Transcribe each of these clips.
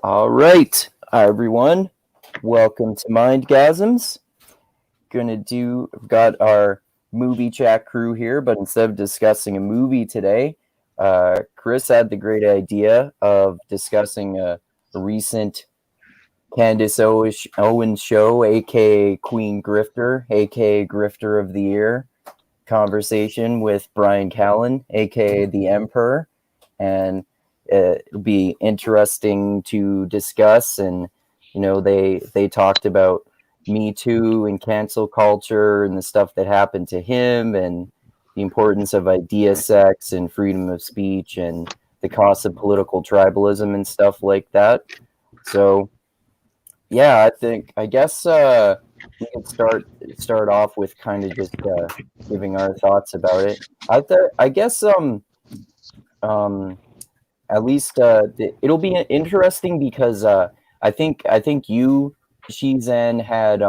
All right, everyone. Welcome to Mindgasms. We've got our movie chat crew here, but instead of discussing a movie today, Chris had the great idea of discussing a recent Candace Owens show, A.K.A. Queen Grifter, A.K.A. Grifter of the Year, conversation with Bryan Callen, A.K.A. the Emperor, and it'll be interesting to discuss. And they talked about Me Too and cancel culture and the stuff that happened to him, and the importance of idea sex and freedom of speech and the cost of political tribalism and stuff like that. So yeah, I guess we can start off with kind of just giving our thoughts about it. I guess at least it'll be interesting because I think you, Sheezan, had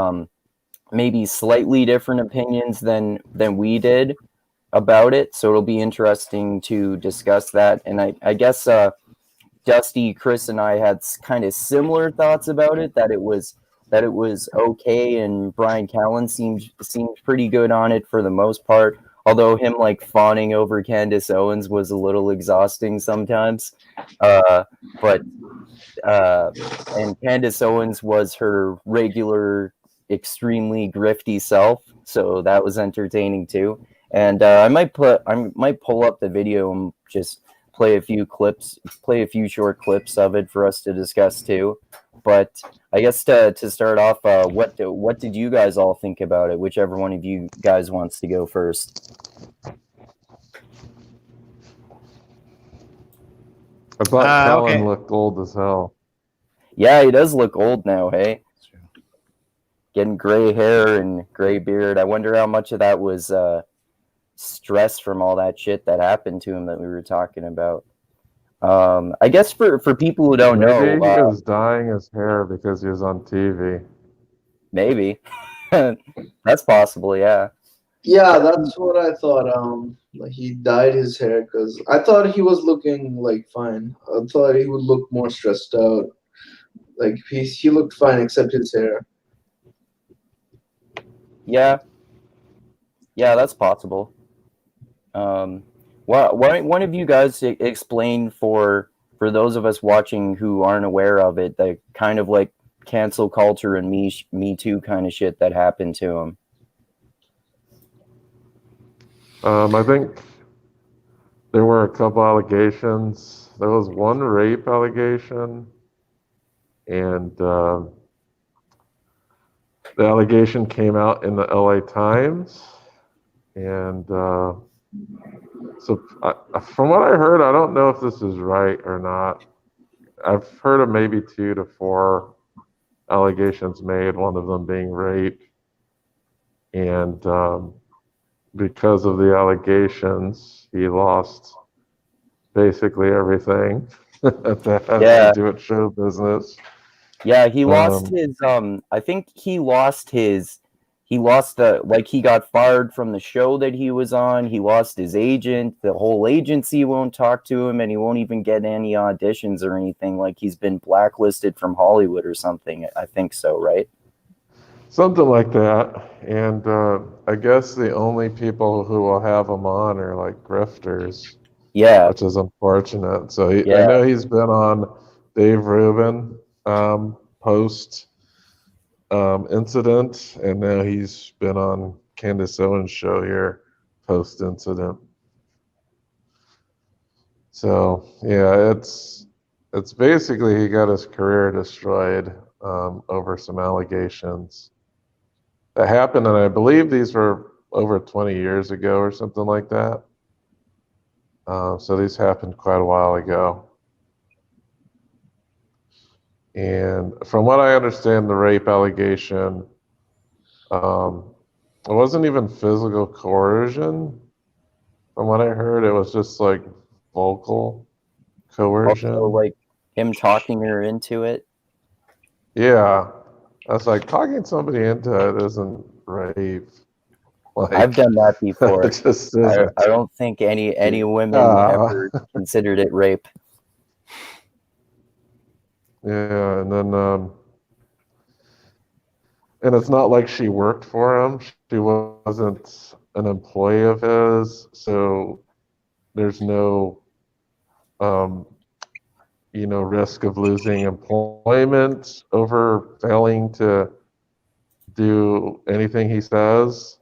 maybe slightly different opinions than we did about it, so it'll be interesting to discuss that. And I guess Dusty, Chris, and I had kind of similar thoughts about it. That it was okay, and Bryan Callen seemed pretty good on it for the most part. Although him like fawning over Candace Owens was a little exhausting sometimes. But and Candace Owens was her regular, extremely grifty self, so that was entertaining too. And I might pull up the video and just play a few short clips of it for us to discuss too. But I guess to start off, what did you guys all think about it? Whichever one of you guys wants to go first. I thought Callen Okay. looked old as hell. Yeah, he does look old now, hey? Getting gray hair and gray beard. I wonder how much of that was stress from all that shit that happened to him that we were talking about. I guess for people who don't know, Maybe he was dyeing his hair because he was on TV. maybe that's possible. Yeah. Yeah, that's what I thought. Like he dyed his hair because I thought he was looking like fine. I thought he would look more stressed out. Like he looked fine except his hair. Yeah, that's possible. Why one of you guys explain for those of us watching who aren't aware of it, the kind of like cancel culture and me too kind of shit that happened to him. I think there were a couple allegations. There was one rape allegation, and the allegation came out in the LA Times. And so from what I heard, I don't know if this is right or not. I've heard of maybe 2 to 4 allegations made, one of them being rape. And because of the allegations, he lost basically everything that had to do with show business. Yeah, he lost his I think he lost he got fired from the show that he was on. He lost his agent. The whole agency won't talk to him, and he won't even get any auditions or anything. Like he's been blacklisted from Hollywood or something. I think so, right? Something like that. And I guess the only people who will have him on are like grifters. Yeah. Which is unfortunate. So I know he's been on Dave Rubin post incident, and now he's been on Candace Owens' show here post incident. So yeah, it's basically he got his career destroyed over some allegations that happened, and I believe these were over 20 years ago or something like that. So these happened quite a while ago. And from what I understand, the rape allegation, it wasn't even physical coercion. From what I heard, it was just like vocal coercion. Also, like him talking her into it. Yeah. I was like, talking somebody into it isn't rape. Like, I've done that before. It just isn't. I don't think any women ever considered it rape. Yeah, and then and it's not like she worked for him. She wasn't an employee of his, so there's no um, risk of losing employment over failing to do anything he says.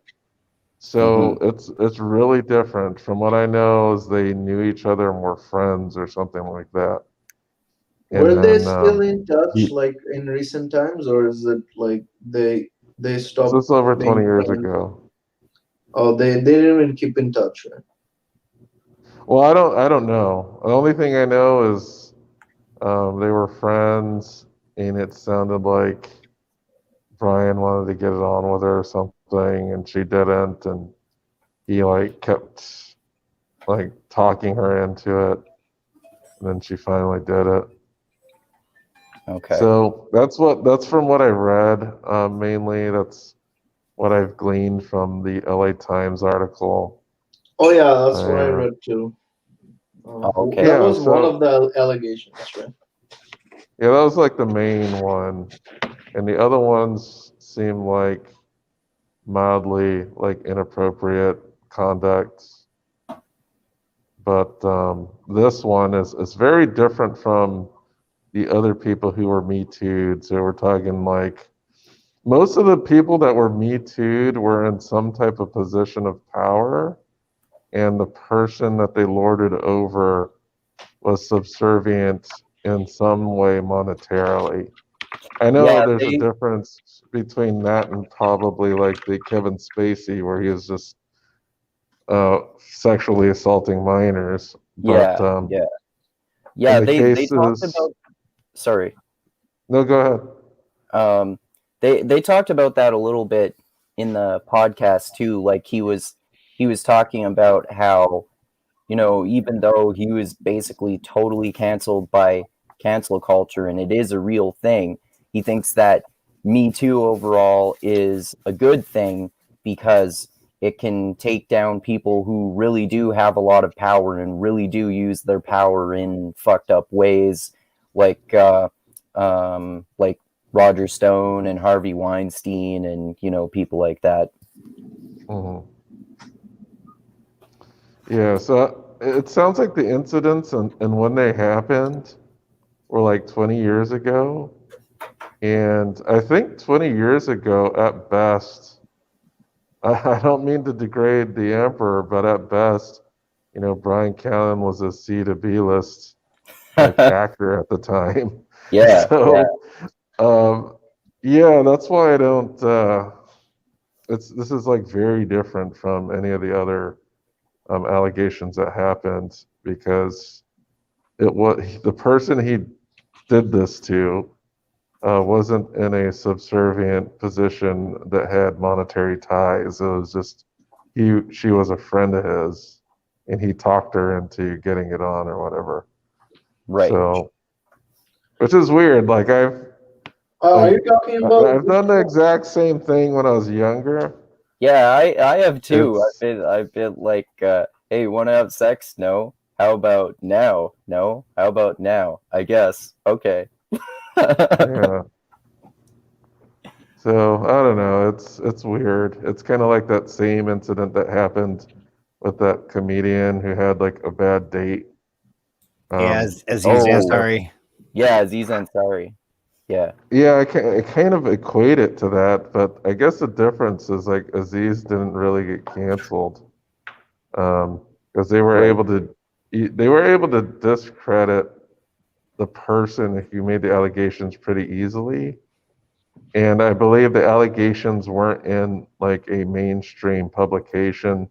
So it's really different. From what I know, is they knew each other and were friends or something like that. And Were they then still in touch he, like in recent times, or is it like they this stopped is over 20 being years friends? ago. Oh, they didn't even keep in touch, right? Well, I don't know. The only thing I know is they were friends, and it sounded like Brian wanted to get it on with her or something, and she didn't, and he like kept like talking her into it, and then she finally did it. Okay. So that's from what I read. Mainly, that's what I've gleaned from the LA Times article. Oh yeah, that's what I And read too. Okay. That yeah, was one so of the allegations, right? yeah, that was like the main one, and the other ones seem like mildly like inappropriate conduct. But this one is very different from the other people who were Me Too'd. So we're talking like most of the people that were Me Too'd were in some type of position of power, and the person that they lorded over was subservient in some way monetarily. I know Yeah, there's a they difference between that and probably like the Kevin Spacey, where he was just sexually assaulting minors. But yeah, yeah. in Yeah, the they talked cases, about sorry. no, go ahead. They talked about that a little bit in the podcast too. Like he was talking about how, even though he was basically totally canceled by cancel culture and it is a real thing, he thinks that Me Too overall is a good thing because it can take down people who really do have a lot of power and really do use their power in fucked up ways, like like Roger Stone and Harvey Weinstein and people like that. hmm Yeah, so it sounds like the incidents and when they happened were like 20 years ago. And I think 20 years ago, at best, I don't mean to degrade the emperor, but at best, Bryan Callen was a C to B list like actor at the time. Yeah, yeah, So, um, yeah, that's why I don't. This is like very different from any of the other allegations that happened because it was the person he did this to wasn't in a subservient position that had monetary ties. It was just she was a friend of his, and he talked her into getting it on or whatever. right. So, which is weird. Like Are like you talking about I've done the exact same thing when I was younger. Yeah, I have too. I've It's been I've been like, hey, want to have sex? No. How about now? No. How about now? I guess. Okay. yeah. So I don't know. It's weird. It's kind of like that same incident that happened with that comedian who had like a bad date. Yeah, Um, Aziz Oh, that Ansari. yeah, Aziz Ansari. Yeah. Yeah, I kind of equate it to that, but I guess the difference is like Aziz didn't really get canceled because Right. they were able to discredit the person who made the allegations pretty easily, and I believe the allegations weren't in like a mainstream publication.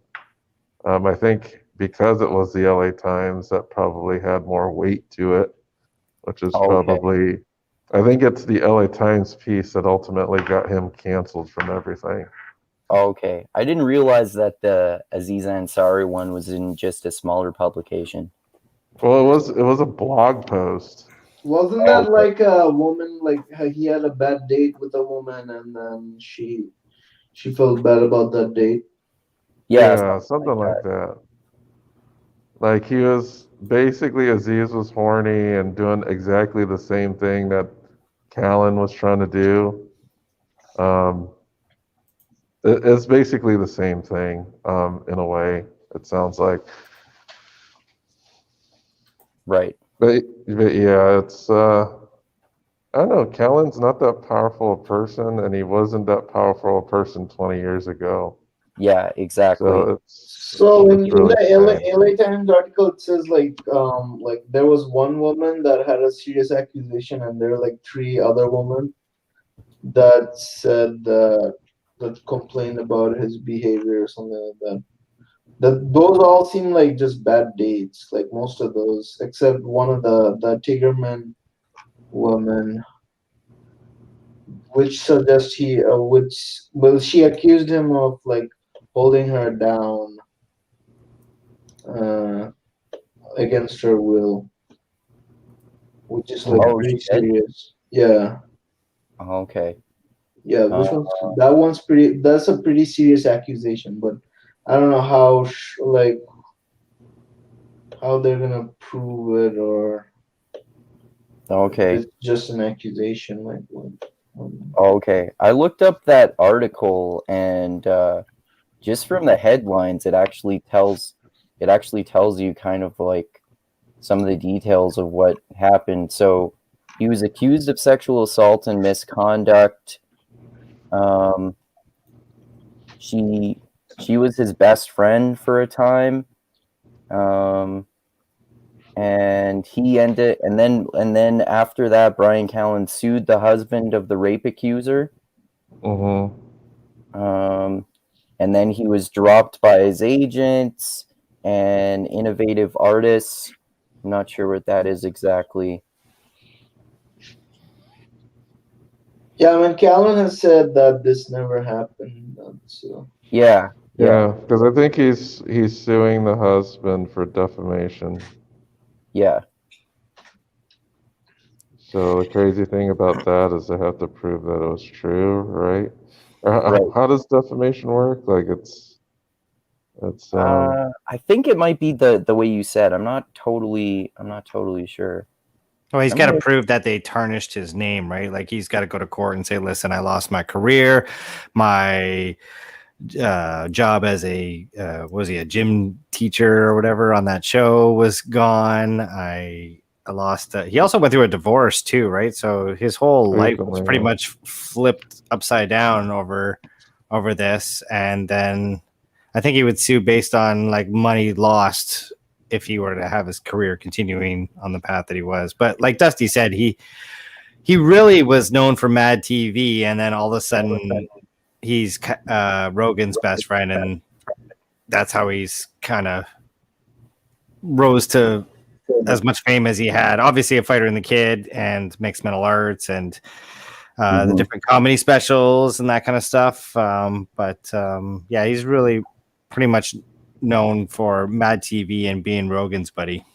I think because it was the LA Times, that probably had more weight to it, which is Okay. probably, I think it's the LA Times piece that ultimately got him canceled from everything. Okay. I didn't realize that the Aziz Ansari one was in just a smaller publication. Well, it was a blog post. wasn't that Okay. like a woman like he had a bad date with a woman and then she felt bad about that date? Yeah, Yeah, something like something like that. that. Like he was basically Aziz was horny and doing exactly the same thing that Callen was trying to do. It's basically the same thing, in a way. It sounds like, Right. but yeah, it's I don't know. Callen's not that powerful a person, and he wasn't that powerful a person 20 years ago. Yeah, exactly. So So in it's really the sad. LA Times article, it says like there was one woman that had a serious accusation, and there were like three other women that said that complained about his behavior or something like that. Those all seem like just bad dates, like most of those, except one of the Tigerman woman, which suggests she accused him of like holding her down uh, against her will, which is like Oh, pretty she did? serious. Yeah, Okay. yeah. Uh, That one's pretty. That's a pretty serious accusation, but I don't know how they're gonna prove it, or if okay. it's just an accusation. Like what? Okay. I looked up that article, and just from the headlines, it actually tells you kind of like some of the details of what happened. So he was accused of sexual assault and misconduct. Um, she was his best friend for a time. And he ended, and then after that, Bryan Callen sued the husband of the rape accuser. Mm-hmm. And then he was dropped by his agents and innovative artists. I'm not sure what that is exactly. Yeah, I mean, Calvin has said that this never happened. So Yeah. Yeah, because I think he's suing the husband for defamation. Yeah. So the crazy thing about that is they have to prove that it was true, right? Right. How does defamation work? Like it's I think it might be the way you said. I'm not totally sure. Well, he's got to prove that they tarnished his name, right? Like he's got to go to court and say, "Listen, I lost my career, my job as a was he a gym teacher or whatever on that show was gone. I lost. He also went through a divorce too, right? So his whole life was pretty much flipped upside down over this, and then I think he would sue based on like money lost if he were to have his career continuing on the path that he was. But like Dusty said, he really was known for Mad TV, and then all of a sudden he's Rogan's best friend, and that's how he's kind of rose to as much fame as he had. Obviously a Fighter and the Kid and Mixed Mental Arts and the different comedy specials and that kind of stuff. Yeah, he's really pretty much known for Mad TV and being Rogan's buddy.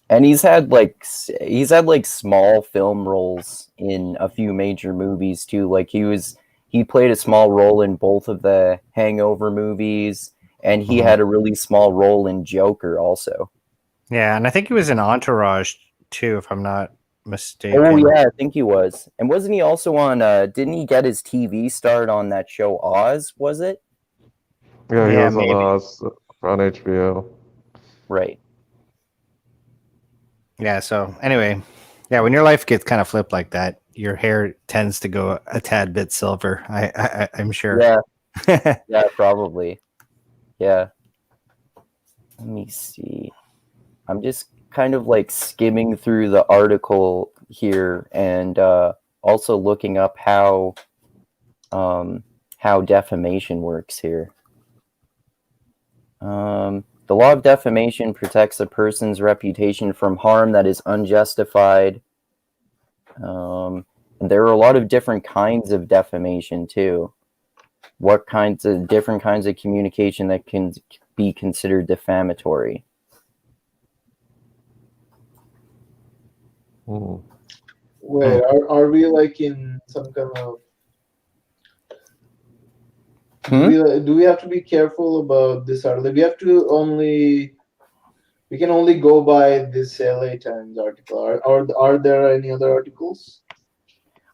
And he's had like small film roles in a few major movies too. Like he played a small role in both of the Hangover movies, and he had a really small role in Joker also. Yeah, and I think he was in Entourage too, if I'm not mistaken. Oh yeah, I think he was. And wasn't he also on didn't he get his TV start on that show Oz, was it? Yeah, he was on Oz on HBO. Right. Yeah, so anyway, yeah, when your life gets kind of flipped like that, your hair tends to go a tad bit silver. I'm sure. Yeah. Yeah, probably. Yeah. Let me see. I'm just kind of like skimming through the article here and also looking up how defamation works here. The law of defamation protects a person's reputation from harm that is unjustified. And there are a lot of different kinds of defamation too. Different kinds of communication that can be considered defamatory? Wait, are we like in some kind of do we have to be careful about this article? We have to only We can only go by this LA Times article. Are there any other articles?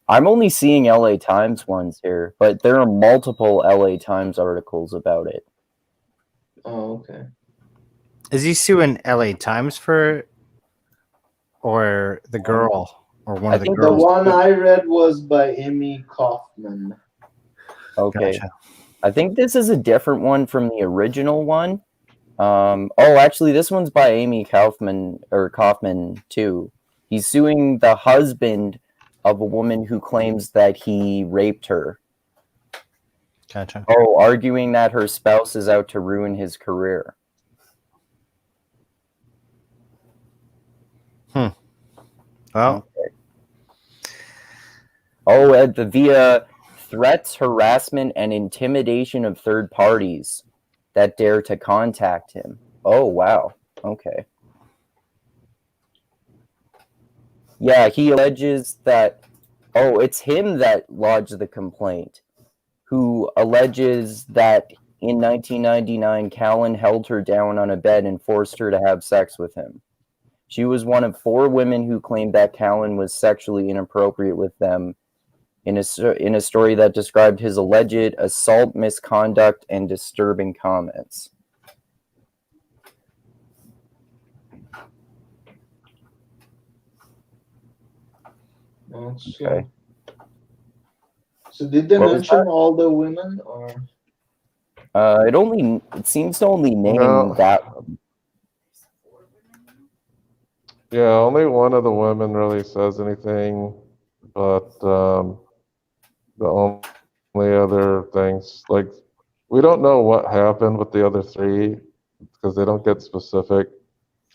I'm only seeing LA Times ones here, but there are multiple LA Times articles about it. Oh, okay. Is he suing LA Times or the girl or one I of the think The girls? one I read was by Amy Kaufman. Okay. Gotcha. I think this is a different one from the original one. Actually, this one's by Amy Kaufman too. He's suing the husband of a woman who claims that he raped her. Gotcha. Oh, arguing that her spouse is out to ruin his career. Well, okay. Via threats, harassment, and intimidation of third parties that dare to contact him. Oh, wow. Okay. Yeah, he alleges that, it's him that lodged the complaint, who alleges that in 1999, Callen held her down on a bed and forced her to have sex with him. She was one of 4 women who claimed that Callen was sexually inappropriate with them in a story that described his alleged assault, misconduct, and disturbing comments. Okay. So did they What was mention that? all the women, or? It seems to only name No. that one. Yeah, only one of the women really says anything, but the only other things, like, we don't know what happened with the other 3 because they don't get specific.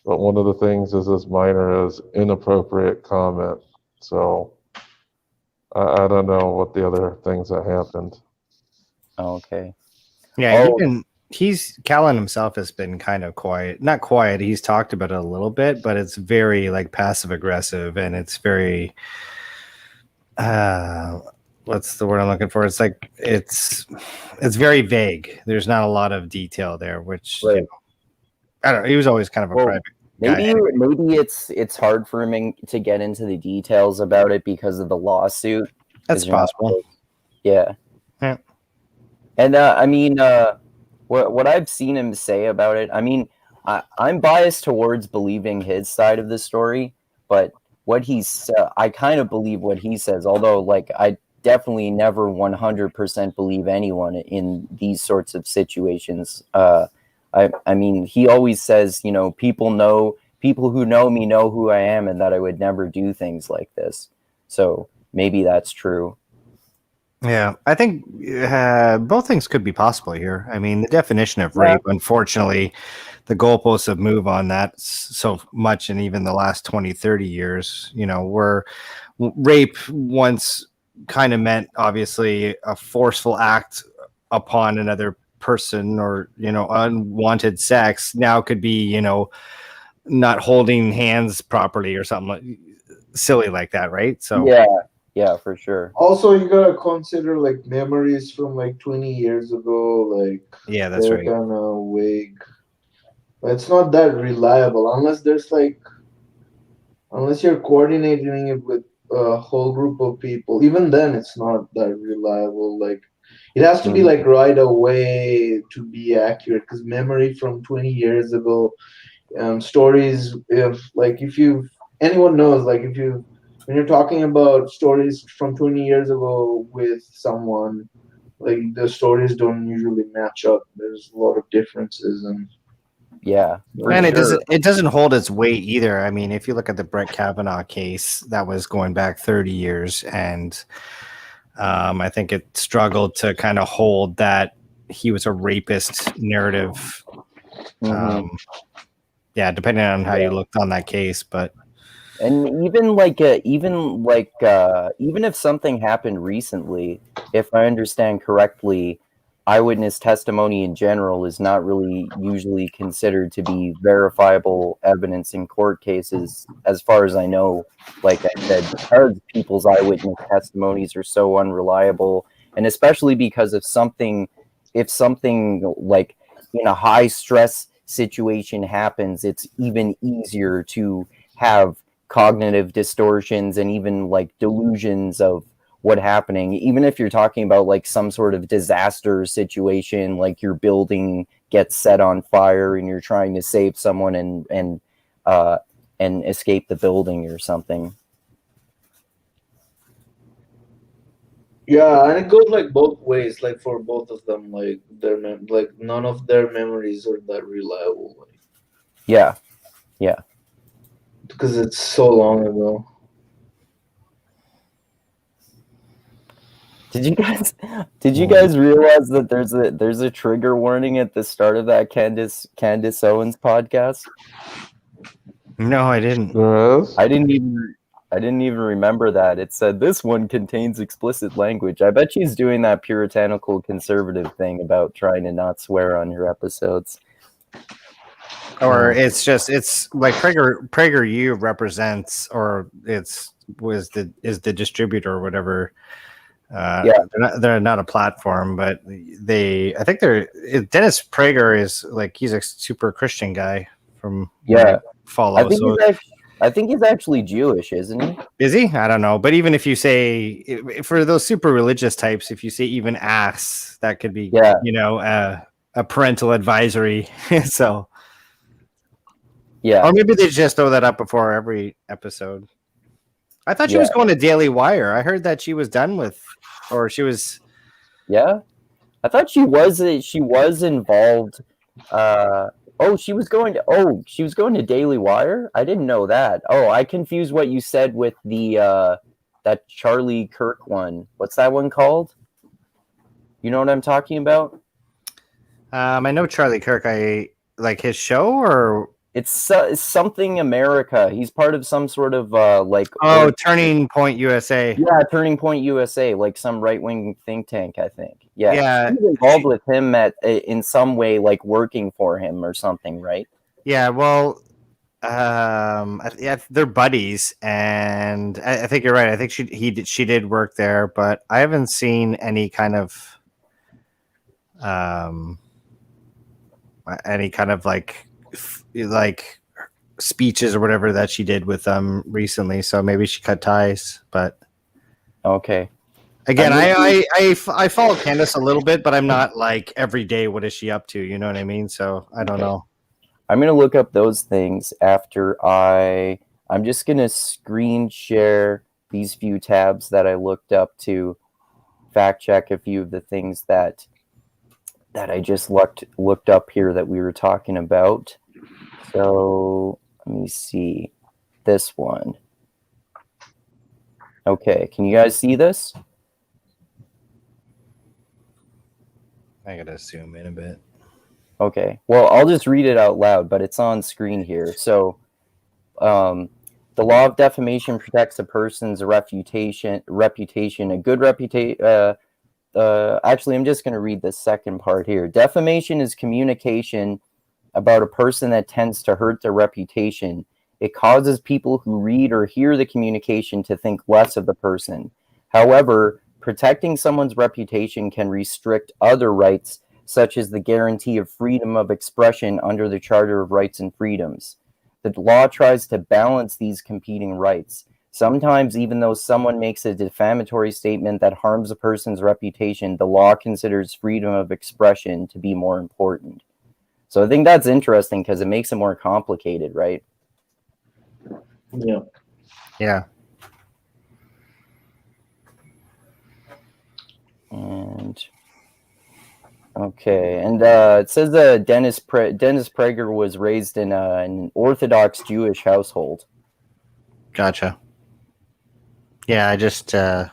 But one of the things is as minor as inappropriate comment. So I don't know what the other things that happened. Okay. yeah, Callen himself has been kind of quiet. Not quiet. He's talked about it a little bit, but it's very like passive aggressive, and it's very what's the word I'm looking for? It's like it's very vague. There's not a lot of detail there, which Right. I don't know. He was always kind of a private guy. Maybe it's hard for him to get into the details about it because of the lawsuit. That's possible. Yeah. Yeah. And I mean, what I've seen him say about it, I mean, I'm biased towards believing his side of the story, but what I kind of believe what he says, although like I definitely never 100% believe anyone in these sorts of situations. I mean, he always says, people who know me know who I am and that I would never do things like this. So maybe that's true. Yeah, I think both things could be possible here. I mean, the definition of rape, unfortunately, the goalposts have moved on that so much in even the last 20, 30 years, where rape once kind of meant, obviously, a forceful act upon another person or, unwanted sex. Now could be, not holding hands properly or something silly like that, right? So yeah, for sure. Also, you gotta consider like memories from like 20 years ago. Like, yeah, that's they're right. kind of vague. It's not that reliable unless you're coordinating it with a whole group of people. Even then, it's not that reliable. Like, it has to be like right away to be accurate because memory from 20 years ago, stories. Anyone knows, like when you're talking about stories from 20 years ago with someone, like the stories don't usually match up. There's a lot of differences, and yeah, and it doesn't hold its weight either. I mean, if you look at the Bret Kavanaugh case, that was going back 30 years, and I think it struggled to kind of hold that he was a rapist narrative. Yeah, depending on how you looked on that case, but. And even if something happened recently, if I understand correctly, eyewitness testimony in general is not really usually considered to be verifiable evidence in court cases, as far as I know. Like I said, because people's eyewitness testimonies are so unreliable, and especially because if something like in a high stress situation happens, it's even easier to have cognitive distortions and even like delusions of what happening, even if you're talking about like some sort of disaster situation, like your building gets set on fire and you're trying to save someone and escape the building or something. Yeah, and it goes like both ways, like for both of them, like like none of their memories are that reliable, like, Yeah. because it's so long ago. Did you guys realize that there's a trigger warning at the start of that Candace Owens podcast? No, I didn't. Yes. I didn't even remember that. It said this one contains explicit language. I bet she's doing that puritanical conservative thing about trying to not swear on her episodes. Or it's like PragerU represents, or is the distributor or whatever. They're not a platform, but I think Dennis Prager is like, he's a super Christian guy from follow. I think he's actually Jewish, isn't he? Is he? I don't know. But even if you say, for those super religious types, if you say even ass, that could be, a parental advisory. So, yeah. Or maybe they just throw that up before every episode. I thought she was going to Daily Wire. I heard that she was done with, or she was. Yeah, I thought she was involved. She was going to Daily Wire. I didn't know that. Oh, I confused what you said with the that Charlie Kirk one. What's that one called? You know what I'm talking about? I know Charlie Kirk. I like his show, or it's something America. He's part of some sort of Turning Point USA. Yeah, Turning Point USA, like some right-wing think tank, I think. Yeah, she was involved with him in some way, like working for him or something, right? Yeah, well, they're buddies, and I think you're right. I think she did work there, but I haven't seen any kind of like speeches or whatever that she did with them recently. So maybe she cut ties, but okay. Again, I follow Candace a little bit, but I'm not like every day. What is she up to? You know what I mean? So I don't know. I'm gonna look up those things after I'm just gonna screen share these few tabs that I looked up to fact check a few of the things that I just looked up here that we were talking about. So let me see this one. Okay, can you guys see this? I gotta zoom in a bit. Okay, well, I'll just read it out loud, but it's on screen here. So, the law of defamation protects a person's reputation. A good reputation. Actually, I'm just going to read the second part here. Defamation is communication about a person that tends to hurt their reputation. It causes people who read or hear the communication to think less of the person. However, protecting someone's reputation can restrict other rights, such as the guarantee of freedom of expression under the Charter of Rights and Freedoms. The law tries to balance these competing rights. Sometimes, even though someone makes a defamatory statement that harms a person's reputation, the law considers freedom of expression to be more important. So I think that's interesting because it makes it more complicated, right? Yeah. Yeah. And okay, and it says that Dennis Prager was raised in an Orthodox Jewish household. Gotcha. Yeah, I just I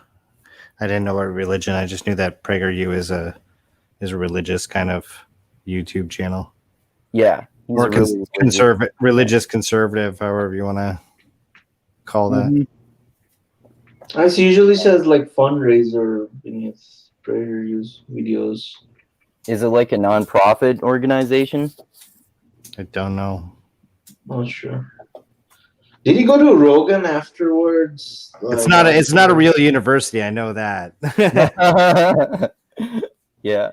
didn't know what religion. I just knew that PragerU is a religious kind of YouTube channel. Yeah, or religious conservative, however you want to call that. Mm-hmm. It usually says like fundraiser beneath PragerU's videos. Is it like a non-profit organization? I don't know. Not sure. Did he go to Rogan afterwards? It's not a real university. I know that. Yeah.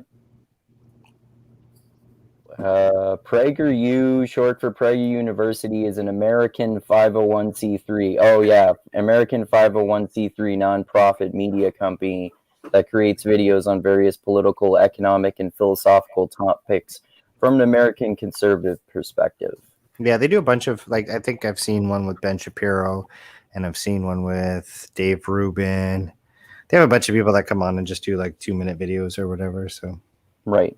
PragerU, short for Prager University, is an American 501c3. Oh yeah, American 501c3 nonprofit media company that creates videos on various political, economic, and philosophical topics from an American conservative perspective. Yeah, they do a bunch of, like, I think I've seen one with Ben Shapiro, and I've seen one with Dave Rubin. They have a bunch of people that come on and just do like 2-minute videos or whatever. So Right.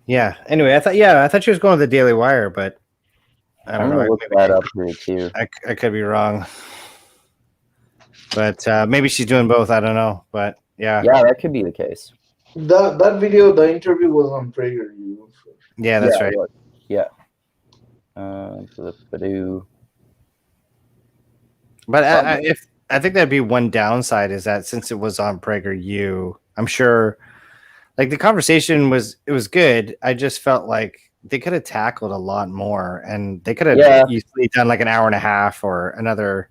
yeah. Anyway, I thought she was going to the Daily Wire, but I don't know. I'm gonna look that up here too. I could be wrong, but maybe she's doing both. I don't know, but yeah, that could be the case. That video, the interview was on PragerU. Yeah, that's right. Yeah. But I think that'd be one downside is that since it was on PragerU, I'm sure, like, the conversation was good. I just felt like they could have tackled a lot more, and they could have easily done like an hour and a half or another.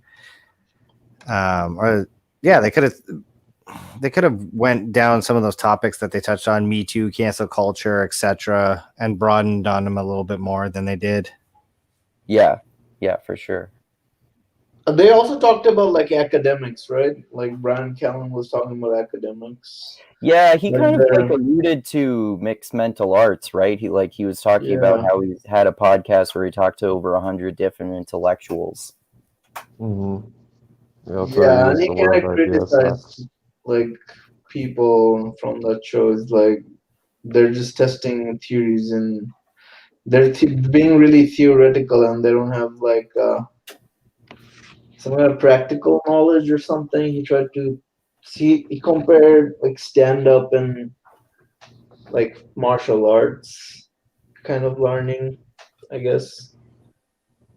They could have went down some of those topics that they touched on, Me Too, cancel culture, etc., and broadened on them a little bit more than they did. Yeah, for sure. They also talked about like academics, right? Like Bryan Callen was talking about academics. Yeah, he kind of like alluded to mixed mental arts, right? He was talking about how he had a podcast where he talked to over 100 different intellectuals. Mm-hmm. Yeah, and he kind of criticized like people from that show. Is like they're just testing theories and they're being really theoretical, and they don't have like some kind of practical knowledge or something. He tried to he compared like stand up and like martial arts kind of learning, I guess,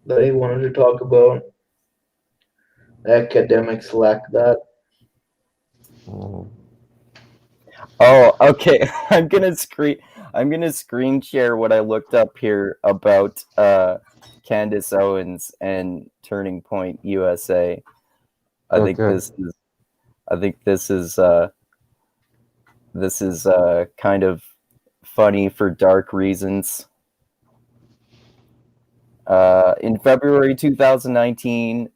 that he wanted to talk about. Academics lack that. Oh, okay. I'm gonna screen share what I looked up here about Candace Owens and Turning Point USA. I think this is kind of funny for dark reasons. In February 2019.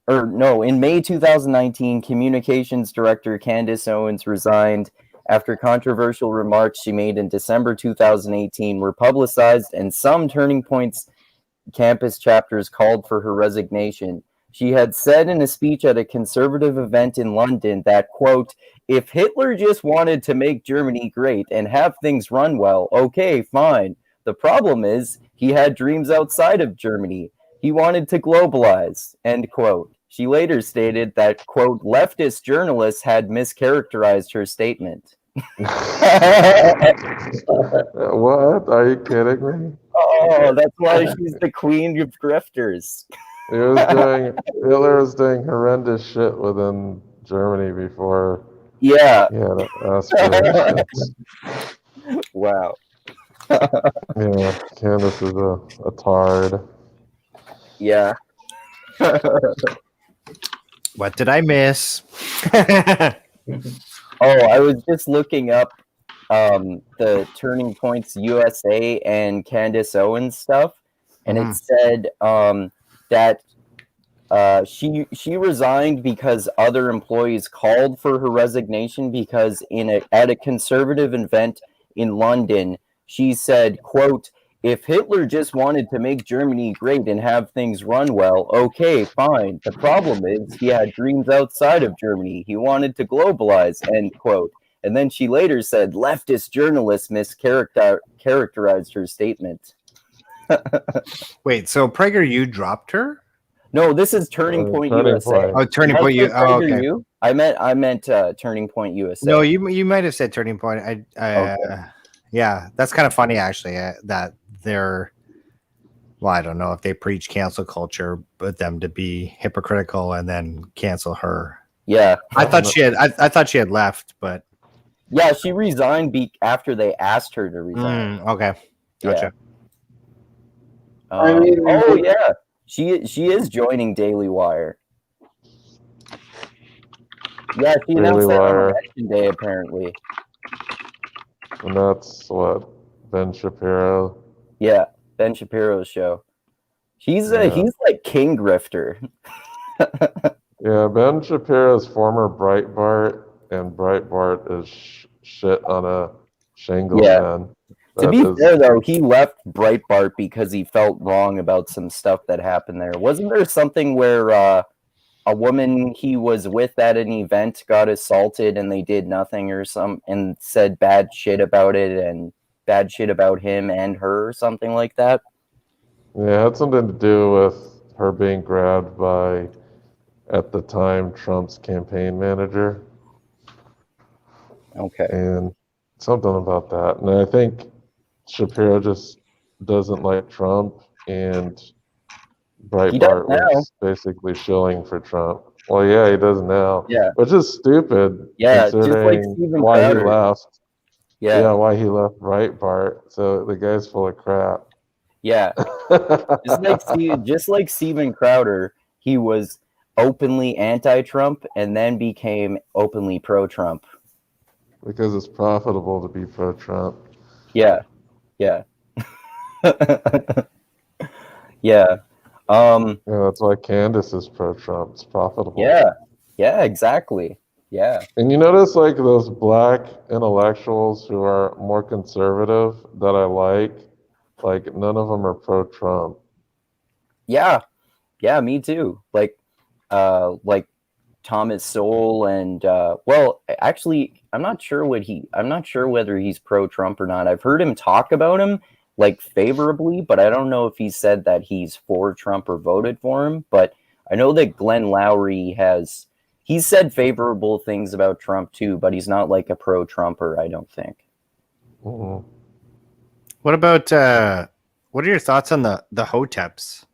In May 2019, communications director Candace Owens resigned after controversial remarks she made in December 2018 were publicized, and some Turning Point's campus chapters called for her resignation. She had said in a speech at a conservative event in London that, quote, "If Hitler just wanted to make Germany great and have things run well, okay, fine. The problem is he had dreams outside of Germany. He wanted to globalize," end quote. She later stated that, quote, "leftist journalists had mischaracterized her statement." What? Are you kidding me? Oh, that's why she's the queen of grifters. Hitler was doing horrendous shit within Germany before. Yeah. Yeah, aspirations. Wow. Yeah, Candace is a tard. Yeah. What did I miss? I was just looking up the Turning Points USA and Candace Owens stuff, and it said that she resigned because other employees called for her resignation because at a conservative event in London, she said, quote, "If Hitler just wanted to make Germany great and have things run well, okay, fine. The problem is he had dreams outside of Germany. He wanted to globalize," end quote. And then she later said leftist journalists mischaracterized her statement. Wait, so PragerU dropped her? No, this is Turning Point USA. Oh, Turning Point USA. Oh, okay. I meant Turning Point USA. No, you might have said Turning Point. Okay. Yeah, that's kind of funny actually. That they're, well, I don't know if they preach cancel culture, but them to be hypocritical and then cancel her. Yeah, I thought she had left, but yeah, she resigned after they asked her to resign. Okay, gotcha. Yeah, she is joining Daily Wire. Yeah, she announced that on Election Day apparently. And that's what, Ben Shapiro. Yeah, Ben Shapiro's show. He's like King Grifter. Yeah, Ben Shapiro's former Breitbart, and Breitbart is shit on a shingle, Yeah. man. To be fair, though, he left Breitbart because he felt wrong about some stuff that happened there. Wasn't there something where a woman he was with at an event got assaulted and they did nothing or and said bad shit about it and bad shit about him and her or something like that? Yeah, it had something to do with her being grabbed by, at the time, Trump's campaign manager. Okay. And something about that. And I think Shapiro just doesn't like Trump, and Breitbart was basically shilling for Trump. Well, yeah, he does now. Yeah. Which is stupid, Yeah, just like considering Steven why Crowder. he left. Yeah. Why he left Breitbart. So the guy's full of crap. Yeah. just like Steven Crowder, he was openly anti-Trump and then became openly pro-Trump. Because it's profitable to be pro-Trump. Yeah. Yeah. Yeah. That's why Candace is pro-Trump. It's profitable. Yeah, exactly. Yeah. And you notice, like, those black intellectuals who are more conservative that I like none of them are pro-Trump. Yeah, me too. Like Thomas Sowell and well, actually, I'm not sure whether he's pro-Trump or not. I've heard him talk about him like favorably, but I don't know if he said that he's for Trump or voted for him. But I know that Glenn Loury he's said favorable things about Trump too, but he's not like a pro-Trumper, I don't think. Mm-hmm. What about what are your thoughts on the Hoteps?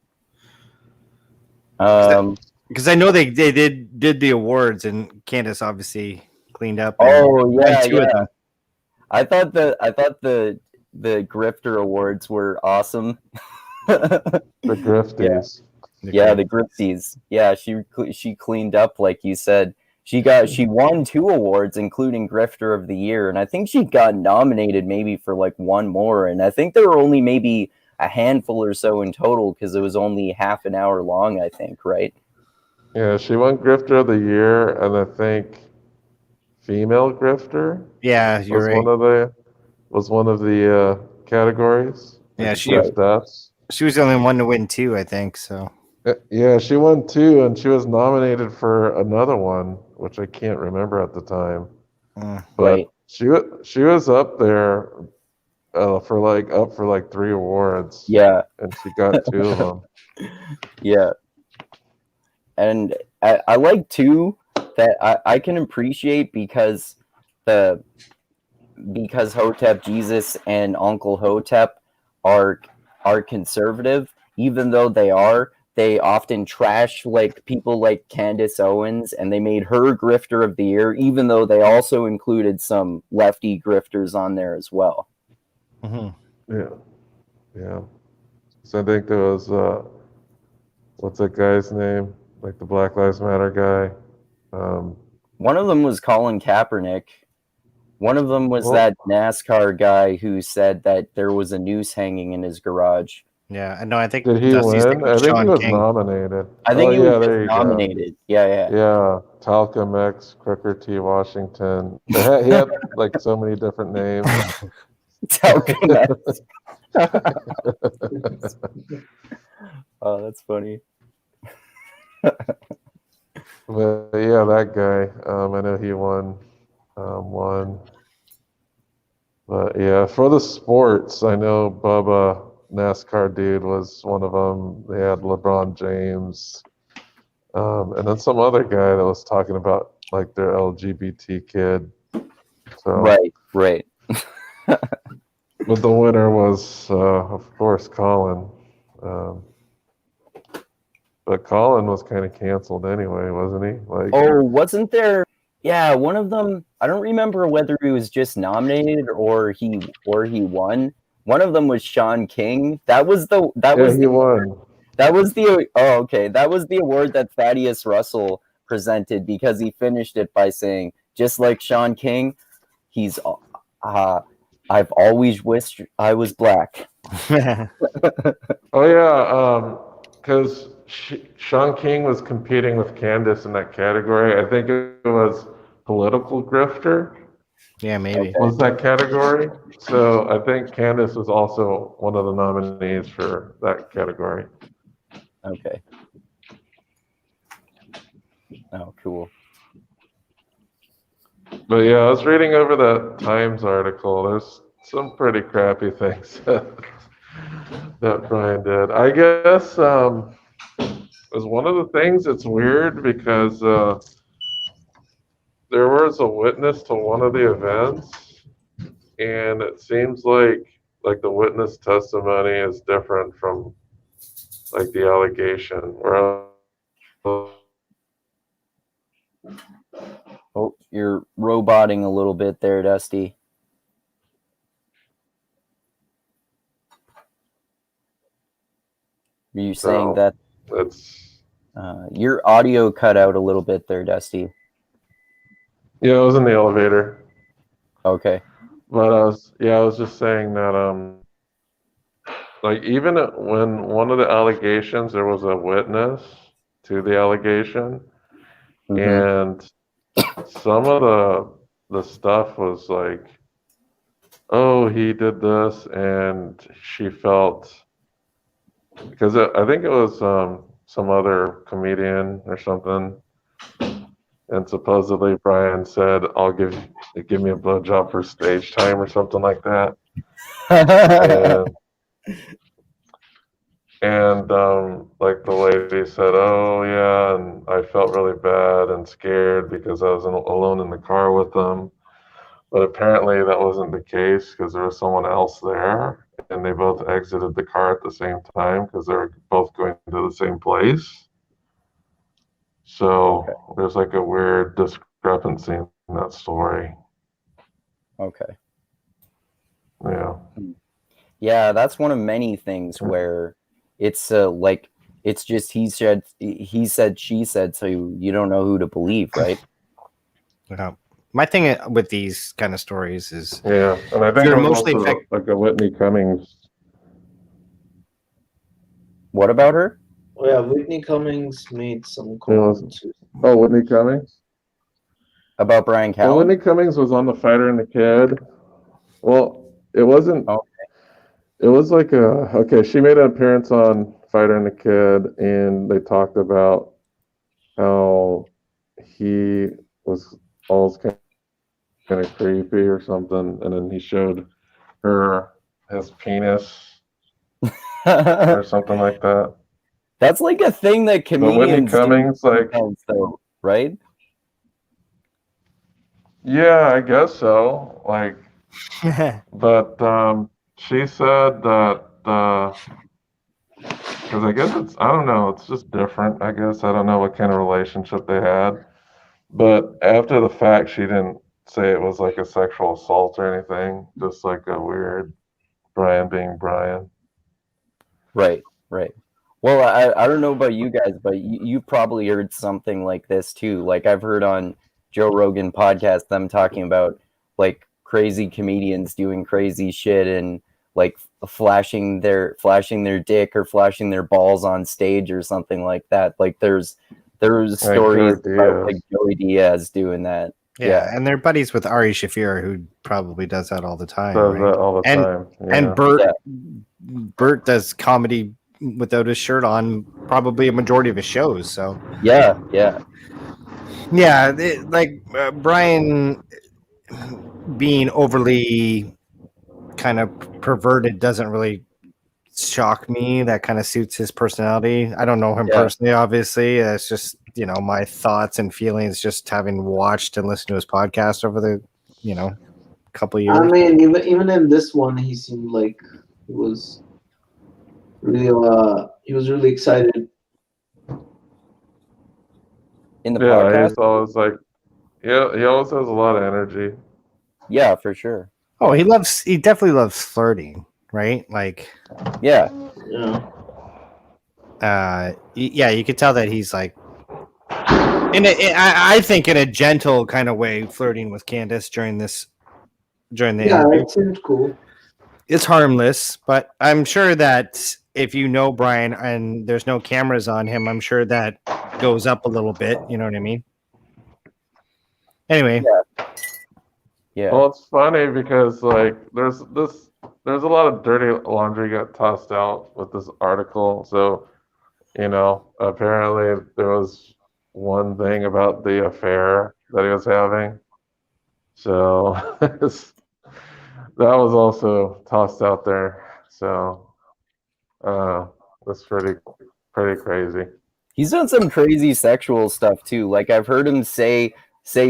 Because I know they did the awards, and Candace obviously cleaned up. Oh yeah, two of them. I thought the Grifter awards were awesome. The Grifties. Yeah, the Grifties. Yeah, she cleaned up, like you said. She won 2 awards, including Grifter of the Year, and I think she got nominated maybe for like one more. And I think there were only maybe a handful or so in total because it was only half an hour long, I think, right? Yeah, she won Grifter of the Year, and I think Female Grifter. Yeah, you're right. Was one of the categories. Yeah, she was the only one to win 2, I think. So. Yeah, she won 2, and she was nominated for another one, which I can't remember at the time. But right. she was up there for like 3 awards. Yeah, and she got 2 of them. Yeah, and I like too that I can appreciate because Hotep Jesus and Uncle Hotep are conservative, even though they often trash like people like Candace Owens, and they made her Grifter of the Year, even though they also included some lefty grifters on there as well. Mm-hmm. Yeah. So I think there was what's that guy's name? Like the Black Lives Matter guy. One of them was Colin Kaepernick. One of them was that NASCAR guy who said that there was a noose hanging in his garage. Yeah, I know. I think did he win? I think he was nominated. I think he was nominated. Yeah. Yeah, Talcum X, Crooker T. Washington. He had like so many different names. Talcum X. Oh, that's funny. But yeah, that guy. I know he won one. But yeah, for the sports, I know Bubba, NASCAR dude, was one of them. They had LeBron James, and then some other guy that was talking about like their LGBT kid. So right. But the winner was, of course, Colin. But Colin was kind of canceled anyway, wasn't he? Like, wasn't there? Yeah, one of them. I don't remember whether he was just nominated or he won. One of them was Sean King. He won. That was the award that Thaddeus Russell presented because he finished it by saying, just like Sean King, he's I've always wished I was black. Oh yeah, because Sean King was competing with Candace in that category. I think it was political grifter Yeah, maybe. was that category. So I think Candace was also one of the nominees for that category. Okay. Oh, cool. But yeah, I was reading over that Times article. There's some pretty crappy things that Bryan did. I guess was one of the things that's weird because there was a witness to one of the events, and it seems like the witness testimony is different from like the allegation. Or Oh, you're roboting a little bit there, Dusty. Are you saying that it's your audio cut out a little bit there, Dusty? yeah, I was in the elevator. Okay. But I was just saying that like even when one of the allegations there was a witness to the allegation, and some of the stuff was like, oh, he did this, and she felt because I think it was some other comedian or something, and supposedly Bryan said, "I'll give me a blowjob for stage time" or something like that. And like the lady said, "Oh yeah," and I felt really bad and scared because I was alone in the car with them. But apparently that wasn't the case because there was someone else there, and they both exited the car at the same time because they were both going to the same place. So there's like a weird discrepancy in that story. Okay. Yeah. Yeah, that's one of many things where it's like it's just he said, she said, so you don't know who to believe, right? Yeah. My thing with these kind of stories is yeah, and I think they're it was mostly also like a Whitney Cummings. What about her? Oh, yeah, Whitney Cummings made some comments. Oh, Whitney Cummings? About Bryan Callen? Well, Whitney Cummings was on The Fighter and the Kid. Well, it wasn't. Okay. It was like she made an appearance on Fighter and the Kid, and they talked about how he was always kind of creepy or something, and then he showed her his penis or something like that. That's like a thing that comedians Whitney Cummings, do like, though, right? yeah, I guess so. Like, but she said that because I guess I don't know, it's just different. I guess I don't know what kind of relationship they had, but after the fact, she didn't say it was like a sexual assault or anything. Just like a weird Bryan being Bryan. Right. Well, I don't know about you guys, but you probably heard something like this too. Like I've heard on Joe Rogan podcast them talking about like crazy comedians doing crazy shit and like flashing their dick or flashing their balls on stage or something like that. Like there's stories about like Joey Diaz doing that. Yeah, and they're buddies with Ari Shafir, who probably does that all the time. Does that all the time. Yeah. And Bert does comedy without his shirt on probably a majority of his shows. So yeah, Bryan being overly kind of perverted doesn't really shock me. That kind of suits his personality. I don't know him personally, obviously. It's just my thoughts and feelings just having watched and listened to his podcast over the couple of years. I mean, even in this one, he seemed like he was really excited. In the podcast, he's always like, he always has a lot of energy. Yeah, for sure. Oh, he definitely loves flirting, right? Like, yeah. You could tell that he's like, I think in a gentle kind of way, flirting with Candace during this during the Yeah, interview. it seemed cool. It's harmless, but I'm sure that if you know Bryan and there's no cameras on him, I'm sure that goes up a little bit. You know what I mean? Anyway. Yeah. Well, it's funny because like there's a lot of dirty laundry got tossed out with this article. So, apparently there was one thing about the affair that he was having. So that was also tossed out there. So that's pretty crazy. He's done some crazy sexual stuff too. Like I've heard him say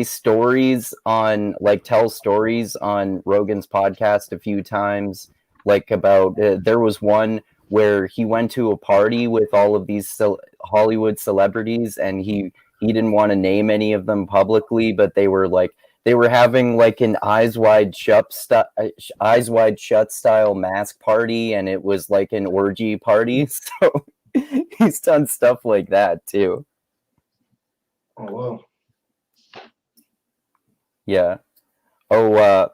stories on, like, tell stories on Rogan's podcast a few times, like about there was one where he went to a party with all of these Hollywood celebrities, and he didn't want to name any of them publicly, but they were having like an eyes wide shut style mask party, and it was like an orgy party. So he's done stuff like that too. Oh wow. Yeah. Oh,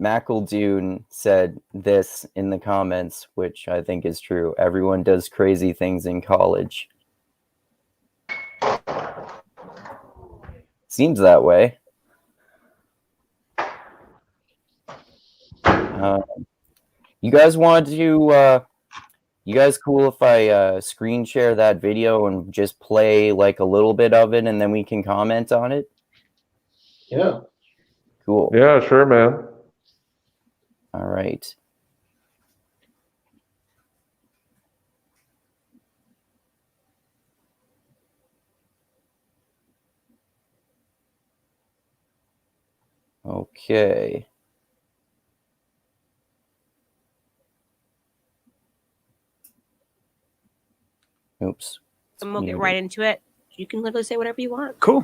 McEldoon said this in the comments, which I think is true. Everyone does crazy things in college. Seems that way. You guys want to? You guys cool if I screen share that video and just play like a little bit of it, and then we can comment on it? Yeah. Cool. Yeah, sure, man. All right. Okay. Oops. And we'll get right into it. You can literally say whatever you want. Cool.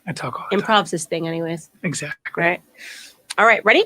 I talk all the time. Improv's this thing, anyways. Exactly. Right. All right. Ready?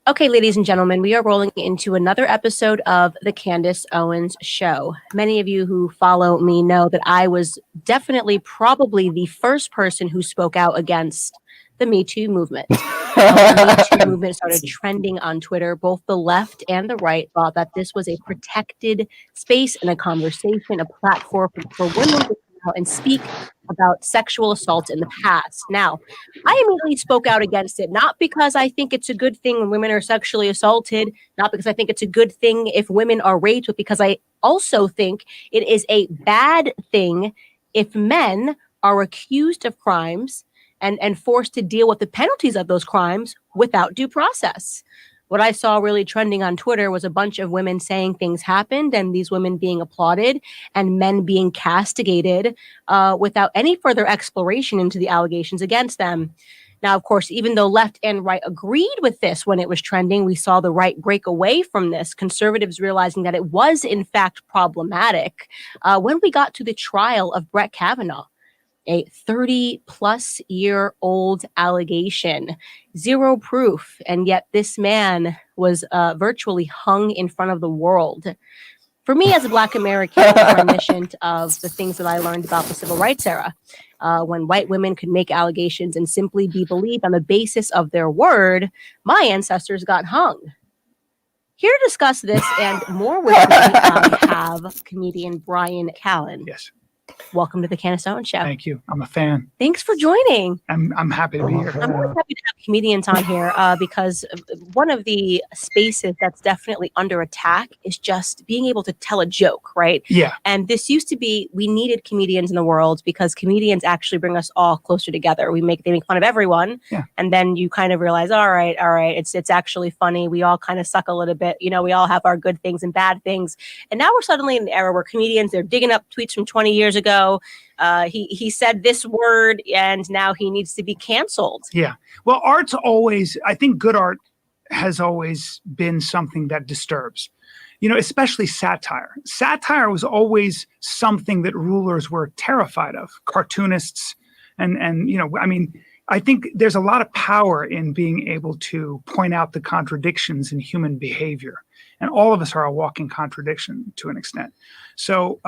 Okay, ladies and gentlemen, we are rolling into another episode of the Candace Owens Show. Many of you who follow me know that I was definitely probably the first person who spoke out against the Me Too movement. The Me Too movement started trending on Twitter. Both the left and the right thought that this was a protected space and a conversation, a platform for women to come out and speak about sexual assault in the past. Now, I immediately spoke out against it, not because I think it's a good thing when women are sexually assaulted, not because I think it's a good thing if women are raped, but because I also think it is a bad thing if men are accused of crimes and forced to deal with the penalties of those crimes without due process. What I saw really trending on Twitter was a bunch of women saying things happened and these women being applauded and men being castigated without any further exploration into the allegations against them. Now, of course, even though left and right agreed with this when it was trending, we saw the right break away from this, conservatives realizing that it was, in fact, problematic when we got to the trial of Bret Kavanaugh. A 30-plus-year-old allegation, zero proof, and yet this man was virtually hung in front of the world. For me, as a Black American, it was reminiscent of the things that I learned about the Civil Rights era, when white women could make allegations and simply be believed on the basis of their word. My ancestors got hung. Here to discuss this and more with me, I have comedian Bryan Callen. Yes. Welcome to the Candace Owens Show. Thank you. I'm a fan. Thanks for joining. I'm happy to be here. I'm always happy to have comedians on here because one of the spaces that's definitely under attack is just being able to tell a joke, right? Yeah. And this used to be, we needed comedians in the world because comedians actually bring us all closer together. They make fun of everyone. Yeah. And then you kind of realize, all right, it's actually funny. We all kind of suck a little bit. You know, we all have our good things and bad things. And now we're suddenly in an era where comedians, they're digging up tweets from 20 years ago. He said this word and now he needs to be canceled. Yeah. Well, art's always, I think good art has always been something that disturbs, especially satire. Satire was always something that rulers were terrified of, cartoonists. And I think there's a lot of power in being able to point out the contradictions in human behavior. And all of us are a walking contradiction to an extent. So,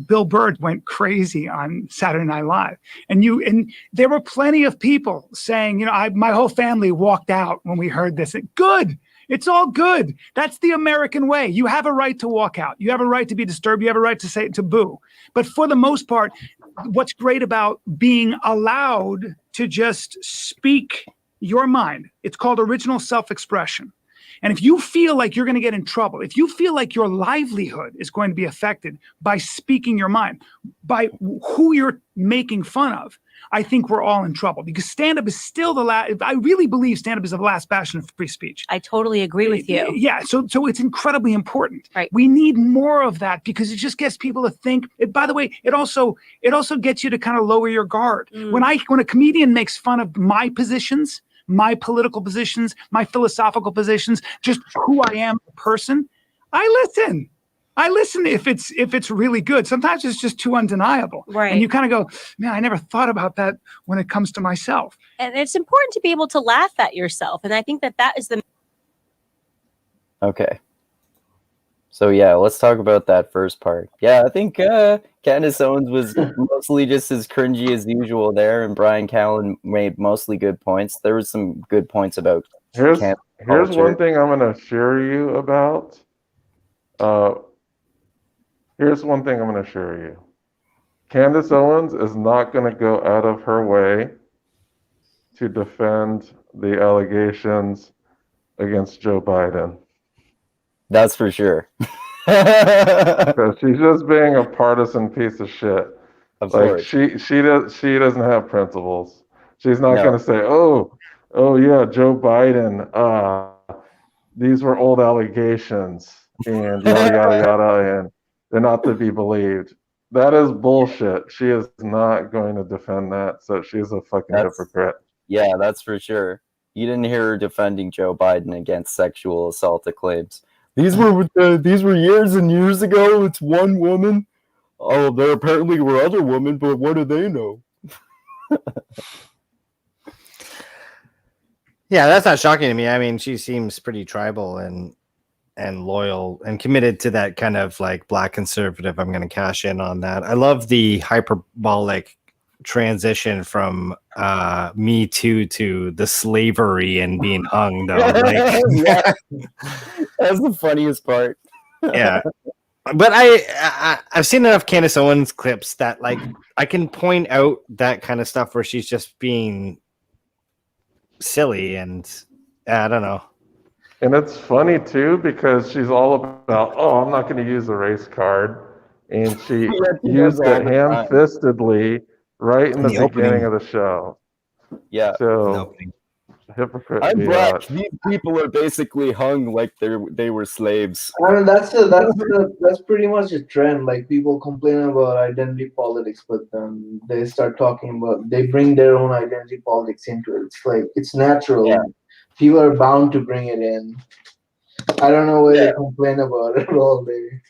Bill Burr went crazy on Saturday Night Live. And there were plenty of people saying, my whole family walked out when we heard this. Good. It's all good. That's the American way. You have a right to walk out. You have a right to be disturbed. You have a right to boo. But for the most part, what's great about being allowed to just speak your mind, it's called original self-expression. And if you feel like you're going to get in trouble, if you feel like your livelihood is going to be affected by speaking your mind, by who you're making fun of, I think we're all in trouble, because stand-up is still the last. I really believe stand-up is the last bastion of free speech. I totally agree with you. Yeah, so it's incredibly important. Right. We need more of that, because it just gets people to think. By the way, it also gets you to kind of lower your guard. When a comedian makes fun of my positions, my political positions, my philosophical positions, just who I am as a person, I listen. If it's really good. Sometimes it's just too undeniable. Right. And you kind of go, man, I never thought about that when it comes to myself. And it's important to be able to laugh at yourself. And I think that is the... Okay. So yeah, let's talk about that first part. Yeah, I think Candace Owens was mostly just as cringy as usual there, and Bryan Callen made mostly good points. There was some good points about Here's culture. one thing I'm going to assure you about. Here's one thing I'm going to assure you. Candace Owens is not going to go out of her way to defend the allegations against Joe Biden. That's for sure. Because she's just being a partisan piece of shit. Of Like course. she doesn't have principles. She's not No. going to say, oh yeah, Joe Biden. These were old allegations and yada yada yada, and they're not to be believed. That is bullshit. She is not going to defend that. So she's a fucking hypocrite. Yeah, that's for sure. You didn't hear her defending Joe Biden against sexual assault claims. These were years and years ago. It's one woman. Oh, there apparently were other women, but what do they know? Yeah, that's not shocking to me. I mean, she seems pretty tribal and loyal and committed to that kind of like black conservative. I'm going to cash in on that. I love the hyperbolic transition from Me Too to the slavery and being hung, though. Like, Yeah. That's the funniest part. yeah. But I've seen enough Candace Owens clips that like I can point out that kind of stuff where she's just being silly, and I don't know. And it's funny too, because she's all about, oh, I'm not going to use the race card. And she used it ham-fistedly right in the beginning of the show. Yeah. So, hypocrite. I'm black. These people are basically hung like they were slaves. I mean, that's pretty much a trend. Like, people complain about identity politics, but then they start talking about, they bring their own identity politics into it. It's like, it's natural. Yeah. People are bound to bring it in. I don't know why they complain about it all day.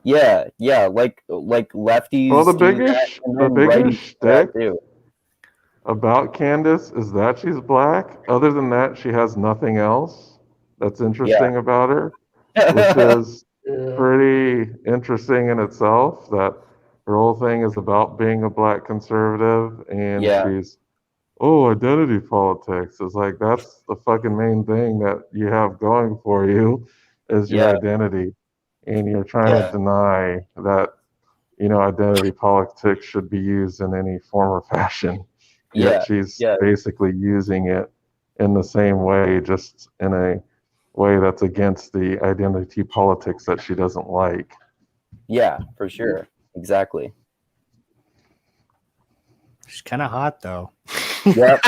Yeah, like lefties. Well, the biggest shtick about Candace is that she's black. Other than that, she has nothing else that's interesting about her, which is pretty interesting in itself. That her whole thing is about being a black conservative, and she's identity politics. It's like, that's the fucking main thing that you have going for you is your identity. And you're trying to deny that, identity politics should be used in any form or fashion. Yet she's basically using it in the same way, just in a way that's against the identity politics that she doesn't like. Yeah, for sure. Exactly. She's kind of hot, though. Yeah.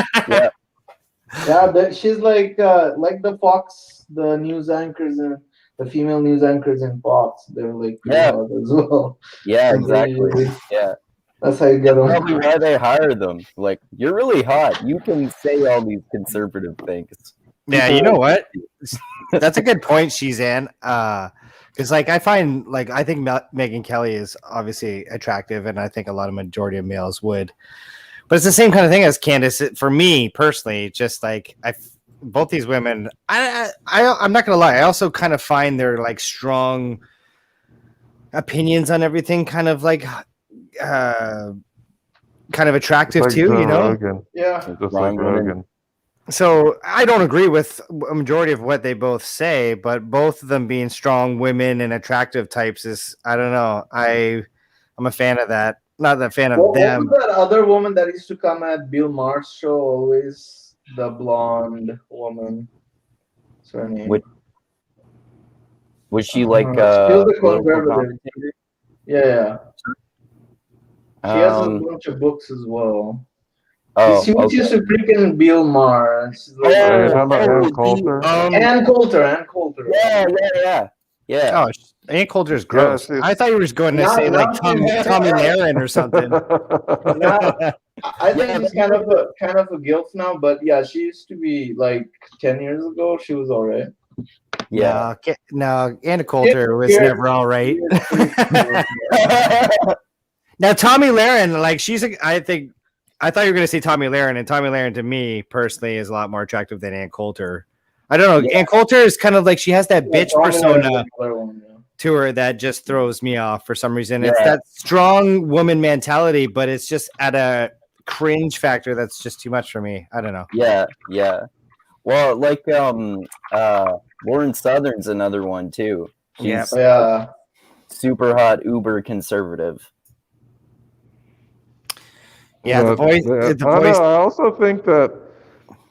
She's like the Fox, the news anchors and the female news anchors in Fox. They're like hot as well. Yeah, exactly. Yeah. That's how you get them. Probably why they hire them. Like, you're really hot. You can say all these conservative things. Yeah, you know what? That's a good point, Sheezan. Because I think Megyn Kelly is obviously attractive, and I think a lot of majority of males would But it's the same kind of thing as Candace. For me personally, just like both these women, I'm not gonna lie. I also kind of find their like strong opinions on everything kind of like kind of attractive Like too. Joe You know? Rogan. Yeah. Just like Rogan. So I don't agree with a majority of what they both say, but both of them being strong women and attractive types is, I don't know. I'm a fan of that. Not a fan of What them. was that other woman that used to come at Bill Maher's show? Always the blonde woman. What's her name? Was she like She was the political conservative. commentator? Yeah. She has a bunch of books as well. Oh, She was used to freaking Bill Maher. She's like, Are you talking about Ann Coulter? Ann Coulter. Yeah. Oh, Ann Coulter's gross. she's- I thought you were just going to say like Tomi Lahren or something. I think she's kind of a gilf now, but yeah, she used to be like 10 years ago. She was alright. Yeah. No, Ann Coulter was never all right. Now, Tomi Lahren, like I thought you were going to say Tomi Lahren, and Tomi Lahren to me personally is a lot more attractive than Ann Coulter. I don't know. Ann Coulter is kind of like she has that bitch persona to her that just throws me off for some reason. It's that strong woman mentality, but it's just at a cringe factor that's just too much for me. I don't know. Yeah. Well, like Lauren Southern's another one too. She's super hot, uber conservative. Yeah, the voice. I also think that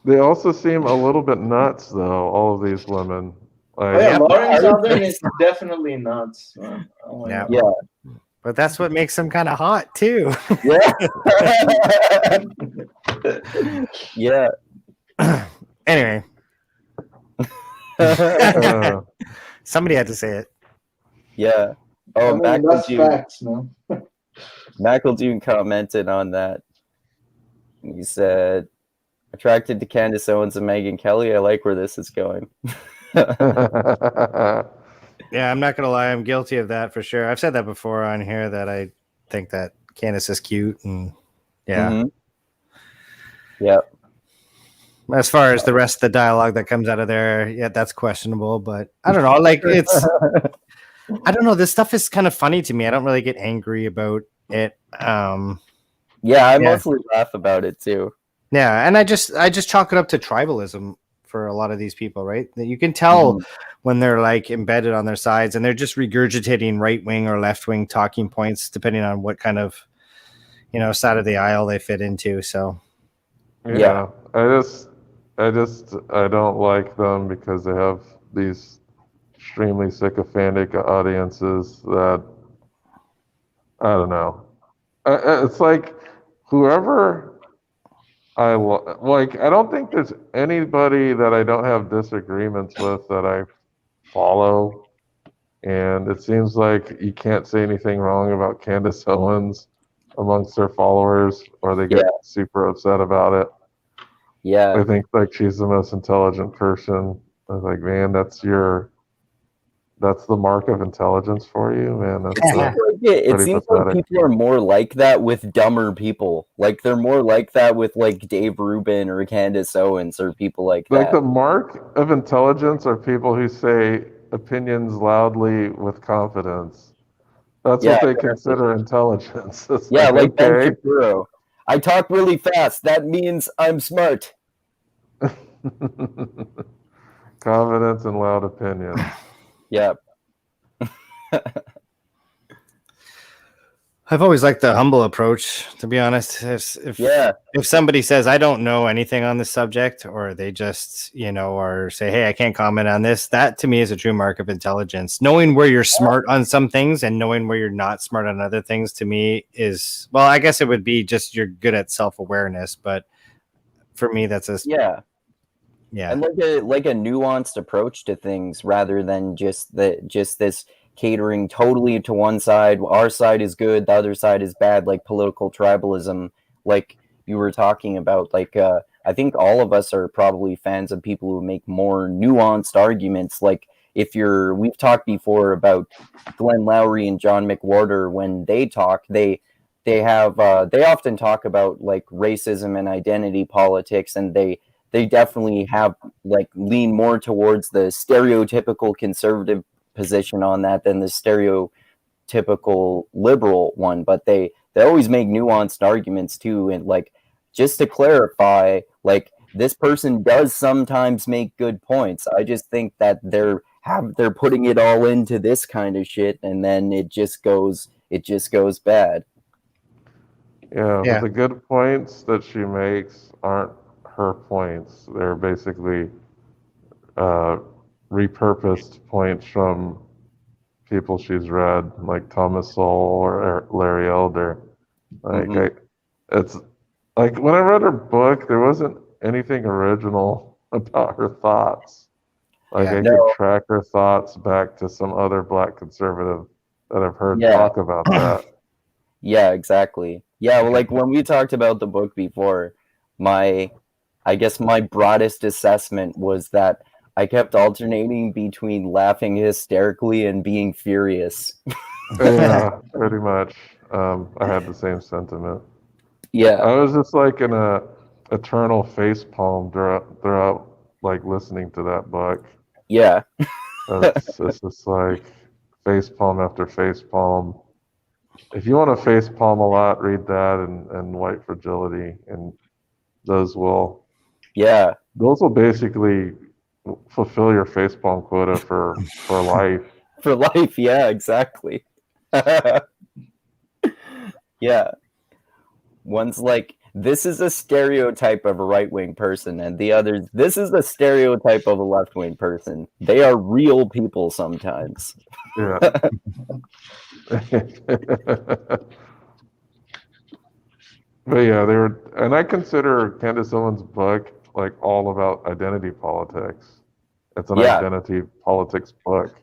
they also seem a little bit nuts, though. All of these women. Like, Lauren Southern is definitely nuts. Yeah, but that's what makes them kind of hot too. Yeah. Anyway, somebody had to say it. Yeah. Oh, that's facts, man. McEldoon commented on that. He said, attracted to Candace Owens and Megyn Kelly. I like where this is going. Yeah, I'm not gonna lie, I'm guilty of that for sure. I've said that before on here that I think that Candace is cute, and as far as the rest of the dialogue that comes out of there, that's questionable, but I don't know, like it's I don't know, this stuff is kind of funny to me. I don't really get angry about it. I mostly laugh about it too. Yeah, and I just chalk it up to tribalism for a lot of these people, right? That you can tell when they're like embedded on their sides and they're just regurgitating right wing or left wing talking points depending on what kind of side of the aisle they fit into. So I don't like them because they have these extremely sycophantic audiences that I don't know. It's like whoever I don't think there's anybody that I don't have disagreements with that I follow. And it seems like you can't say anything wrong about Candace Owens amongst their followers or they get super upset about it. Yeah. I think like she's the most intelligent person. I was like, man, that's the mark of intelligence for you, man. It seems like people are more like that with dumber people. Like they're more like that with like Dave Rubin or Candace Owens or people like that. Like the mark of intelligence are people who say opinions loudly with confidence. That's what they consider intelligence. It's like Ben Shapiro. I talk really fast. That means I'm smart. Confidence and loud opinion. Yeah. I've always liked the humble approach, to be honest. If somebody says I don't know anything on this subject, or they just or say, hey, I can't comment on this, that to me is a true mark of intelligence. Knowing where you're smart on some things and knowing where you're not smart on other things, to me is, well, I guess it would be just you're good at self-awareness, but for me that's and like a nuanced approach to things rather than just this catering totally to one side. Our side is good, the other side is bad, like political tribalism, like you were talking about. Like I think all of us are probably fans of people who make more nuanced arguments. Like we've talked before about Glenn Lowry and John McWhorter. When they talk, they they often talk about like racism and identity politics, and they definitely have like lean more towards the stereotypical conservative position on that than the stereotypical liberal one. But they always make nuanced arguments too, and like just to clarify, like this person does sometimes make good points. I just think that they're putting it all into this kind of shit, and then it just goes bad. Yeah, Yeah. but the good points that she makes aren't her points. They're basically repurposed points from people she's read, like Thomas Sowell or Larry Elder. Like, it's like when I read her book, there wasn't anything original about her thoughts. Like, I could track her thoughts back to some other Black conservative that I've heard talk about that. Yeah, exactly. Yeah, well, like when we talked about the book before, I guess my broadest assessment was that I kept alternating between laughing hysterically and being furious. Yeah, pretty much. I had the same sentiment. Yeah. I was just like in a eternal facepalm throughout like listening to that book. Yeah. It's just like facepalm after facepalm. If you want to facepalm a lot, read that and White Fragility, and those will basically fulfill your facepalm quota for life. For life, yeah, exactly. Yeah. One's like, this is a stereotype of a right-wing person, and the other, this is a stereotype of a left-wing person. They are real people sometimes. Yeah. But yeah, they were, and I consider Candace Owens' book like all about identity politics. It's an identity politics book.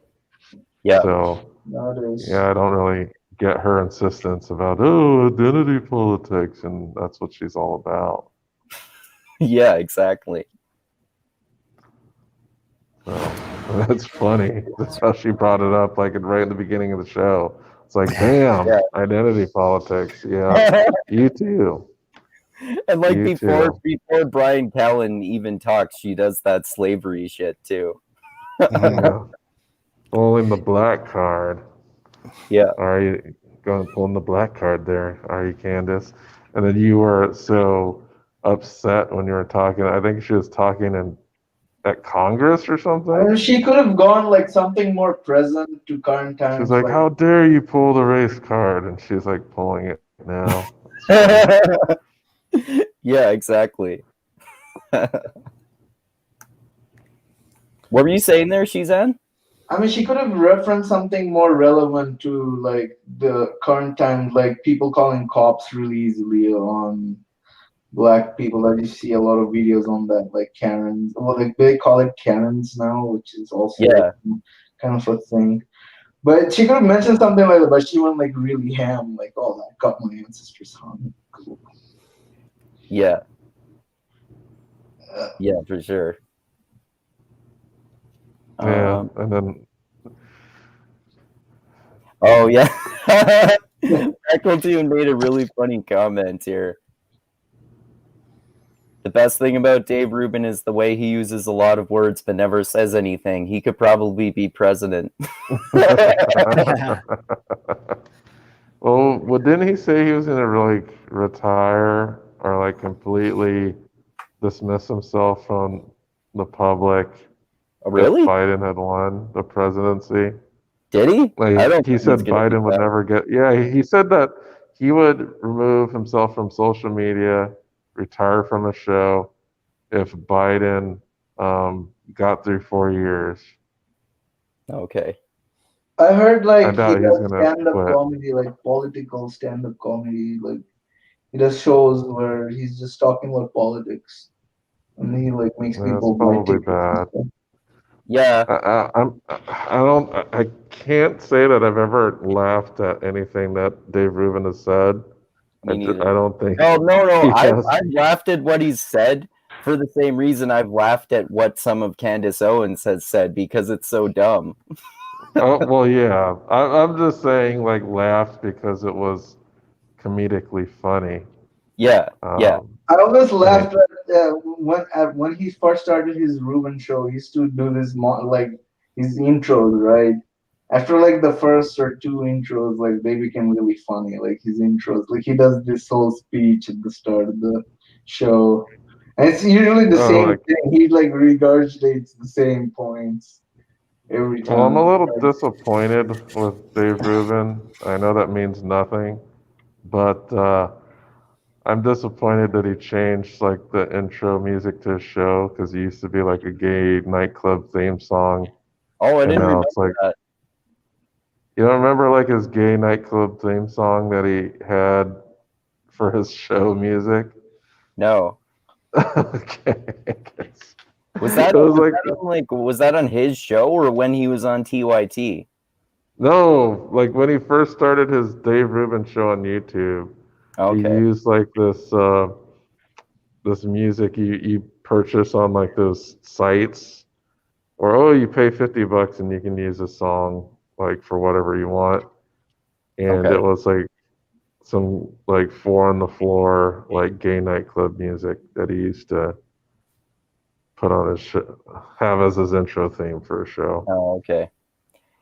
Yeah. So Nowadays. yeah, I don't really get her insistence about identity politics, and that's what she's all about. Yeah, exactly. So that's funny. That's how she brought it up, like right in the beginning of the show. It's like, damn, identity politics. Yeah, you too. And like before Bryan Callen even talks, she does that slavery shit too. Yeah. Pulling the black card. Yeah. Are you pulling the black card there? Are you, Candace? And then you were so upset when you were talking. I think she was talking at Congress or something. I mean, she could have gone like something more present to current times. She's like, how dare you pull the race card? And she's like pulling it now. Yeah, exactly. What were you saying there, Sheezan? I mean, she could have referenced something more relevant to like the current times, like people calling cops really easily on Black people. That you see a lot of videos on that, like Karens. Well, like they call it Karens now, which is also kind of a thing. But she could have mentioned something like that, but she went like really ham, like, oh, I got my ancestors hung. Yeah. Yeah, for sure. Yeah, and then. Oh yeah, Eccleston made a really funny comment here. The best thing about Dave Rubin is the way he uses a lot of words but never says anything. He could probably be president. Well, didn't he say he was going to really retire or like completely dismiss himself from the public? Really? If Biden had won the presidency. Did he? Like, he said Biden would never get. Yeah, he said that he would remove himself from social media, retire from the show, if Biden got through 4 years. Okay. I heard like he does stand-up comedy, like political stand-up comedy. Like he does shows where he's just talking about politics, and he like makes people. That's probably bad. Yeah. I can't say that I've ever laughed at anything that Dave Rubin has said. I don't think. Oh no! I've laughed at what he's said for the same reason I've laughed at what some of Candace Owens has said, because it's so dumb. Oh well, yeah. I'm just saying, like, laughed because it was comedically funny. Yeah. Yeah. I always laughed when he first started his Rubin show. He used to do this his intros, right? After like the first or two intros, like they became really funny. Like his intros, like he does this whole speech at the start of the show, and it's usually the same thing. He like regurgitates the same points every time. Well, I'm a little disappointed with Dave Rubin. I know that means nothing, but I'm disappointed that he changed like the intro music to his show because he used to be like a gay nightclub theme song. Oh, I didn't remember that. You don't remember like his gay nightclub theme song that he had for his show music? No. Okay. Was that on his show or when he was on TYT? No, like when he first started his Dave Rubin show on YouTube. Okay. He used like this this music you purchase on like those sites, or you pay $50 and you can use a song like for whatever you want, and it was like some like 4 on the floor like gay nightclub music that he used to put on his show, have as his intro theme for a show. Oh, okay.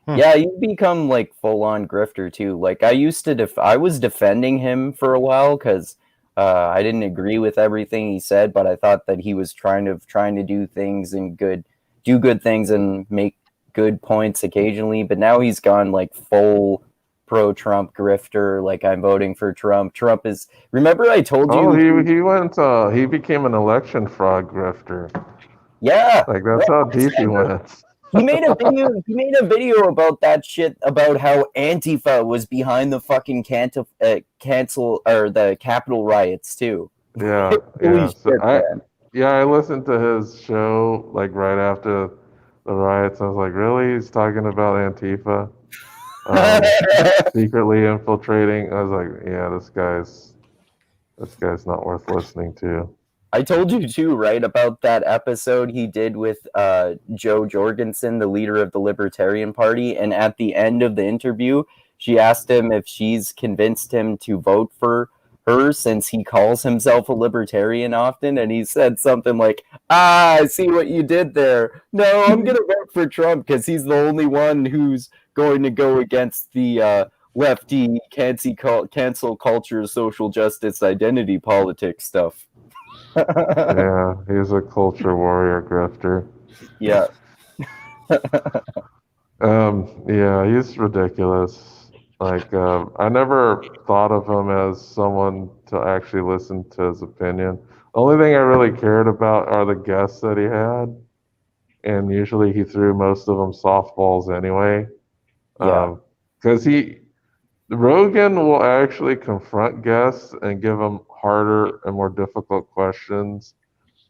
Yeah, you become like full on grifter too. Like I used to, I was defending him for a while because I didn't agree with everything he said, but I thought that he was trying to do things and do good things and make good points occasionally. But now he's gone like full pro-Trump grifter. Like I'm voting for Trump. Trump is. Remember I told you? Oh, he became an election fraud grifter. Yeah, like that's how deep he went. He made a video about that shit, about how Antifa was behind the fucking cancel or the Capitol riots too. Yeah, I listened to his show like right after the riots. I was like, really? He's talking about Antifa secretly infiltrating. I was like, yeah, this guy's not worth listening to. I told you too, right, about that episode he did with Jo Jorgensen, the leader of the Libertarian Party, and at the end of the interview, she asked him if she's convinced him to vote for her since he calls himself a libertarian often, and he said something like, I see what you did there. No, I'm going to vote for Trump because he's the only one who's going to go against the lefty cancel culture, social justice, identity politics stuff. Yeah, he's a culture warrior grifter. Yeah. Yeah, he's ridiculous. Like, I never thought of him as someone to actually listen to his opinion. The only thing I really cared about are the guests that he had, and usually he threw most of them softballs anyway. Because Rogan will actually confront guests and give them harder and more difficult questions.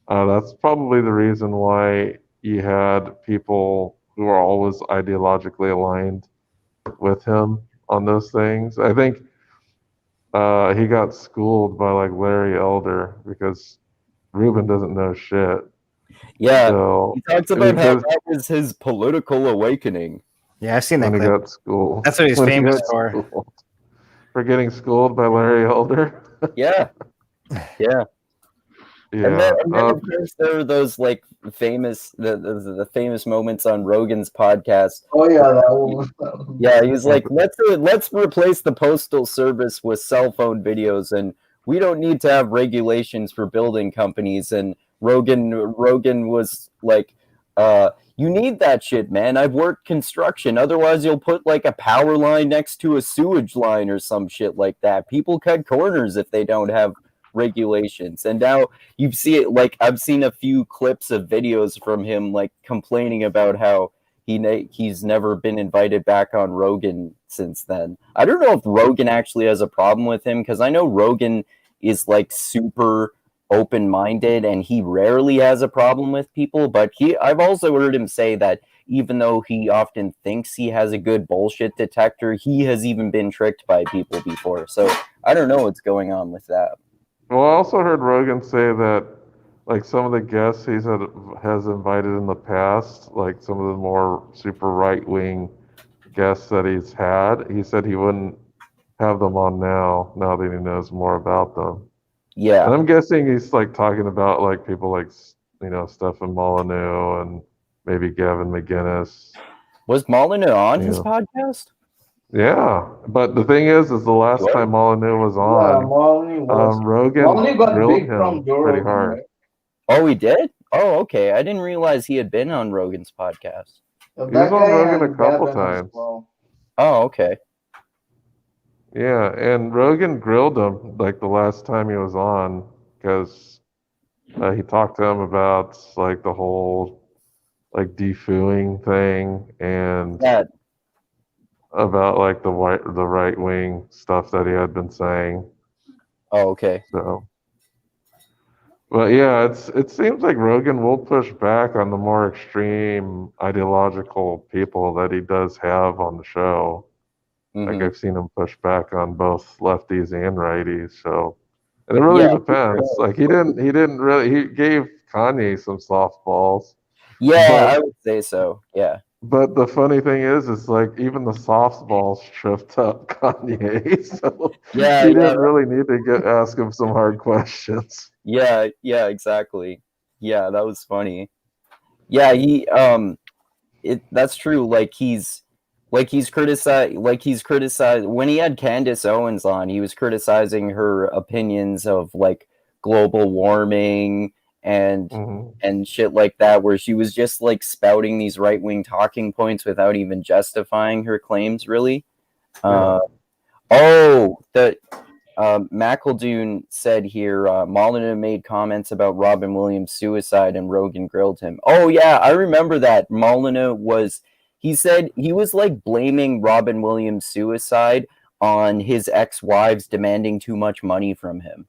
That's probably the reason why you had people who are always ideologically aligned with him on those things. I think he got schooled by like Larry Elder because Rubin doesn't know shit. Yeah, so, he talks about how that was his political awakening. Yeah, I've seen that when clip. He got schooled. That's what he's famous for. For getting schooled by Larry Elder. Yeah. Yeah. And then of course there are those like famous the famous moments on Rogan's podcast. Oh yeah, that one. Yeah, he's like, let's replace the postal service with cell phone videos, and we don't need to have regulations for building companies. And Rogan was like, you need that shit, man. I've worked construction. Otherwise, you'll put like a power line next to a sewage line or some shit like that. People cut corners if they don't have regulations. And now you see it, like I've seen a few clips of videos from him like complaining about how he's never been invited back on Rogan since then. I don't know if Rogan actually has a problem with him, because I know Rogan is like super open-minded and he rarely has a problem with people, but I've also heard him say that even though he often thinks he has a good bullshit detector, he has even been tricked by people before. So I don't know what's going on with that. Well, I also heard Rogan say that like some of the guests has invited in the past, like some of the more super right-wing guests that he's had, he said he wouldn't have them on now that he knows more about them. Yeah. And I'm guessing he's like talking about like people like, Stefan Molyneux and maybe Gavin McGinnis. Was Molyneux on his Yeah. podcast? Yeah, but the thing is the last What? time Molyneux was Yeah, on, Molyneux was. Rogan Molyneux got grilled big from him Joe pretty Rogan, hard. right? Oh, he did? Oh, okay. I didn't realize he had been on Rogan's podcast. So He that was on guy Rogan a and couple Gavin as times. well. Oh, okay. Yeah, and Rogan grilled him like the last time he was on because he talked to him about like the whole like defooing thing and Yeah. about like the right wing stuff that he had been saying. Oh, okay. So, but yeah, it seems like Rogan will push back on the more extreme ideological people that he does have on the show. Like Mhm. I've seen him push back on both lefties and righties. So, and it really Yeah, depends. Like he didn't really. He gave Kanye some softballs. Yeah, But- I would say so. Yeah. But the funny thing is like even the softballs tripped up Kanye. So Yeah, he yeah, didn't really need to ask him some hard questions. Yeah, exactly. Yeah, that was funny. Yeah, that's true. He's criticized when he had Candace Owens on, he was criticizing her opinions of like global warming and Mm-hmm. and shit like that, where she was just like spouting these right-wing talking points without even justifying her claims, really. Yeah. McEldoon said here, Molyneux made comments about Robin Williams' suicide and Rogan grilled him. Oh, yeah, I remember that. He said he was like blaming Robin Williams' suicide on his ex-wives demanding too much money from him.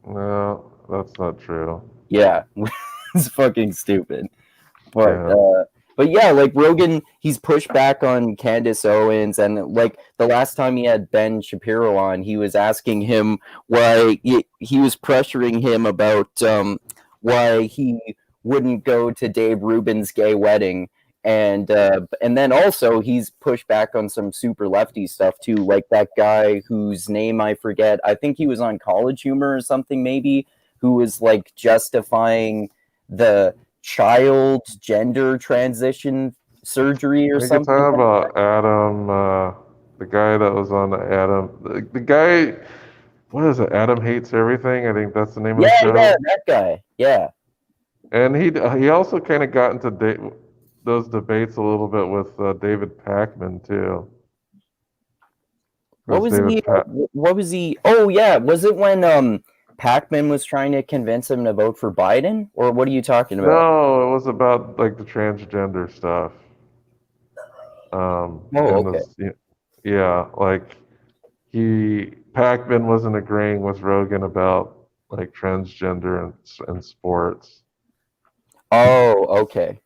No, that's not true. Yeah, it's fucking stupid. But Yeah. but yeah, like Rogan, he's pushed back on Candace Owens, and like the last time he had Ben Shapiro on, he was asking him why he was pressuring him about why he wouldn't go to Dave Rubin's gay wedding, and then also he's pushed back on some super lefty stuff too, like that guy whose name I forget. I think he was on College Humor or something maybe, who was like justifying the child's gender transition surgery or We could something. talk about Adam, the guy that was on Adam. The guy, what is it? Adam Hates Everything. I think that's the name of the show. Yeah, that guy. Yeah. And he also kind of got into those debates a little bit with David Pakman too. What was David What was he? Oh yeah, was it when Pakman was trying to convince him to vote for Biden, or what are you talking about? No, it was about like the transgender stuff. Okay. Yeah, like Pakman wasn't agreeing with Rogan about like transgender and sports. Oh, okay.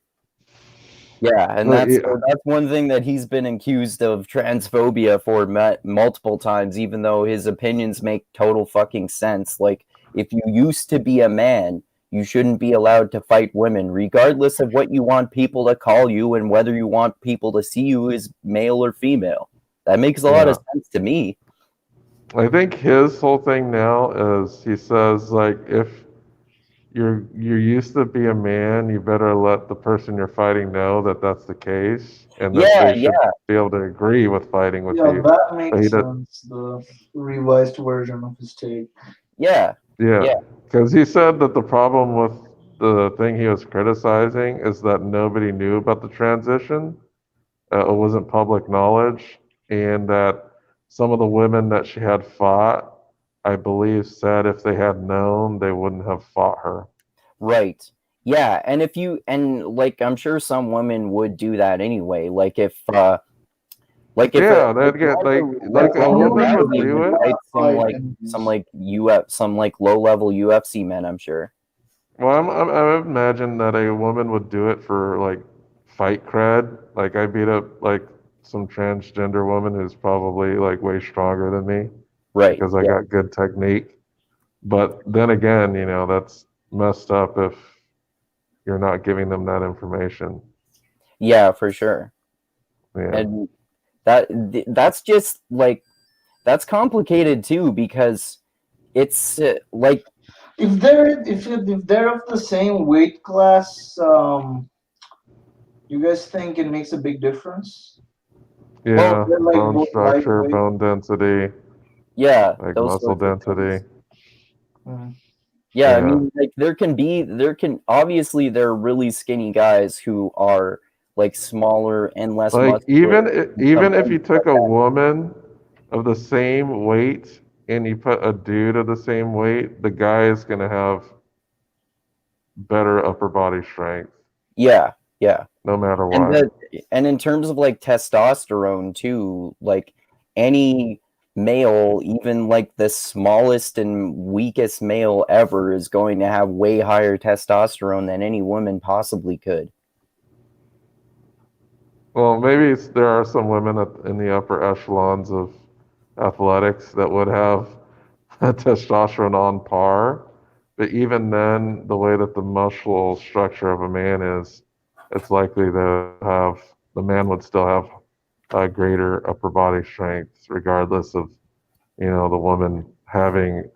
Yeah, and But, that's one thing that he's been accused of transphobia for multiple times, even though his opinions make total fucking sense. Like, if you used to be a man, you shouldn't be allowed to fight women, regardless of what you want people to call you and whether you want people to see you as male or female. That makes a lot of sense to me. I think his whole thing now is he says like if you're used to be a man, you better let the person you're fighting know that that's the case, and that they should be able to agree with fighting with you. Yeah, that makes sense. The revised version of his take. Yeah. Because he said that the problem with the thing he was criticizing is that nobody knew about the transition. It wasn't public knowledge, and that some of the women that she had fought, I believe, said if they had known, they wouldn't have fought her. Right. Yeah, and like I'm sure some women would do that anyway. Like if a woman would do it. Some low level UFC men, I'm sure. Well, I imagine that a woman would do it for like fight cred. Like I beat up like some transgender woman who's probably like way stronger than me. Right. Because I got good technique. But then again, that's messed up if you're not giving them that information. Yeah, for sure. Yeah. And that's just like that's complicated too, because it's like If they're of the same weight class, you guys think it makes a big difference? Yeah, They're like bone both structure, lightweight. bone density, yeah, like those muscle sorts of density. things. Mm. Yeah, I Yeah. mean, like obviously there are really skinny guys who are like smaller and less Like muscular. even if you Sometimes took a woman of the same weight and you put a dude of the same weight, the guy is gonna have better upper body strength, yeah, yeah. no matter And what. and in terms of like testosterone too, like any male, even like the smallest and weakest male ever, is going to have way higher testosterone than any woman possibly could. Well, maybe there are some women in the upper echelons of athletics that would have testosterone on par, but even then, the way that the muscle structure of a man is, it's likely to have the man would still have a greater upper body strength, regardless of the woman having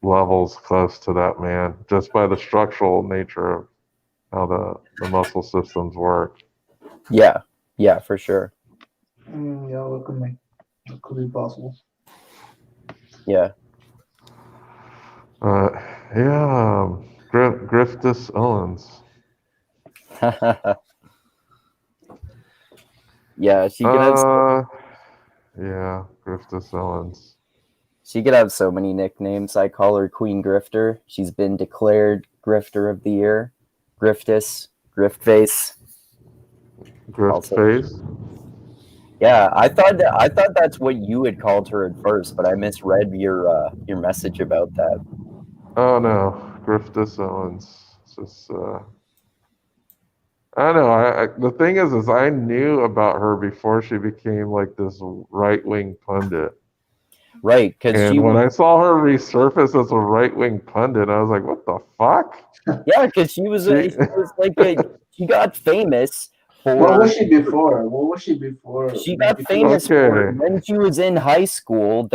levels close to that man, just by the structural nature of how the muscle systems work. Yeah, yeah, for sure. Yeah, that could be possible. Yeah. Yeah, Griftus Owens. Yeah, she could have Yeah, Griftus Owens. she could have so many nicknames. I call her Queen Grifter. She's been declared Grifter of the Year. Griftus, Griftface. Grift Also. face. Yeah, I thought that's what you had called her at first, but I misread your message about that. Oh no, Griftus Owens. It's just I don't know. The thing is I knew about her before she became like this right-wing pundit. Right, because And when I saw her resurface as a right-wing pundit, I was like, "What the fuck?" yeah, because she was she got famous What for was she before? What was she before? she got famous for when she was in high school.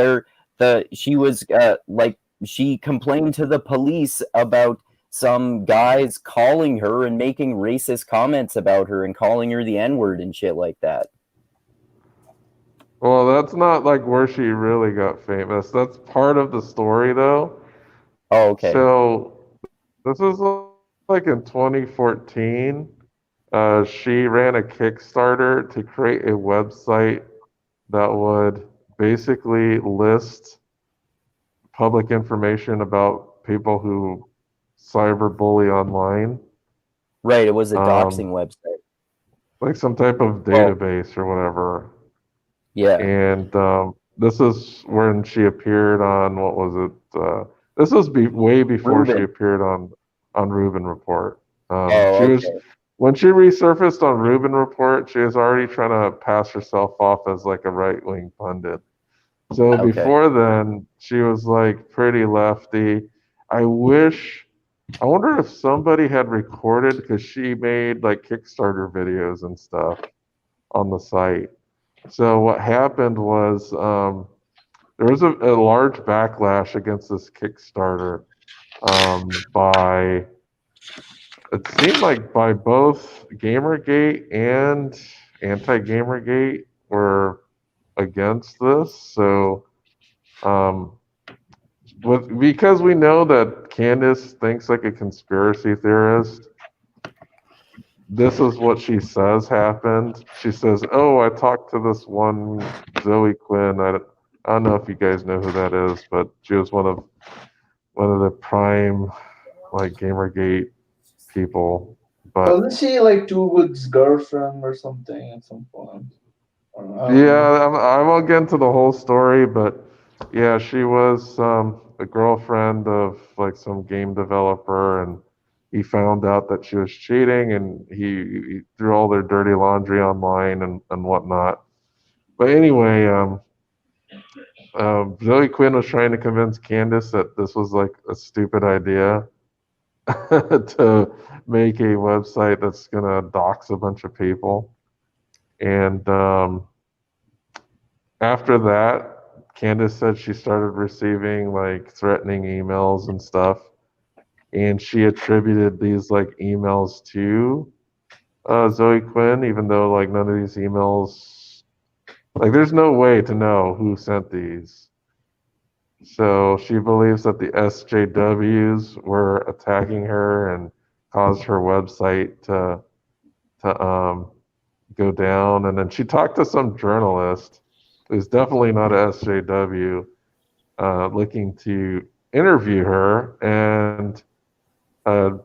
She was like she complained to the police about some guys calling her and making racist comments about her and calling her the N-word and shit like that. Well, that's not like where she really got famous. That's part of the story, though. Oh, okay. So this is like in 2014. She ran a Kickstarter to create a website that would basically list public information about people who cyberbully online. Right, it was a doxing website. Like some type of database or whatever. Yeah. And this is when she appeared on, what was it? This was way before she appeared on Rubin Report. She was when she resurfaced on Rubin Report, she was already trying to pass herself off as like a right-wing pundit. So before then, she was like pretty lefty. I wonder if somebody had recorded, because she made like Kickstarter videos and stuff on the site. So what happened was there was a large backlash against this Kickstarter by, it seemed like by both Gamergate and anti-Gamergate were against this. So because we know that Candace thinks like a conspiracy theorist, this is what she says happened. She says, "Oh, I talked to this one Zoe Quinn. I don't know if you guys know who that is, but she was one of the prime like Gamergate people." But wasn't she like Toowood's girlfriend or something at some point? yeah, I won't get into the whole story, but yeah, she was a girlfriend of like some game developer, and he found out that she was cheating, and he threw all their dirty laundry online and whatnot. But anyway, Zoe Quinn was trying to convince Candace that this was like a stupid idea to make a website that's gonna dox a bunch of people, and after that, Candace said she started receiving like threatening emails and stuff, and she attributed these like emails to Zoe Quinn, even though like none of these emails, like there's no way to know who sent these. So she believes that the SJWs were attacking her and caused her website to go down. And then she talked to some journalist who's definitely not a SJW, looking to interview her. And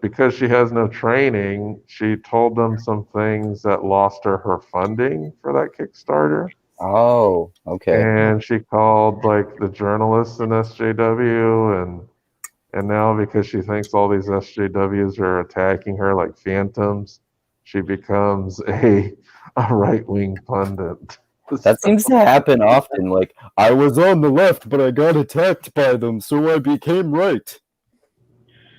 because she has no training, she told them some things that lost her funding for that Kickstarter. Oh, okay. And she called like the journalists in SJW, and now because she thinks all these SJWs are attacking her like phantoms, she becomes a right-wing pundit. That seems to happen often. Like, I was on the left, but I got attacked by them, so I became right.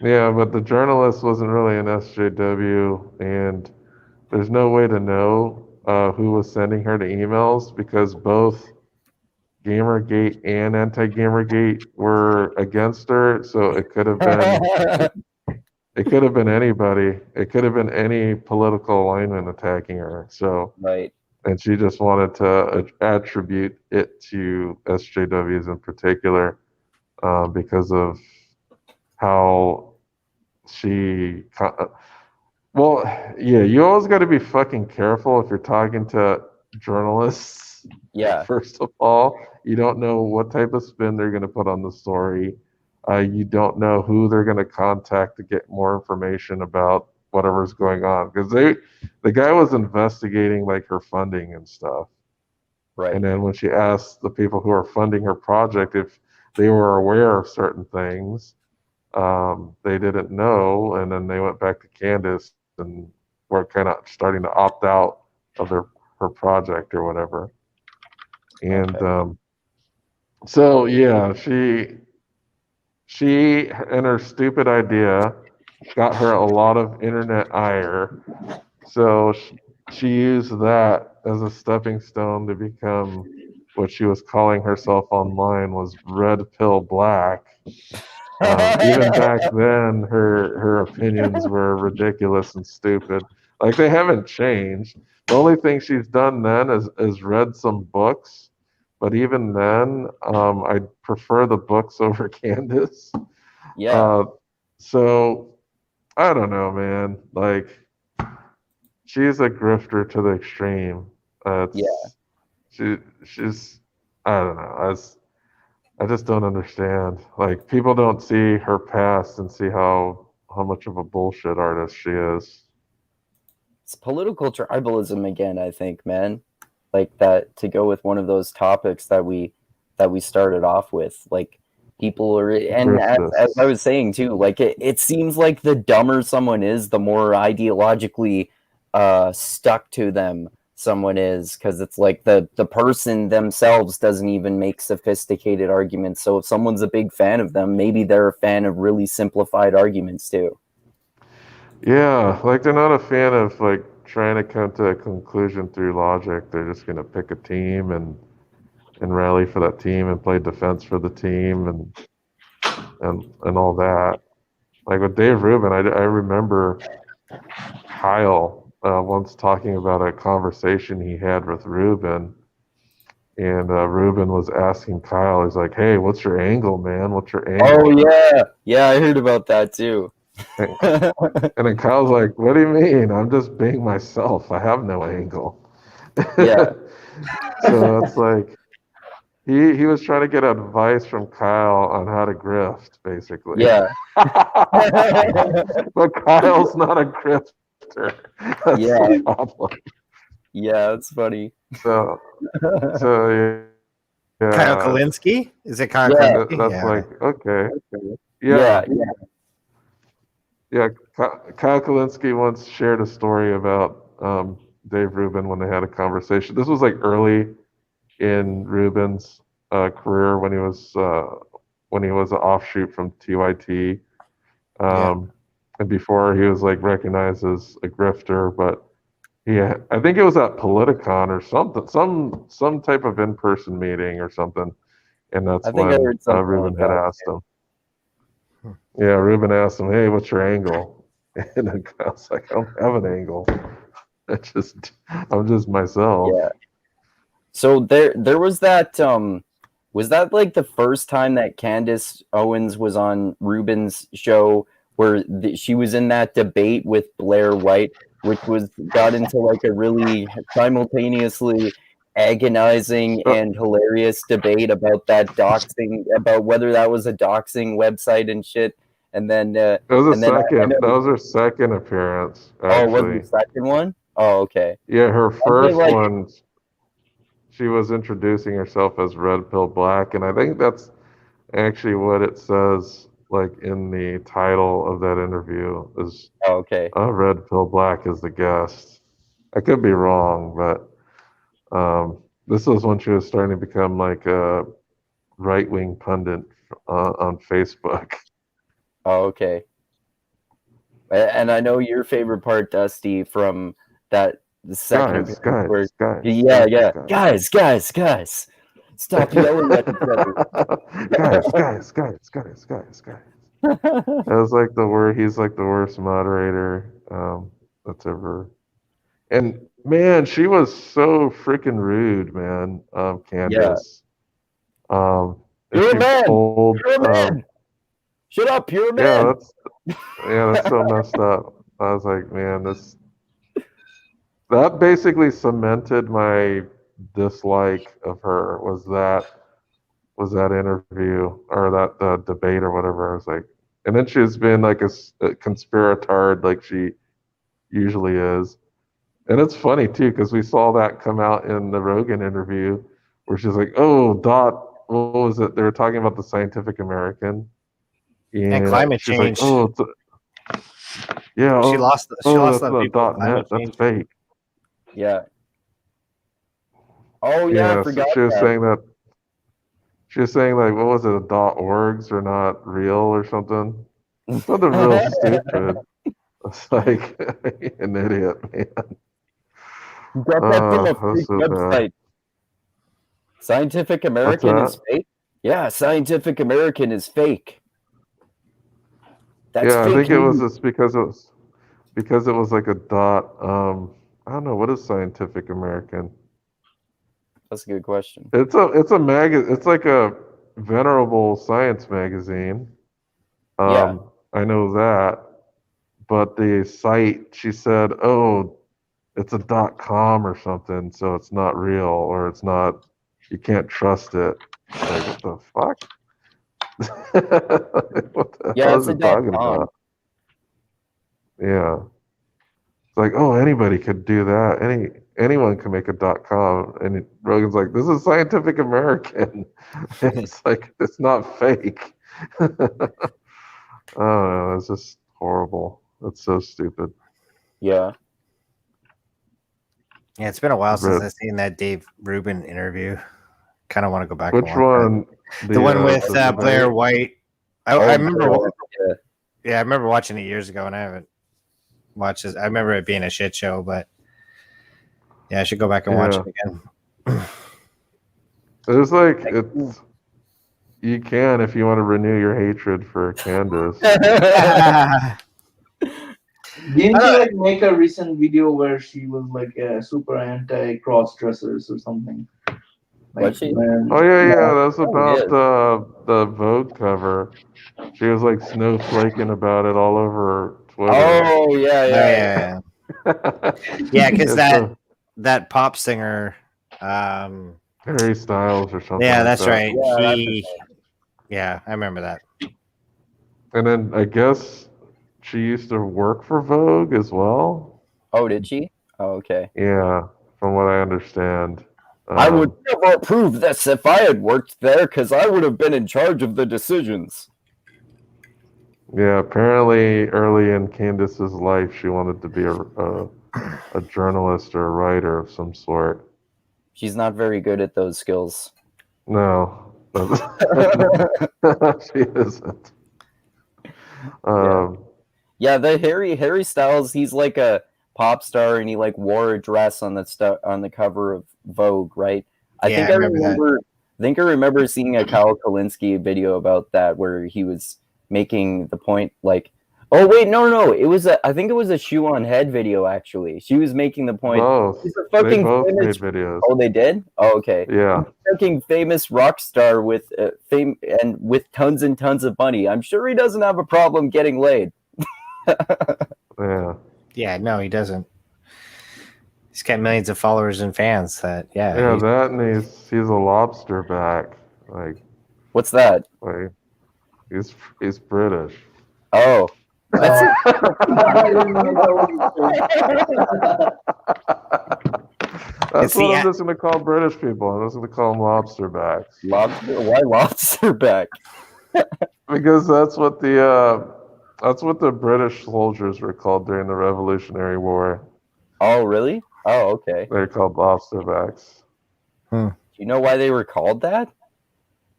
Yeah, but the journalist wasn't really an SJW, and there's no way to know who was sending her the emails because both Gamergate and Anti-Gamergate were against her. So it could have been anybody. It could have been any political alignment attacking her. So Right. and she just wanted to attribute it to SJWs in particular because of how she. Well, yeah, you always got to be fucking careful if you're talking to journalists. Yeah. First of all, you don't know what type of spin they're going to put on the story. You don't know who they're going to contact to get more information about whatever's going on. Because the guy was investigating like her funding and stuff. Right. And then when she asked the people who are funding her project if they were aware of certain things, they didn't know. And then they went back to Candace and were kind of starting to opt out of her project or whatever. And so yeah, she and her stupid idea got her a lot of internet ire. So she used that as a stepping stone to become what she was calling herself online was Red Pill Black. Even back then, her opinions were ridiculous and stupid. Like they haven't changed. The only thing she's done then is read some books. But even then, I prefer the books over Candace. Yeah. So I don't know, man. Like she's a grifter to the extreme. She's I don't know. I just don't understand. Like people don't see her past and see how much of a bullshit artist she is. It's political tribalism again, I think, man. Like that, to go with one of those topics that we started off with. Like people are, and as I was saying too, like it seems like the dumber someone is, the more ideologically stuck to them someone is, because it's like the person themselves doesn't even make sophisticated arguments. So if someone's a big fan of them, maybe they're a fan of really simplified arguments too. Yeah, like they're not a fan of like trying to come to a conclusion through logic. They're just gonna pick a team and rally for that team and play defense for the team and all that. Like with Dave Rubin, I remember Kyle once talking about a conversation he had with Rubin, and Rubin was asking Kyle, he's like, "Hey, what's your angle, man? What's your angle?" Oh yeah, I heard about that too. And then Kyle's like, "What do you mean? I'm just being myself. I have no angle." Yeah. So it's like he was trying to get advice from Kyle on how to grift, basically. Yeah. But Kyle's not a grifter. That's the problem. Yeah, that's funny. So yeah. Kyle Kalinske? Is it Kyle Yeah, Kalinske? that's like okay. Yeah. Kyle Kalinske once shared a story about Dave Rubin when they had a conversation. This was like early in Rubin's career when he was an offshoot from TYT, and before he was like recognized as a grifter. But Yeah, I think it was at Politicon or something, some type of in-person meeting or something, and that's I think I when heard something Ruben like had that. asked him. Yeah, Ruben asked him, "Hey, what's your angle?" And the guy was like, "I don't have an angle. I'm just myself." Yeah. So there was that like the first time that Candace Owens was on Rubin's show where she was in that debate with Blair White, which got into like a really simultaneously agonizing Uh, and hilarious debate about that doxing, about whether that was a doxing website and shit. And then That was and then I that know, was her second appearance, oh, was actually. the second one? Oh, okay. Yeah, her I feel first like one, she was introducing herself as Red Pill Black, and I think that's actually what it says, like in the title of that interview, is oh, okay. Red Pill Black is the guest. I could be wrong, but this was when she was starting to become like a right-wing pundit on Facebook. Oh, okay. And I know your favorite part, Dusty, from the second Guys, appearance where, guys, yeah, guys, yeah, guys. guys, stop yelling at each other. guys. That was like the word. He's like the worst moderator that's ever. And man, she was so freaking rude, man. Yeah, Candace. And you're a she man. told. You're a man. Shut up. You're a Yeah, man. that's so messed up. I was like, man, that basically cemented my dislike of her. Was that interview or that debate or whatever? I was like, and then she's been like a conspiratard like she usually is. And it's funny too because we saw that come out in the Rogan interview where she's like, "Oh, what was it? They were talking about the Scientific American, And climate she's like, change. "Oh, yeah, She lost that's the not people with .net. climate That's change. fake." Yeah. Oh yeah, I Yeah, so forgot she was that. saying that. She was saying like, what was it? .orgs are not real or something. Something real stupid. It's like an idiot, man. You got that from a That's fake so bad. website. Scientific What's American is that? fake. Yeah, Scientific American is fake. That's Yeah, I fake think it was news. just because it was like a dot. I don't know, what is Scientific American? That's a good question. It's like a venerable science magazine. Yeah. I know that, but the site, she said, oh, it's a .com or something, so it's not real, or it's not. You can't trust it. Like, what the fuck? What the Yeah, hell it's is a it talking .com. about? Yeah. It's like, oh, anybody could do that. Anyone can make a .com. And Rogan's like, this is Scientific American. It's like, it's not fake. I don't know. It's just horrible. It's so stupid. Yeah. Yeah, it's been a while since But I've seen that Dave Rubin interview. Kind of want to go back which and watch one? that. The one with the Blair debate? White. I Oh, remember. yeah. Yeah, I remember watching it years ago, and I haven't watched it. I remember it being a shit show, but yeah, I should go back and watch it again. It's like you can if you want to renew your hatred for Candace. Didn't she like make a recent video where she was like a super anti cross dressers or something? Like, Was she? Oh yeah, that's about yeah. the Vogue cover. She was like snowflaking about it all over Twitter. Oh yeah. Yeah, because It's that pop singer, Harry Styles or something. yeah, like that's that. right. Yeah, Yeah, I remember that. And then I guess she used to work for Vogue as well. Oh, did she? Oh, okay. Yeah, from what I understand. I would never approve this if I had worked there, because I would have been in charge of the decisions. Yeah, apparently early in Candace's life, she wanted to be a journalist or a writer of some sort. She's not very good at those skills. No, she isn't. Yeah, the Harry Styles, he's like a pop star, and he like wore a dress on the cover of Vogue, right? I Yeah, think I I remember that. remember. I think I remember seeing a Kyle Kalinske video about that where he was making the point like, oh wait, no, it was I think it was a Shoe on Head video actually. She was making the point. Both. He's a They fucking both famous. made videos. Oh, they did. Oh, okay. Yeah. Fucking famous rock star with fame and with tons and tons of money. I'm sure he doesn't have a problem getting laid. Yeah. Yeah, no, he doesn't. He's got millions of followers and fans. Yeah, that and he's a lobster back. Like What's that? he's British. Oh, that's That's what I'm just gonna call British people. I'm just gonna call them lobster backs. lobster. Why lobster back? Because that's what the British soldiers were called during the Revolutionary War. Oh, really? Oh, okay. They're called lobster backs. Do you know why they were called that?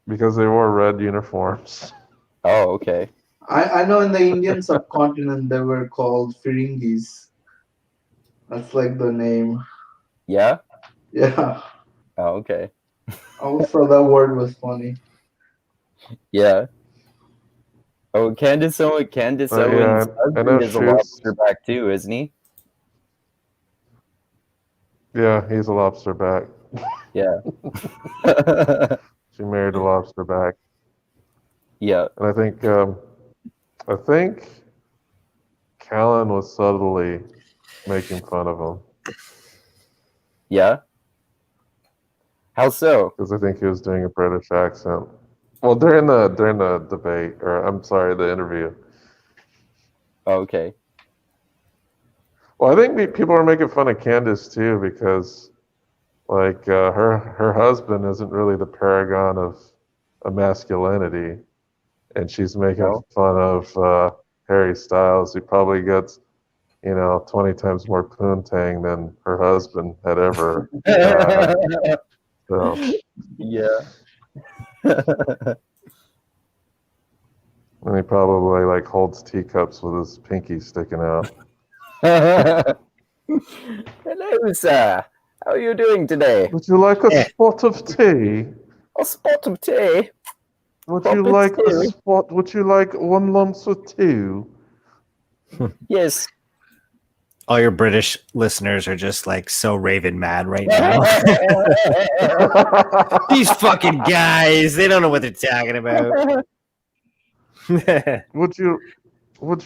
Because they wore red uniforms. Oh, okay. I know in the Indian subcontinent they were called Firingis. That's like the name. Yeah. Yeah. Oh, okay. Also, that word was funny. Yeah. Oh, Candace Owens and is if a lobster back too, isn't he? Yeah, he's a lobster back. Yeah. She married a lobster back. Yeah. And I think Callen was subtly making fun of him. Yeah. How so? Because I think he was doing a British accent. Well, during the debate, or I'm sorry, the interview. Oh, okay. Well, I think people are making fun of Candace too because, like, her husband isn't really the paragon of masculinity, and she's making fun of Harry Styles, who probably gets 20 times more poontang than her husband had ever had. So, Yeah. and he probably like holds teacups with his pinky sticking out. Hello, sir. How are you doing today? Would you like a spot of tea? A spot of tea. Would you like a spot? Would you like one lumps with two? Yes. All your British listeners are just like so raving mad right now. These fucking guys, they don't know what they're talking about. Would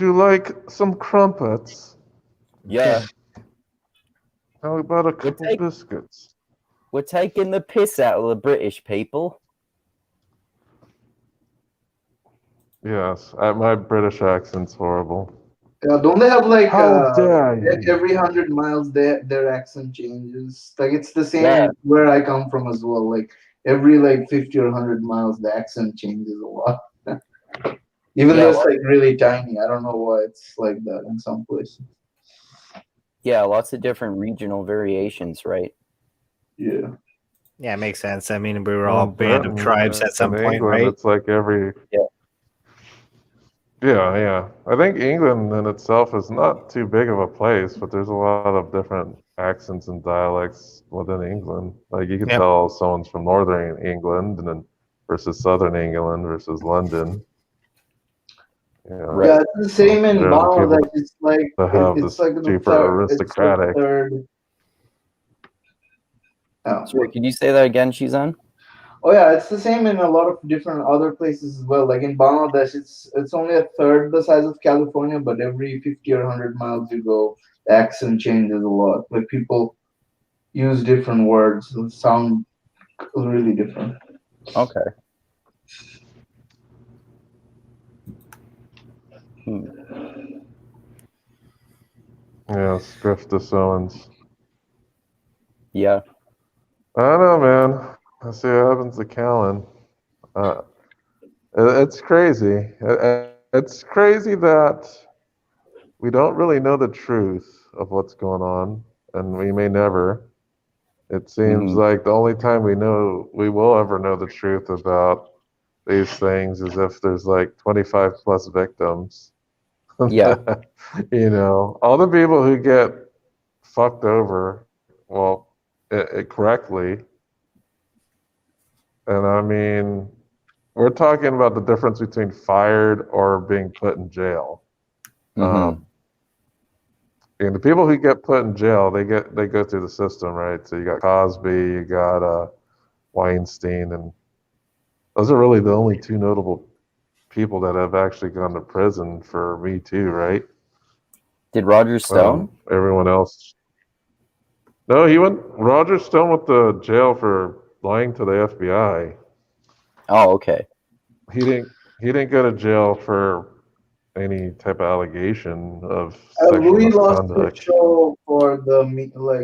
you like some crumpets? Yeah. How about a couple biscuits? We're taking the piss out of the British people. Yes, my British accent's horrible. Yeah, don't they have like How dare you? every 100 miles their accent changes? Like it's the same where I come from as well. Like every like 50 or 100 miles the accent changes a lot. Even though it's like really tiny. I don't know why it's like that in some places. Yeah, lots of different regional variations, right? Yeah. Yeah, it makes sense. I mean, we were all a band of tribes at some point, England, right? It's like every Yeah. I think England in itself is not too big of a place, but there's a lot of different accents and dialects within England. Like you can tell someone's from northern England and then versus southern England versus London. Yeah, it's the same in Bangladesh. It's like it's like the super aristocratic. Sorry, can you say that again, Sheezan? Oh yeah, it's the same in a lot of different other places as well. Like in Bangladesh, it's only a third the size of California, but every 50 or 100 miles you go, the accent changes a lot. Like people use different words and sound really different. Okay. Yes, Grifter Owens. Yeah. I don't know, man. I see what happens to Callen. It's crazy. It's crazy that we don't really know the truth of what's going on, and we may never. It seems like the only time we will ever know the truth about these things is if there's like 25 plus victims. Yeah. All the people who get fucked over, well, it correctly. And I mean, we're talking about the difference between fired or being put in jail. Mhm. And the people who get put in jail, they go through the system, right? So you got Cosby, you got Weinstein, and those are really the only two notable people that have actually gone to prison for Me Too, right? Did Roger Stone? Everyone else. No, Roger Stone went to jail for lying to the FBI. Oh, okay. He didn't go to jail for any type of allegation of sexual Louis lost his misconduct. show for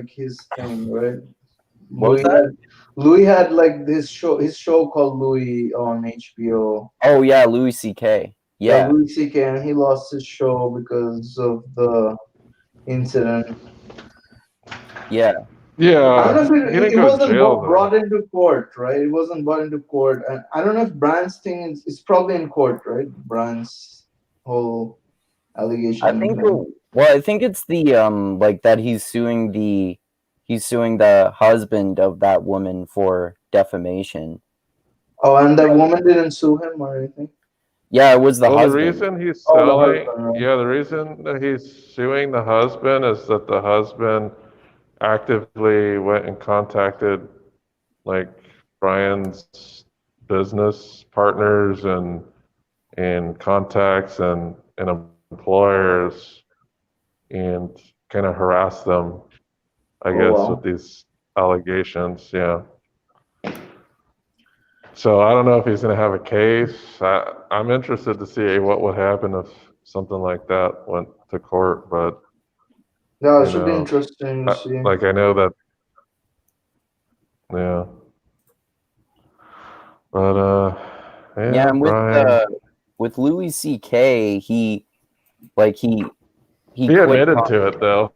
his thing, right? What was that? Louis had like his show called Louis on HBO. Oh yeah, Louis C.K. Yeah. Louis C.K. and he lost his show because of the incident. Yeah. I Yeah, don't know if he didn't it go to wasn't jail brought though. into court, right? It wasn't brought into court, and I don't know if Brian's thing is probably in court, right? Brian's whole allegation. I think I think it's the like that he's suing the husband of that woman for defamation. Oh, and that woman didn't sue him or anything. Yeah, it was the Well, the husband. reason he's Oh, the selling, husband, right? yeah, the reason that he's suing the husband is that the husband actively went and contacted like Brian's business partners and contacts and employers and kind of harassed them, I guess, wow. with these allegations. Yeah. So I don't know if he's going to have a case. I'm interested to see what would happen if something like that went to court. But Yeah, it you should be know, interesting to see. like I know that, yeah. But Yeah, and Brian, with Louis C.K., he quit admitted to it though.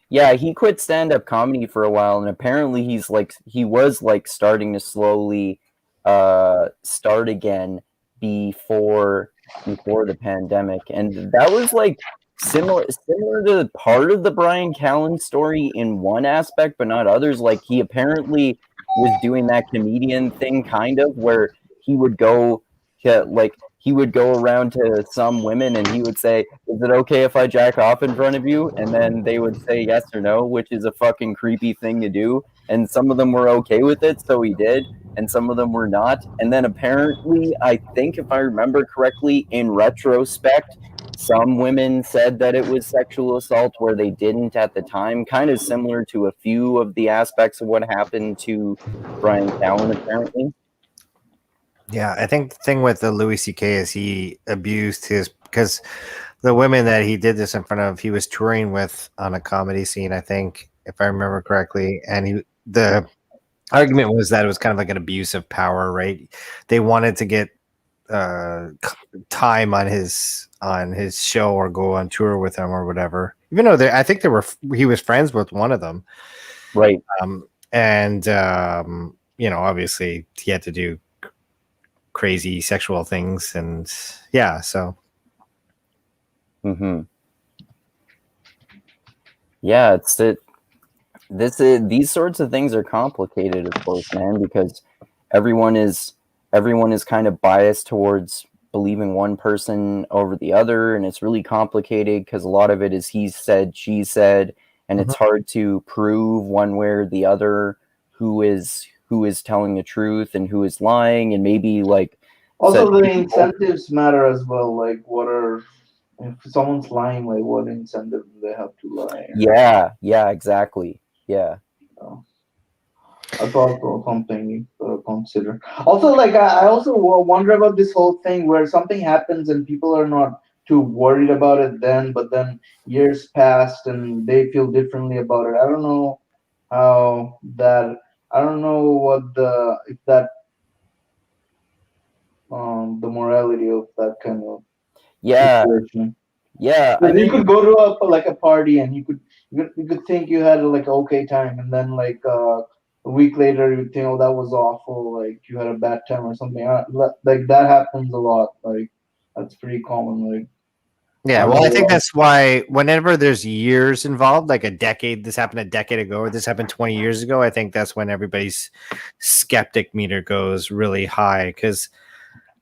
Yeah, he quit stand-up comedy for a while, and apparently he was like starting to slowly start again before the pandemic, and that was like similar to part of the Bryan Callen story in one aspect, but not others. Like he apparently was doing that comedian thing, kind of, where he would go he would go around to some women and he would say, "Is it okay if I jack off in front of you?" And then they would say yes or no, which is a fucking creepy thing to do. And some of them were okay with it, so he did, and some of them were not. And then apparently, I think if I remember correctly, in retrospect, some women said that it was sexual assault where they didn't at the time, kind of similar to a few of the aspects of what happened to Bryan Callen, apparently. Yeah, I think the thing with the Louis C.K. is he abused because the women that he did this in front of, he was touring with on a comedy scene, I think, if I remember correctly. And the argument was that it was kind of like an abuse of power, right? They wanted to get time on his show or go on tour with him or whatever. Even though I think he was friends with one of them, right? Obviously he had to do crazy sexual things, and yeah, so yeah, these sorts of things are complicated, of course, man, because everyone is kind of biased towards believing one person over the other, and it's really complicated because a lot of it is he said, she said, and it's hard to prove one way or the other who is telling the truth and who is lying, and maybe like also the incentives matter as well. Like, if someone's lying, like what incentive do they have to lie? Yeah, exactly. Yeah. That's also something to consider. Also, like I also wonder about this whole thing where something happens and people are not too worried about it then, but then years passed and they feel differently about it. I don't know how that. I don't know what the morality of that kind of situation. Yeah, I mean, you could go to a party and you could think you had like an okay time, and then like a week later you think, oh, that was awful, like you had a bad time or something. Like that happens a lot. Like that's pretty common. Like Yeah, well, I think that's why whenever there's years involved, like a decade, this happened a decade ago, or this happened 20 years ago, I think that's when everybody's skeptic meter goes really high. Because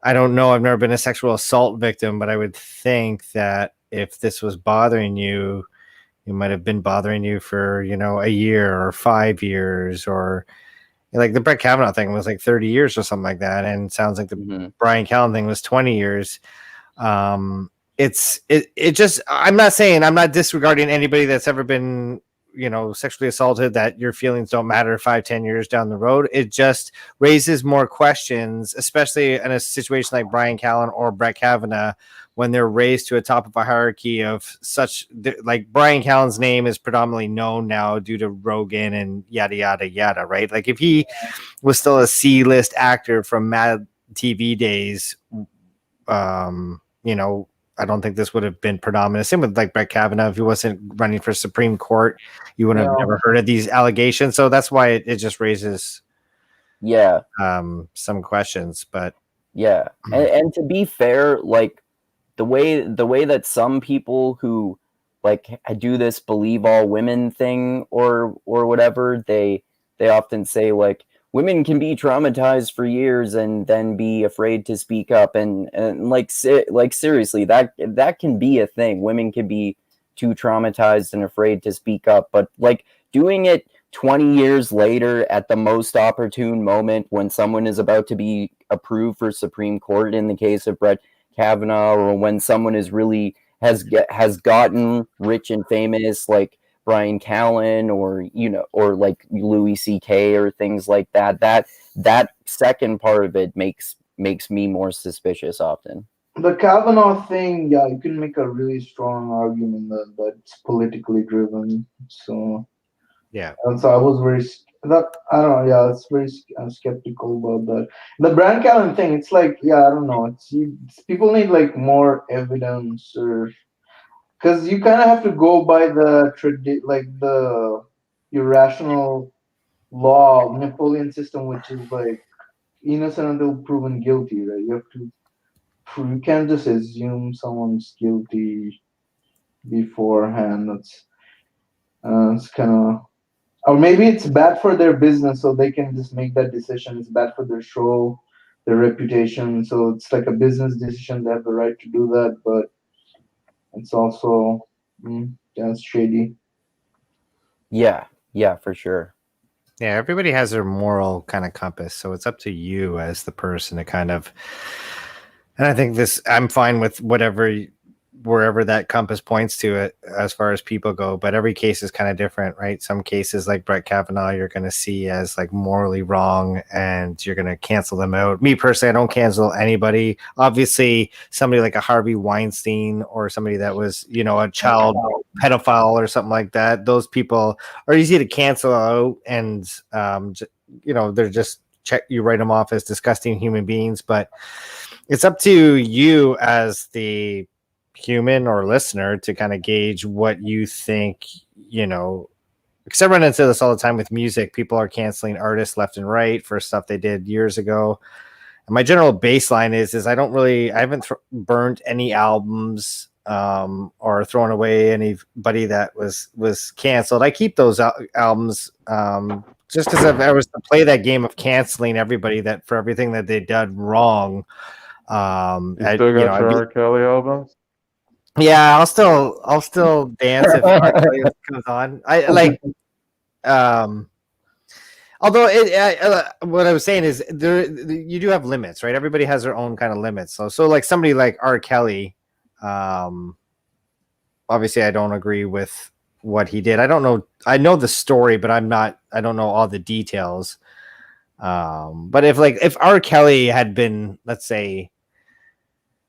I don't know, I've never been a sexual assault victim, but I would think that if this was bothering you, it might have been bothering you for, a year or 5 years, or like the Bret Kavanaugh thing was like 30 years or something like that. And it sounds like the Bryan Callen thing was 20 years. It just, I'm not disregarding anybody that's ever been, sexually assaulted, that your feelings don't matter 5-10 years down the road. It just raises more questions, especially in a situation like Bryan Callen or Bret Kavanaugh, when they're raised to a top of a hierarchy of such, like Bryan Callen's name is predominantly known now due to Rogan and yada, yada, yada, right? Like if he was still a C-list actor from Mad TV days, I don't think this would have been predominant. Same with like Bret Kavanaugh. If he wasn't running for Supreme Court, you would have never heard of these allegations. So that's why it just raises some questions. But and to be fair, like the way that some people who like do this believe all women thing or whatever, they often say like women can be traumatized for years and then be afraid to speak up, and like seriously, that can be a thing. Women can be too traumatized and afraid to speak up, but like doing it 20 years later at the most opportune moment when someone is about to be approved for Supreme Court in the case of Bret Kavanaugh, or when someone is really has gotten rich and famous like Bryan Callen or like Louis C.K. or things like that. That second part of it makes me more suspicious often. The Kavanaugh thing, you can make a really strong argument that it's politically driven. So and so I was I'm skeptical about that. The Bryan Callen thing, it's like I don't know. It's people need like more evidence, or because you kind of have to go by the irrational law Napoleon system, which is like innocent until proven guilty, right? You can't just assume someone's guilty beforehand. It's kind of, or maybe it's bad for their business, so they can just make that decision. It's bad for their show, their reputation, so it's like a business decision. They have the right to do that, but it's also it's shady. Yeah, for sure. Yeah, everybody has their moral kind of compass, so it's up to you as the person to kind of. And I think I'm fine with wherever that compass points to it as far as people go, but every case is kind of different, right? Some cases like Bret Kavanaugh, you're going to see as like morally wrong and you're going to cancel them out. Me personally, I don't cancel anybody. Obviously, somebody like a Harvey Weinstein or somebody that was, a child pedophile or something like that, those people are easy to cancel out, and they're just you write them off as disgusting human beings. But it's up to you as the human or listener to kind of gauge what you think, because I run into this all the time with music. People are canceling artists left and right for stuff they did years ago. And my general baseline is I haven't burned any albums or thrown away anybody that was canceled. I keep those albums just because I was to play that game of canceling everybody that for everything that they did wrong. You still got your R. Kelly albums? Yeah, I'll still dance if R. Kelly comes on. I like, although what I was saying is you do have limits, right? Everybody has their own kind of limits. So like somebody like R. Kelly, obviously I don't agree with what he did. I don't know. I know the story, but I don't know all the details. But if R. Kelly had been, let's say,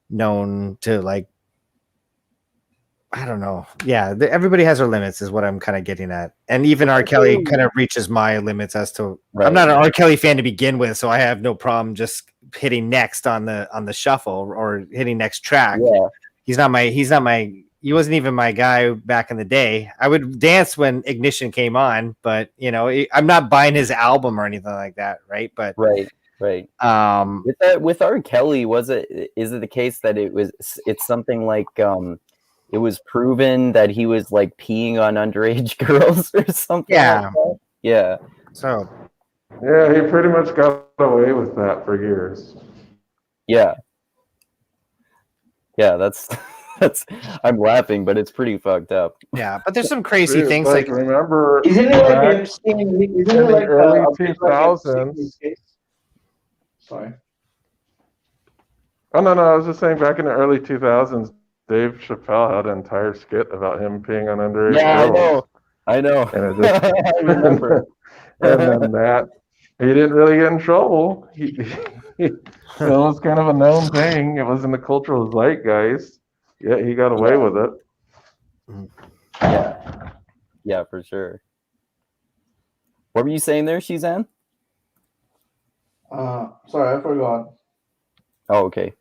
known to like, I don't know. Yeah, everybody has their limits is what I'm kind of getting at. And even R. Kelly kind of reaches my limits as to I'm not an R. Kelly fan to begin with, so I have no problem just hitting next on the shuffle or hitting next track. Yeah. He wasn't even my guy back in the day. I would dance when Ignition came on, but I'm not buying his album or anything like that, right? But right. With R. Kelly, is it the case that it's something like it was proven that he was like peeing on underage girls or something. Yeah. Like that. Yeah. So Yeah, he pretty much got away with that for years. Yeah. Yeah, that's I'm laughing, but it's pretty fucked up. yeah, but there's some crazy things But like remember, Isn't it like back Epstein? Isn't in it the like early a bit like 2000s. Epstein's case? Sorry. Oh no, I was just saying back in the early 2000s, Dave Chappelle had an entire skit about him peeing on underage Yeah, girls. I know. And it just, I remember. and then that he didn't really get in trouble. It was kind of a known thing. It was in the cultural zeitgeist. Yeah, he got away with it. Yeah. Yeah, for sure. What were you saying there, Sheezan? Sorry, I forgot. Oh, okay.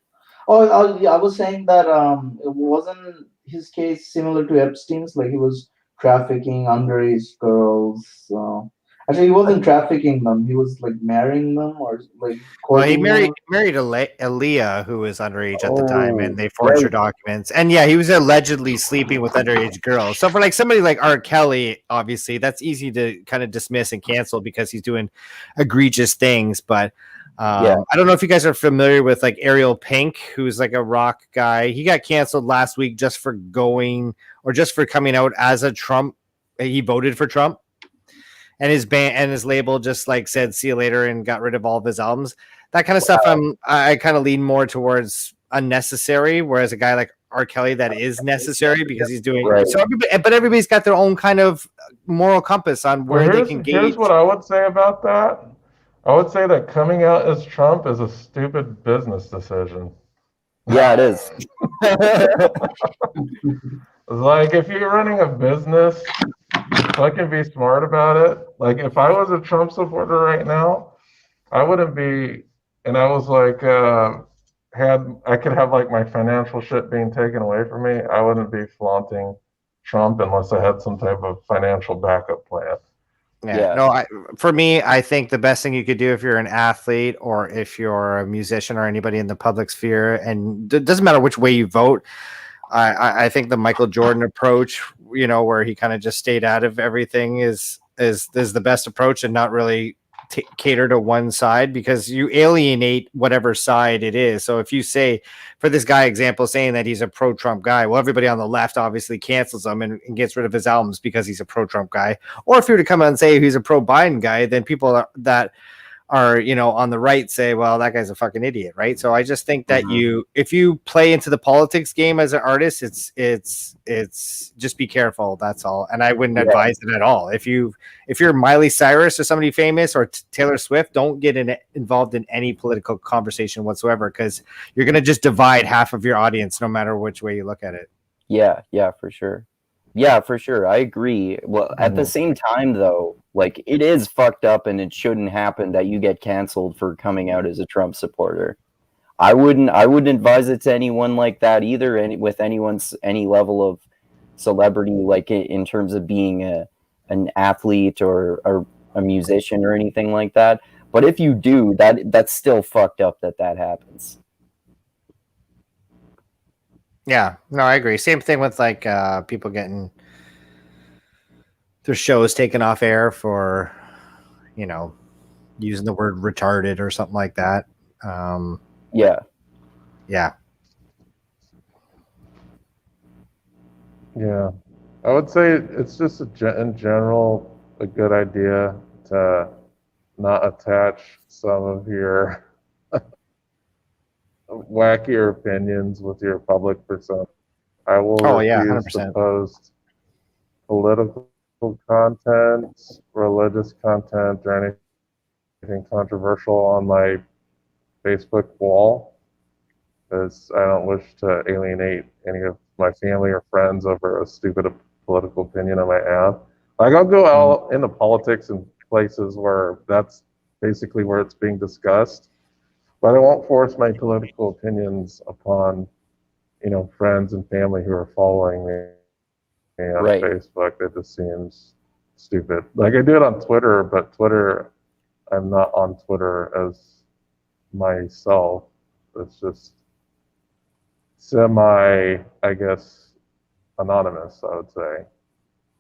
Oh, yeah, I was saying that it wasn't his case similar to Epstein's. Like he was trafficking underage girls. Actually, he wasn't trafficking them. He was like marrying them or like well, he courting married them. Aaliyah, who was underage at the time, and they forged her right. documents. And yeah, he was allegedly sleeping with underage girls. So for like somebody like R. Kelly, obviously that's easy to kind of dismiss and cancel because he's doing egregious things. But I don't know if you guys are familiar with like Ariel Pink, who's like a rock guy. He got canceled last week just for coming out as a Trump. He voted for Trump. And his band and his label just like said see you later and got rid of all of his albums. That kind of stuff I kind of lean more towards unnecessary, whereas a guy like R. Kelly, that is necessary because he's doing so. But everybody's got their own kind of moral compass on where they can gauge. Here's what I would say about that. I would say that coming out as Trump is a stupid business decision. Yeah, it is. Like if you're running a business, fucking be smart about it. Like if I was a Trump supporter right now, I wouldn't be, and I was like, I could have like my financial shit being taken away from me. I wouldn't be flaunting Trump unless I had some type of financial backup plan. Yeah. No, for me, I think the best thing you could do if you're an athlete or if you're a musician or anybody in the public sphere, and it doesn't matter which way you vote, I think the Michael Jordan approach, where he kind of just stayed out of everything is the best approach and not really cater to one side because you alienate whatever side it is. So if you say, for this guy example, saying that he's a pro-Trump guy, well, everybody on the left obviously cancels him and gets rid of his albums because he's a pro-Trump guy. Or if you were to come out and say he's a pro-Biden guy, then people that are on the right say, well, that guy's a fucking idiot, right? So I just think that if you play into the politics game as an artist, it's just be careful. That's all. And I wouldn't advise it at all. If you're Miley Cyrus or somebody famous or Taylor Swift, don't get involved in any political conversation whatsoever because you're going to just divide half of your audience no matter which way you look at it. Yeah, for sure. Yeah, for sure. I agree. Well, at the same time, though, like it is fucked up and it shouldn't happen that you get canceled for coming out as a Trump supporter. I wouldn't advise it to anyone like that either, with any level of celebrity, like in terms of being an athlete or a musician or anything like that. But if you do, that's still fucked up that happens. Yeah, no, I agree. Same thing with like people getting their shows taken off air for, using the word retarded or something like that. Yeah. Yeah, I would say it's just in general a good idea to not attach some of your wackier opinions with your public persona. I will refuse 100%. to post political content, religious content, or anything controversial on my Facebook wall because I don't wish to alienate any of my family or friends over a stupid political opinion I might have. Like I'll go out into politics in places where that's basically where it's being discussed. But I won't force my political opinions upon, friends and family who are following me on Facebook. It just seems stupid. Like I do it on Twitter, but Twitter, I'm not on Twitter as myself. It's just semi, I guess, anonymous, I would say,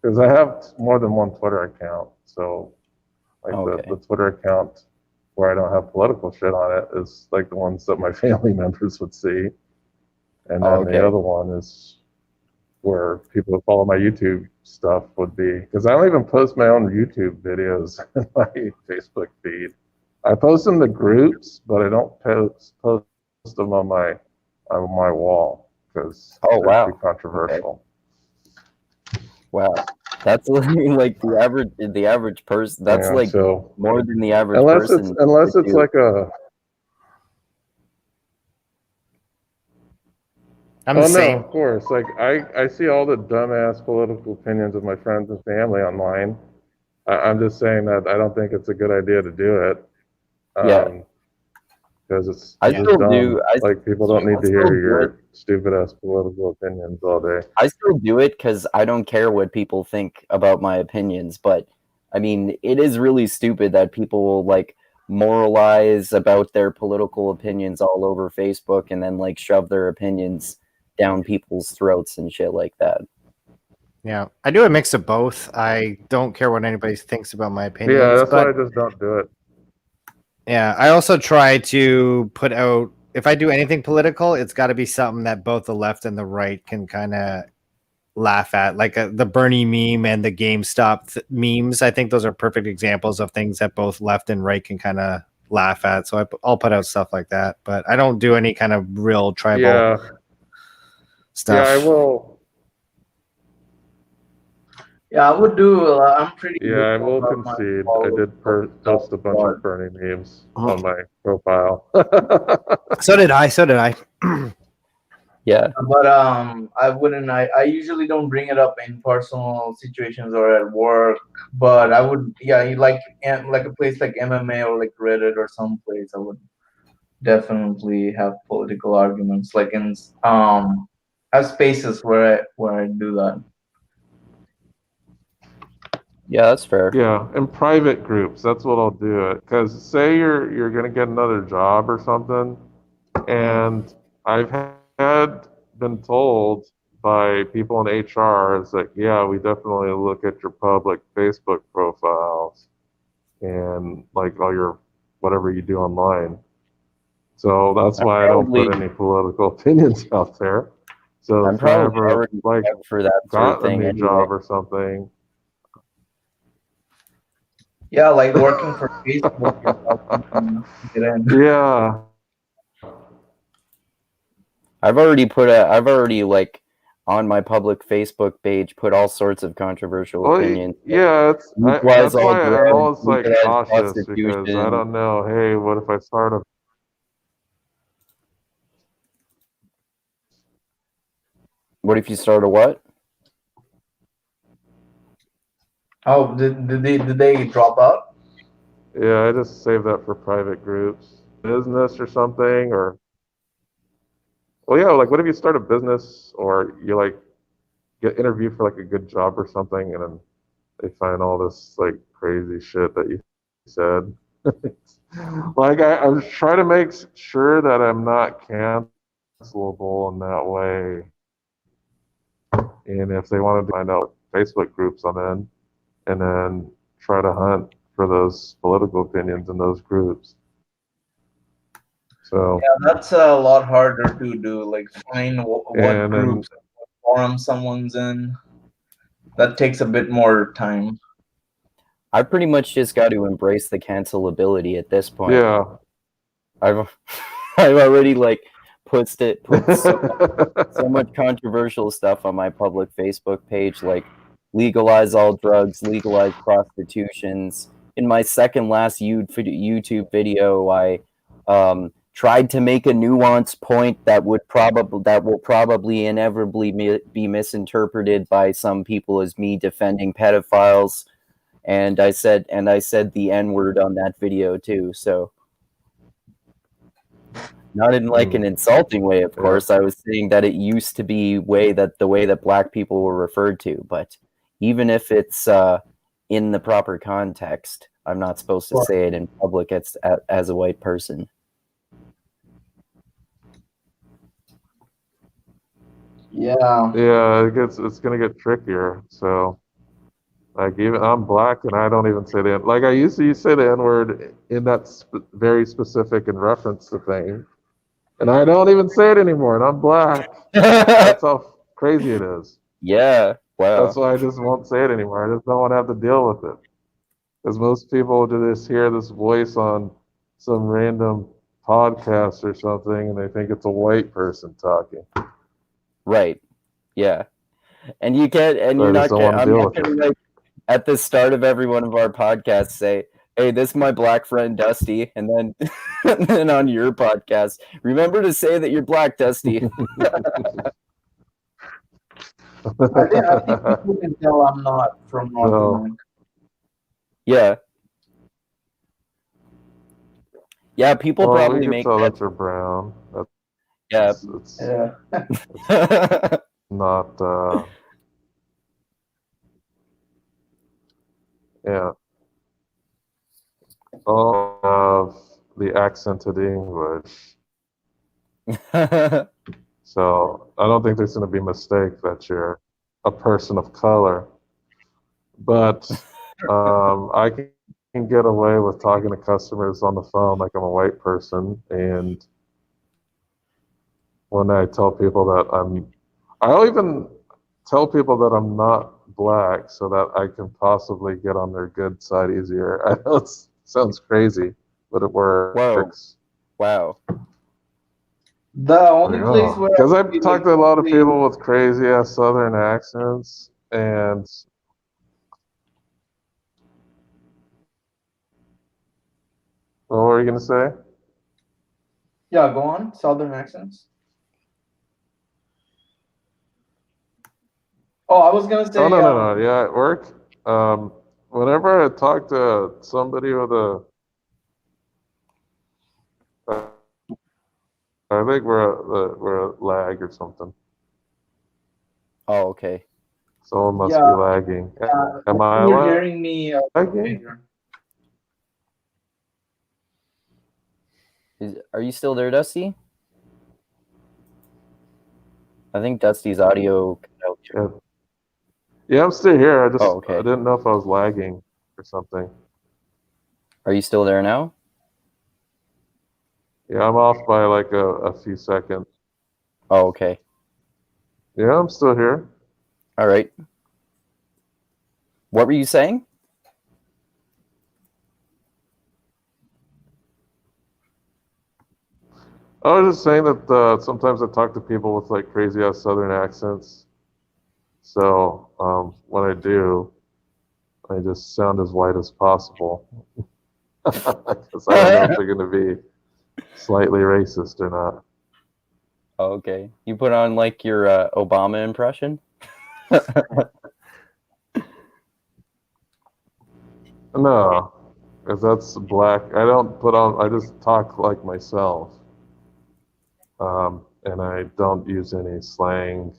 because I have more than one Twitter account. So like Okay. the Twitter account where I don't have political shit on it is like the ones that my family members would see, and then Okay. the other one is where people who follow my YouTube stuff would be, because I don't even post my own YouTube videos in my Facebook feed. I post them to groups, but I don't post them on my wall because Oh, they're wow. too controversial. Wow, that's like the average person. That's Yeah, like so more than the average unless person. it's would do. like a I'm oh the no, same. of course. Like I see all the dumbass political opinions of my friends and family online. I'm just saying that I don't think it's a good idea to do it. Yeah. Because it's I just still dumb. do. Like people don't need I to still hear do your stupid ass political opinions all day. I still do it because I don't care what people think about my opinions. But I mean, it is really stupid that people will like moralize about their political opinions all over Facebook and then like shove their opinions down people's throats and shit like that. Yeah, I do a mix of both. I don't care what anybody thinks about my opinions. Yeah, that's but why I just don't do it. yeah, I also try to put out, if I do anything political, it's got to be something that both the left and the right can kind of laugh at, like the Bernie meme and the GameStop memes. I think those are perfect examples of things that both left and right can kind of laugh at. So I'll put out stuff like that, but I don't do any kind of real tribal stuff. Yeah, I will. Yeah, I would do. I'm pretty. Yeah, I will about my concede. I follow- did post a bunch but- of Bernie memes on my profile. So did I. Yeah. But I wouldn't. I usually don't bring it up in personal situations or at work. But I would. Yeah, like a place like MMA or like Reddit or some place. I would definitely have political arguments. Like in have spaces where I do that. Yeah, that's fair. Yeah, in private groups, that's what I'll do it. Because say you're gonna get another job or something, and I've had been told by people in HR is like, yeah, we definitely look at your public Facebook profiles and like all your whatever you do online. So that's why I don't put any political opinions out there. So I'm if I probably ever already like up for that sort of got a thing new anyway. job or something. Yeah, like working for Facebook. Get in. Yeah. I've already like on my public Facebook page put all sorts of controversial Well, opinions. yeah, that's Legalize all why I'm drugs, always like legalize cautious because prostitution. I don't know. Hey, what if I start a What if you start a what? Oh, did they drop out? Yeah, I just save that for private groups, business or something, or well, yeah, like what if you start a business or you like get interviewed for like a good job or something, and then they find all this like crazy shit that you said. Like I'm trying to make sure that I'm not cancelable in that way. And if they wanted to find out what Facebook groups I'm in, and then try to hunt for those political opinions in those groups. So Yeah, that's a lot harder to do. Like find what And then- groups, what forum someone's in. That takes a bit more time. I pretty much just got to embrace the cancelability at this point. yeah. I've already like put so much controversial stuff on my public Facebook page, like legalize all drugs, legalize prostitutions. In my second last YouTube video, I tried to make a nuanced point that will probably inevitably be misinterpreted by some people as me defending pedophiles, and I said the N-word on that video too. So not in like an insulting way, of course. I was saying that it used to be the way that black people were referred to, but even if it's in the proper context, I'm not supposed to say it in public as a white person. Yeah. Yeah, it's gonna get trickier. So, like, even I'm black and I don't even say the like I used to say the N-word in that very specific in reference to things, and I don't even say it anymore. And I'm black. That's how crazy it is. Yeah. That's Wow. why I just won't say it anymore. I just don't want to have to deal with it. Because most people just hear this voice on some random podcast or something, and they think it's a white person talking. Right. Yeah. And you can't, and So you're I just not, don't want to I'm deal not with gonna it. like at the start of every one of our podcasts say, "Hey, this is my black friend Dusty," and then, and then on your podcast, remember to say that you're black, Dusty. I think people can tell I'm not from North So- America. Yeah. Yeah, people Well, probably we can make tell that. that you're brown. Yeah. It's Yeah. not. Yeah. All of the accented English. So I don't think there's going to be a mistake that you're a person of color. But I can get away with talking to customers on the phone like I'm a white person. And when I tell people that I'll even tell people that I'm not black so that I can possibly get on their good side easier. I know it sounds crazy, but it works. Wow. The only place where Because I I've feel talked like to a lot of they- people with crazy ass Southern accents, and what were you gonna say? Yeah, go on. Southern accents. Oh, I was gonna say. Oh no. Yeah, at work. Whenever I talk to somebody with I think we're a lag or something. Oh, okay. Someone must Yeah. be lagging. Am I You're lagging? hearing me. Are you still there, Dusty? I think Dusty's audio cut out. Yeah, I'm still here. I okay. didn't know if I was lagging or something. Are you still there now? Yeah, I'm off by like a few seconds. Oh, okay. Yeah, I'm still here. All right. What were you saying? I was just saying that sometimes I talk to people with like crazy ass Southern accents. So when I do, I just sound as white as possible. Because I don't know if they're going to be slightly racist or not. Oh, okay. You put on like your Obama impression? No, because that's black. I don't put on, I just talk like myself. And I don't use any slang.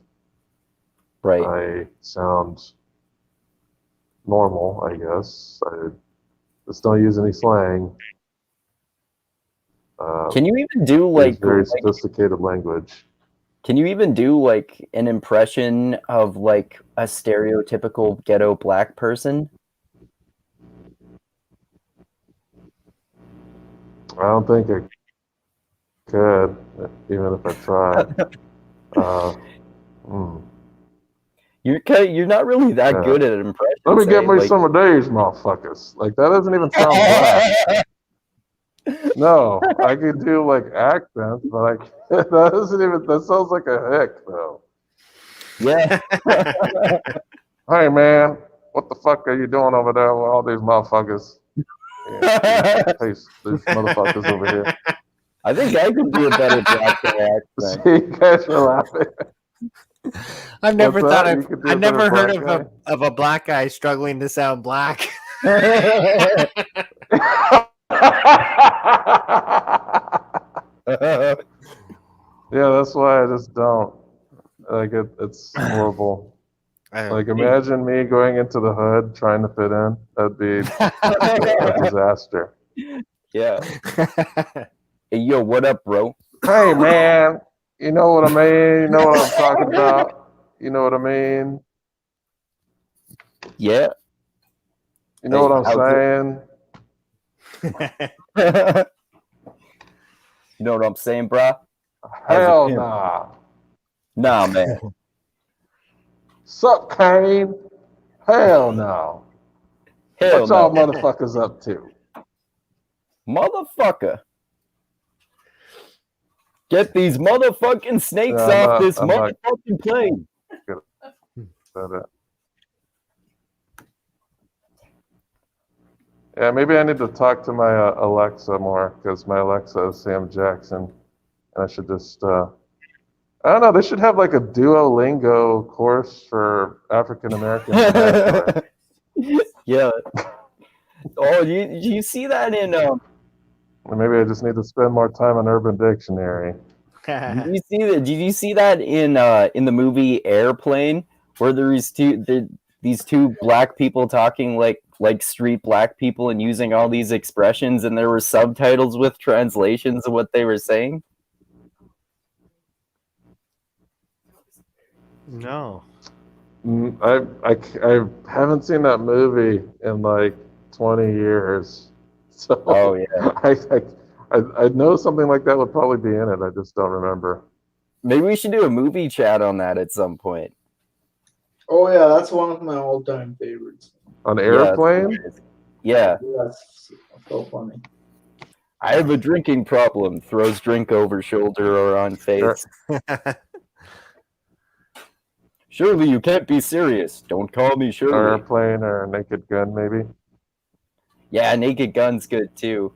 Right. I sound normal, I guess. I just don't use any slang. Can you even do It's very sophisticated language. Can you even do like an impression of like a stereotypical ghetto black person? I don't think I could, even if I tried. You're not really that good at impressions. Let me get me like... some of these motherfuckers. Like that doesn't even sound black. No, I could do like accents, but I can't. That doesn't even. That sounds like a hick though. Yeah. Hey man, what the fuck are you doing over there with all these motherfuckers? Yeah, these motherfuckers over here. I think I could do a better black guy accent. See, you guys are laughing. I've never What's thought that? of. You could do a I've never better heard black of a black guy struggling to sound black. Yeah, that's why I just don't. Like it's horrible. Like imagine me going into the hood trying to fit in. That'd be a disaster. Yeah. Hey, yo, what up, bro? Hey man, You know what I mean? You know what I'm talking about? You know what I mean? Yeah. You know what I'm saying? You know what I'm saying, brah? Hell nah. Nah, man. Sup, Kane? Hell no. Hell What y'all no. motherfuckers up to? Motherfucker. Get these motherfucking snakes Yeah, off this I'm not motherfucking plane. Yeah, maybe I need to talk to my Alexa more because my Alexa is Sam Jackson. And I should just, I don't know, they should have like a Duolingo course for African American vernacular. Yeah. Oh, you see that in Or maybe I just need to spend more time on Urban Dictionary. did you see that in the movie Airplane, where there's these two black people talking like street black people and using all these expressions, and there were subtitles with translations of what they were saying? No. I haven't seen that movie in like 20 years. So Oh yeah. I know something like that would probably be in it. I just don't remember. Maybe we should do a movie chat on that at some point. Oh yeah, that's one of my all-time favorites. On Airplane? Yeah. That's so funny. I have a drinking problem. Throws drink over shoulder or on face. Surely you can't be serious. Don't call me Shirley. Airplane or Naked Gun, maybe? Yeah, Naked Gun's good too.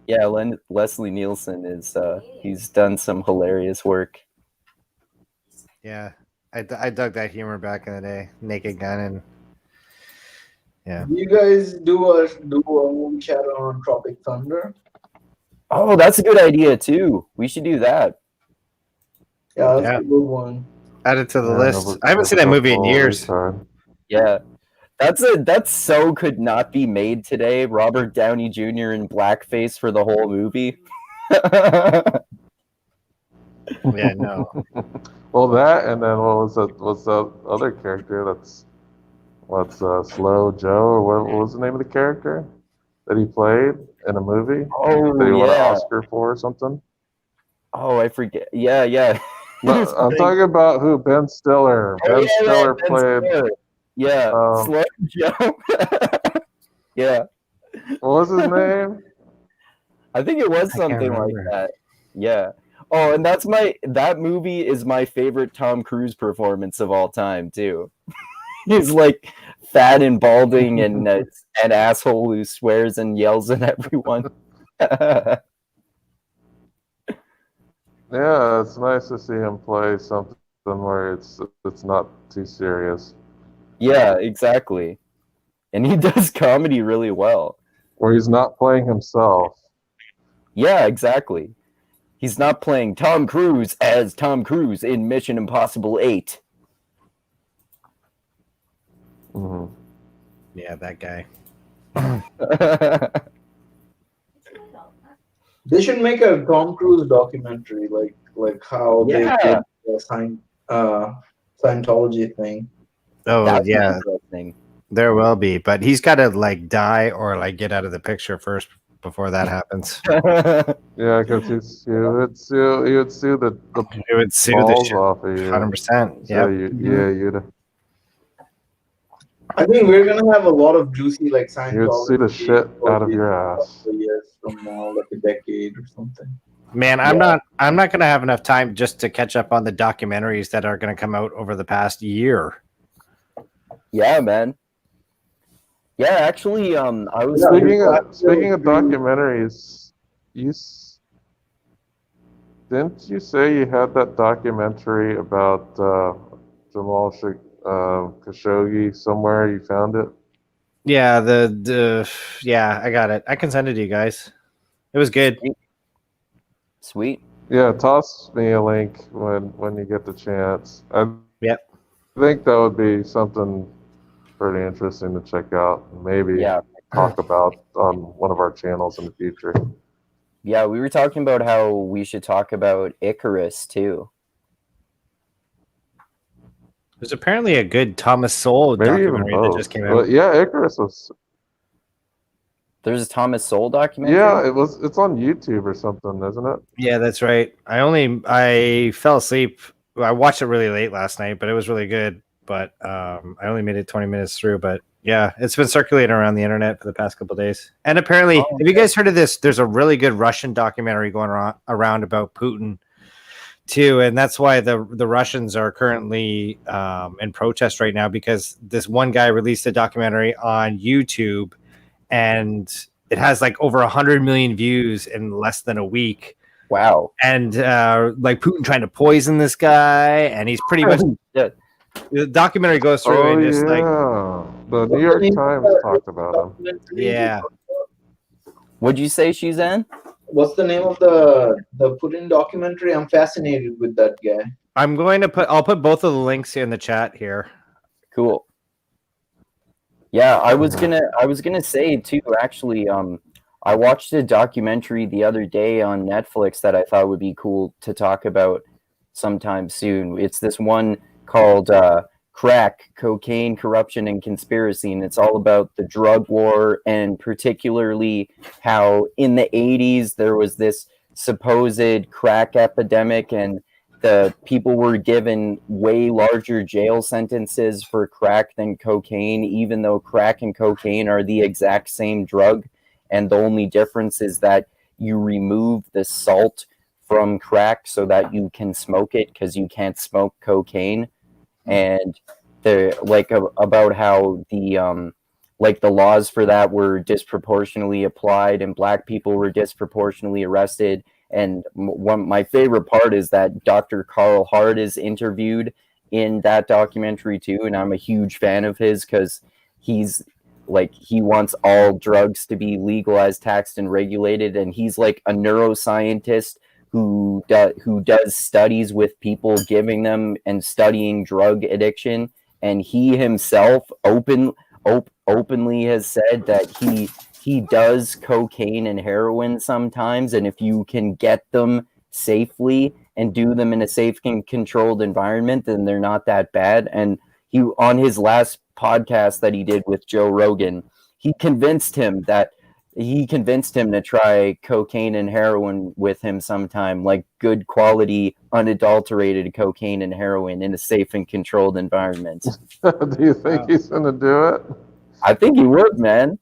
Yeah, Leslie Nielsen is he's done some hilarious work. Yeah, I dug that humor back in the day. Naked Gun and yeah. Do you guys do a movie chat on Tropic Thunder? Oh, that's a good idea too. We should do that. Yeah, that's a good one. Add it to the list. I haven't seen that movie in years. Yeah. That so could not be made today. Robert Downey Jr. in blackface for the whole movie. Yeah, no. Well, that and then what's the other character that's Slow Joe, or what was the name of the character that he played in a movie Oh, that he won an yeah. Oscar for or something? Oh, I forget. Yeah, yeah. No, I'm talking about who Ben Stiller. Ben Stiller played. Stiller. Yeah, Slow Joe. Yeah. What was his name? I think it was something like that. Yeah. Oh, and that movie is my favorite Tom Cruise performance of all time too. He's like fat and balding and an asshole who swears and yells at everyone. Yeah, it's nice to see him play something where it's not too serious. Yeah, exactly. And he does comedy really well. Where he's not playing himself. Yeah, exactly. He's not playing Tom Cruise as Tom Cruise in Mission Impossible 8. Mm-hmm. Yeah, that guy. They should make a Tom Cruise documentary, like how they did the Scientology thing. Oh, That's yeah. interesting. There will be, but he's got to like die or like get out of the picture first before that happens. Yeah, because he would sue the He would sue the balls shit off of you. 100%. Yeah, Yeah. you'd I think we're gonna have a lot of juicy like Scientology. you would sue the shit out of your ass. Years from now, like a decade or something. Man, I'm not gonna have enough time just to catch up on the documentaries that are gonna come out over the past year. Yeah, man. Yeah, actually, I was speaking of documentaries. Didn't you say you had that documentary about Jamal Khashoggi somewhere? You found it? Yeah, yeah, I got it. I can send it to you guys. It was good. Sweet. Yeah, toss me a link when you get the chance. Yep. I think that would be something pretty interesting to check out. Maybe talk about on one of our channels in the future. Yeah, we were talking about how we should talk about Icarus too. There's apparently a good Thomas Sowell Maybe even documentary that both. just came But out. yeah, Icarus was. There's a Thomas Sowell documentary. Yeah, it was. It's on YouTube or something, isn't it? Yeah, that's right. I fell asleep. I watched it really late last night, but it was really good. But I only made it 20 minutes through. But yeah, it's been circulating around the internet for the past couple of days. And apparently, have you guys heard of this? There's a really good Russian documentary going around about Putin too, and that's why the Russians are currently in protest right now, because this one guy released a documentary on YouTube, and it has like over 100 million views in less than a week. Wow. And like Putin trying to poison this guy, and he's pretty much the documentary goes through and just like the New York Times talked about him. Yeah. What'd you say, Sheezan? What's the name of the Putin documentary? I'm fascinated with that guy. I'll put both of the links in the chat here. Cool. Yeah, I was gonna say too, actually, I watched a documentary the other day on Netflix that I thought would be cool to talk about sometime soon. It's this one called Crack, Cocaine, Corruption, and Conspiracy, and it's all about the drug war, and particularly how in the 80s there was this supposed crack epidemic, and the people were given way larger jail sentences for crack than cocaine, even though crack and cocaine are the exact same drug. And the only difference is that you remove the salt from crack so that you can smoke it, because you can't smoke cocaine. And they're like about how the laws for that were disproportionately applied, and black people were disproportionately arrested. And my favorite part is that Dr. Carl Hart is interviewed in that documentary too, and I'm a huge fan of his, because he wants all drugs to be legalized, taxed, and regulated, and he's like a neuroscientist who does studies with people, giving them and studying drug addiction, and he himself openly has said that he does cocaine and heroin sometimes, and if you can get them safely and do them in a safe and controlled environment, then they're not that bad. And he, on his last podcast that he did with Joe Rogan, he convinced him to try cocaine and heroin with him sometime, like good quality, unadulterated cocaine and heroin in a safe and controlled environment. Do you think he's going to do it? I think he would, man.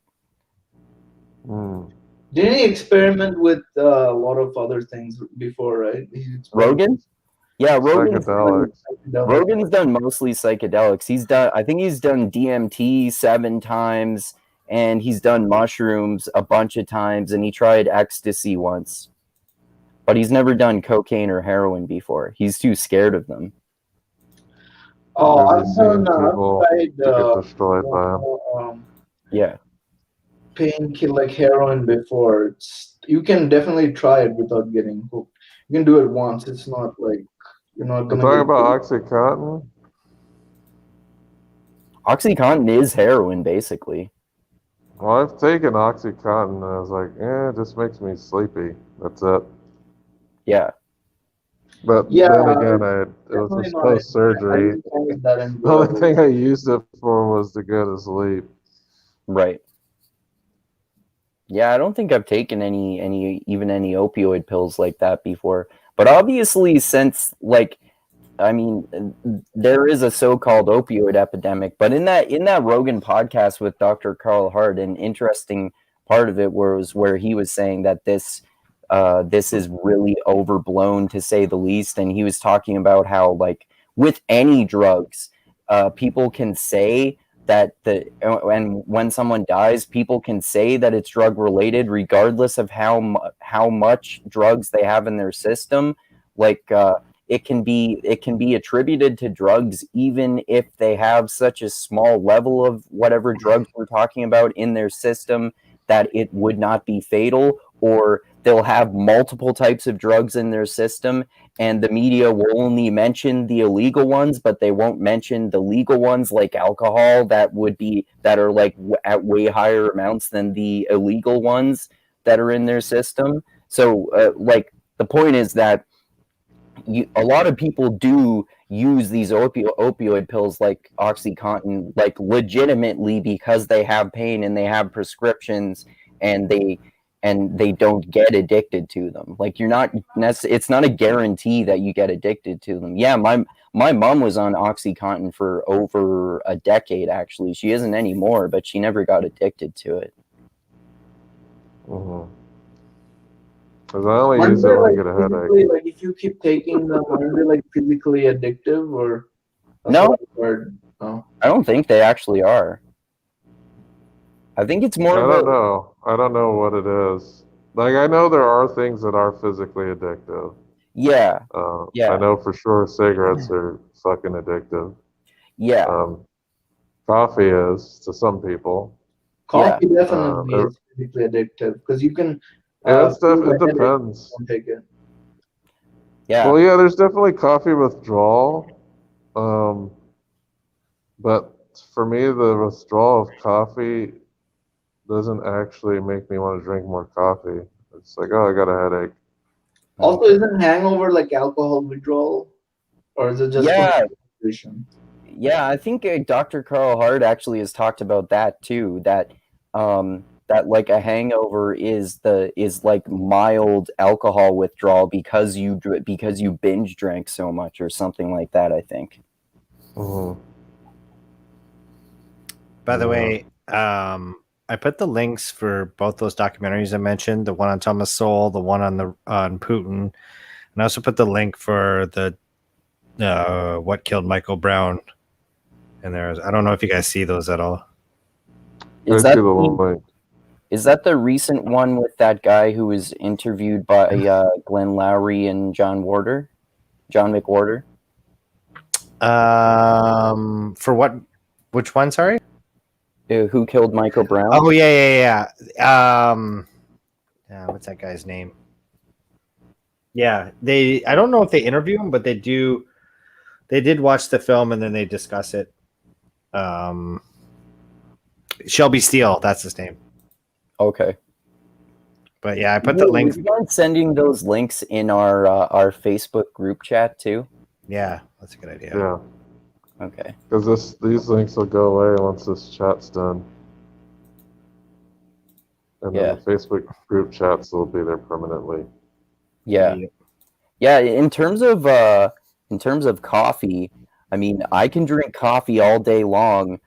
Didn't he experiment with a lot of other things before, right? Rogan? Yeah, Rogan's Psychedelics. done mostly psychedelics. I think he's done DMT 7 times, and he's done mushrooms a bunch of times, and he tried ecstasy once. But he's never done cocaine or heroin before. He's too scared of them. Oh, I've seen I've people tried get destroyed by him. Yeah. Painkiller like heroin before. You can definitely try it without getting hooked. You can do it once. It's not like you're not I'm gonna. talking about OxyContin. OxyContin is heroin, basically. Well, I've taken OxyContin, and I was like, it just makes me sleepy. That's it. Yeah. But Yeah, then again, it was just post-surgery. The only thing I used it for was to go to sleep. Right. Yeah, I don't think I've taken any opioid pills like that before. But obviously, since there is a so-called opioid epidemic. But in that Rogan podcast with Dr. Carl Hart, an interesting part of it was where he was saying that this is really overblown, to say the least. And he was talking about how, like, with any drugs, people can say that and when someone dies, people can say that it's drug related, regardless of how much drugs they have in their system. Like it can be attributed to drugs, even if they have such a small level of whatever drugs we're talking about in their system, that it would not be fatal, or they'll have multiple types of drugs in their system, and the media will only mention the illegal ones, but they won't mention the legal ones, like alcohol, that are like at way higher amounts than the illegal ones that are in their system. like the point is that a lot of people do use these opioid pills like OxyContin like legitimately because they have pain and they have prescriptions and they don't get addicted to them. Like it's not a guarantee that you get addicted to them. Yeah, my mom was on OxyContin for over a decade actually. She isn't anymore, but she never got addicted to it. Mm-hmm. Because I only use it when I get a headache. Like if you keep taking them, aren't they like physically addictive or? No, no, I don't think they actually are. I think it's more. I don't know. I don't know what it is. Like I know there are things that are physically addictive. Yeah. I know for sure cigarettes are fucking addictive. Yeah. Coffee is to some people. Coffee definitely is physically addictive because you can. It depends. Take it. Yeah. Well, yeah, there's definitely coffee withdrawal. But for me, the withdrawal of coffee doesn't actually make me want to drink more coffee. It's like, oh, I got a headache. Also, isn't hangover like alcohol withdrawal? Or is it just concentration? Yeah, I think Dr. Carl Hart actually has talked about that too, that like a hangover is like mild alcohol withdrawal because you binge drank so much or something like that, I think. Mm-hmm. By the way, I put the links for both those documentaries I mentioned, the one on Thomas Sowell, the one on Putin, and I also put the link for the What Killed Michael Brown. And I don't know if you guys see those at all. Is that the recent one with that guy who was interviewed by Glenn Lowry and John McWhorter? For what? Which one? Sorry. Who Killed Michael Brown? Oh yeah. What's that guy's name? Yeah, I don't know if they interview him, but they do. They did watch the film and then they discuss it. Shelby Steele, that's his name. Okay. But yeah, I put the links. Would you mind sending those links in our Facebook group chat too? Yeah, that's a good idea. Yeah. Okay. Because these links will go away once this chat's done. And then the Facebook group chats will be there permanently. Yeah. Yeah, in terms of coffee, I mean, I can drink coffee all day long,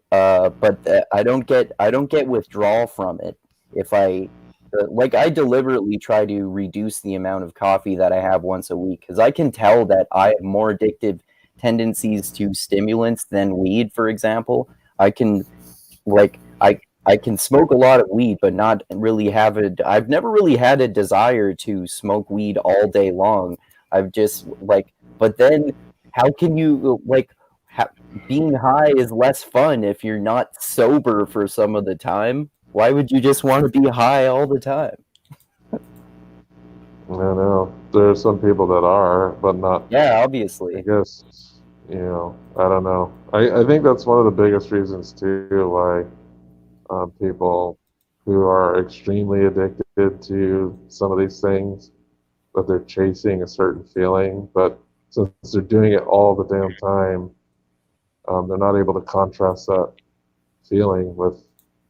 but I don't get withdrawal from it. If I I deliberately try to reduce the amount of coffee that I have once a week because I can tell that I have more addictive tendencies to stimulants than weed, for example. I can smoke a lot of weed, but not really I've never really had a desire to smoke weed all day long. I've just but then how can you being high is less fun if you're not sober for some of the time. Why would you just want to be high all the time? I know. There are some people that are, but not. Yeah, obviously. I guess, I don't know. I think that's one of the biggest reasons, too, why people who are extremely addicted to some of these things, that they're chasing a certain feeling, but since they're doing it all the damn time, they're not able to contrast that feeling with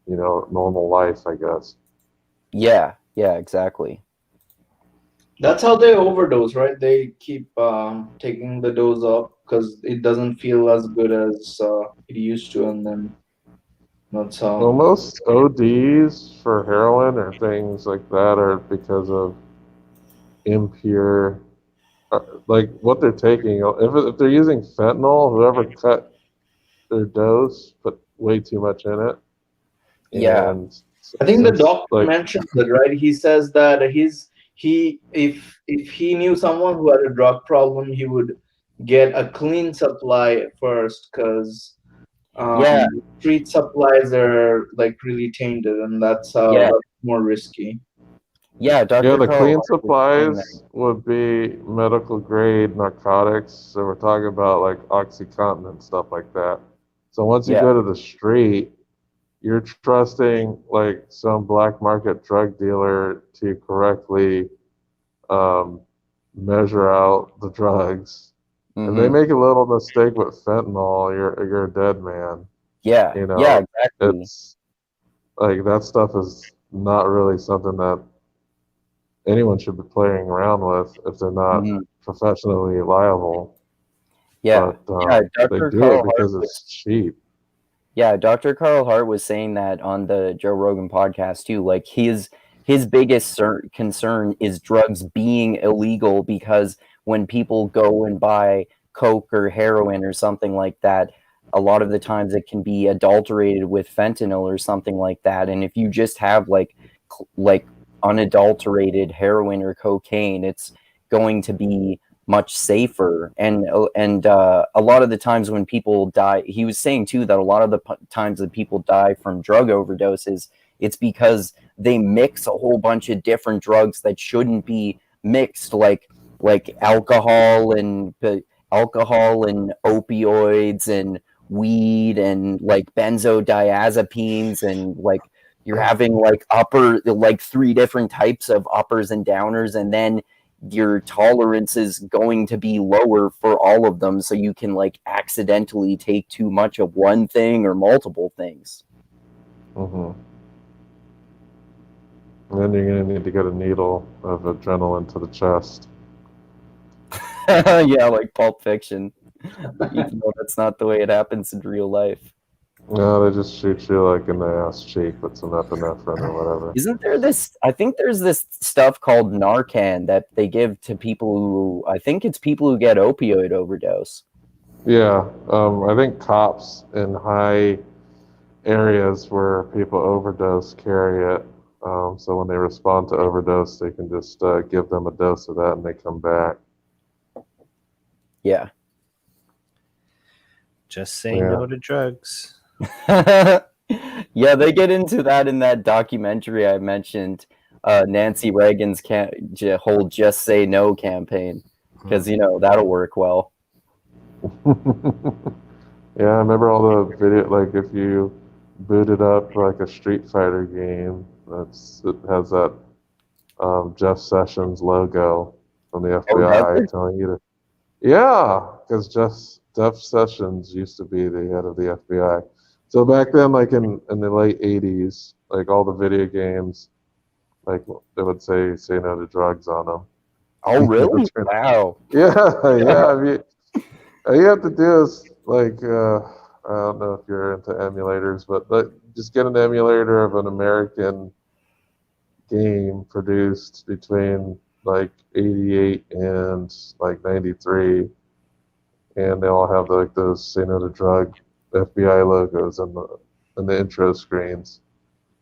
normal life, I guess. Yeah, exactly. That's how they overdose, right? They keep taking the dose up because it doesn't feel as good as it used to, and then that's how. Well, most ODs for heroin or things like that are because of impure, what they're taking. If they're using fentanyl, whoever cut their dose put way too much in it. Yeah, and I think the doctor mentioned that, right? He says that if he knew someone who had a drug problem, he would get a clean supply first because street supplies are really tainted, and that's more risky. Yeah, Dr. the clean supplies would be medical grade narcotics. So we're talking about like OxyContin and stuff like that. So once you go to the street, you're trusting like some black market drug dealer to correctly measure out the drugs, and they make a little mistake with fentanyl, you're a dead man. Yeah, You know, yeah, exactly. it's like that stuff is not really something that anyone should be playing around with if they're not professionally liable. Yeah, But yeah. they Dr. do Carl it because Hart it's cheap. Yeah, Dr. Carl Hart was saying that on the Joe Rogan podcast too. Like his biggest concern is drugs being illegal, because when people go and buy coke or heroin or something like that, a lot of the times it can be adulterated with fentanyl or something like that. And if you just have like unadulterated heroin or cocaine, it's going to be much safer. And a lot of the times when people die, he was saying too that a lot of the times that people die from drug overdoses, it's because they mix a whole bunch of different drugs that shouldn't be mixed, like alcohol and opioids and weed and like benzodiazepines, and like you're having like three different types of uppers and downers, and then your tolerance is going to be lower for all of them, so you can like accidentally take too much of one thing or multiple things. And then you're going to need to get a needle of adrenaline to the chest. Yeah, like Pulp Fiction, even though that's not the way it happens in real life. No, they just shoot you like in the ass cheek with some epinephrine or whatever. Isn't there this? I think there's this stuff called Narcan that they give to people who, I think it's people who get opioid overdose. Yeah, I think cops in high areas where people overdose carry it. So when they respond to overdose, they can just give them a dose of that and they come back. Yeah. Just say no to drugs. Yeah, they get into that in that documentary I mentioned, Nancy Reagan's whole "Just Say No" campaign, because that'll work well. Yeah, I remember all the video. Like if you booted up like a Street Fighter game, it has that Jeff Sessions logo from the FBI telling you to. Yeah, because Jeff Sessions used to be the head of the FBI. So back then, like in the late 80s, like all the video games, like they would say no to drugs on them. Oh, really? Wow. Yeah. I mean, all you have to do is like, I don't know if you're into emulators, but just get an emulator of an American game produced between like 88 and like 93, and they all have like those say no to drug FBI logos in the intro screens.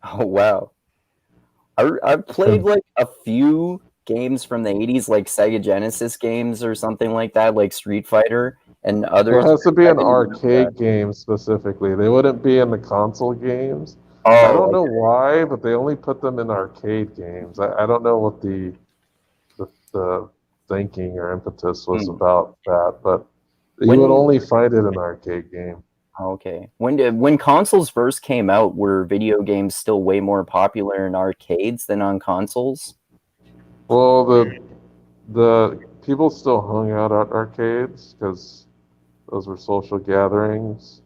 Oh, wow. I've played like a few games from the 80s, like Sega Genesis games or something like that, like Street Fighter and others. Well, it has to be an arcade game specifically. They wouldn't be in the console games. Oh, I don't know why, but they only put them in arcade games. I don't know what the thinking or impetus was about that, but you would only find it in an arcade game. Okay. When consoles first came out, were video games still way more popular in arcades than on consoles? Well, the people still hung out at arcades because those were social gatherings,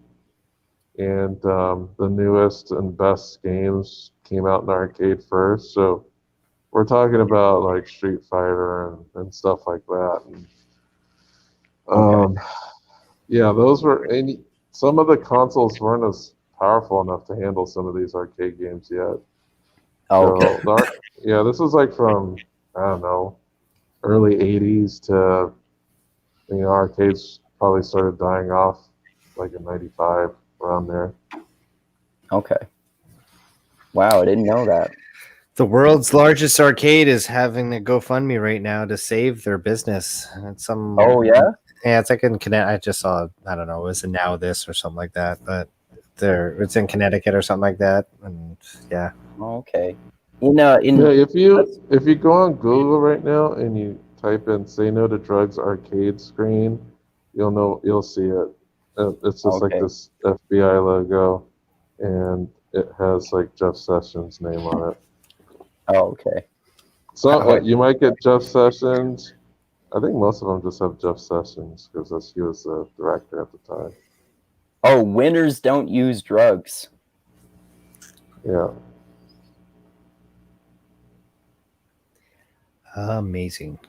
and the newest and best games came out in arcade first. So we're talking about like Street Fighter and stuff like that. And, yeah, those were. Some of the consoles weren't as powerful enough to handle some of these arcade games yet. Oh, okay. So, yeah, this was like from, I don't know, early 80s to, arcades probably started dying off like in 95, around there. Okay. Wow, I didn't know that. The world's largest arcade is having a GoFundMe right now to save their business. It's some. Oh, yeah? Yeah, it's like in Connecticut. I just saw, I don't know, it was in Now This or something like that, but it's in Connecticut or something like that, and yeah. Okay. If you go on Google right now and you type in "say no to drugs arcade screen," you'll see it. It's just like this FBI logo, and it has like Jeff Sessions' name on it. Oh, okay. So you might get Jeff Sessions. I think most of them just have Jeff Sessions because he was the director at the time. Oh, winners don't use drugs. Yeah. Amazing.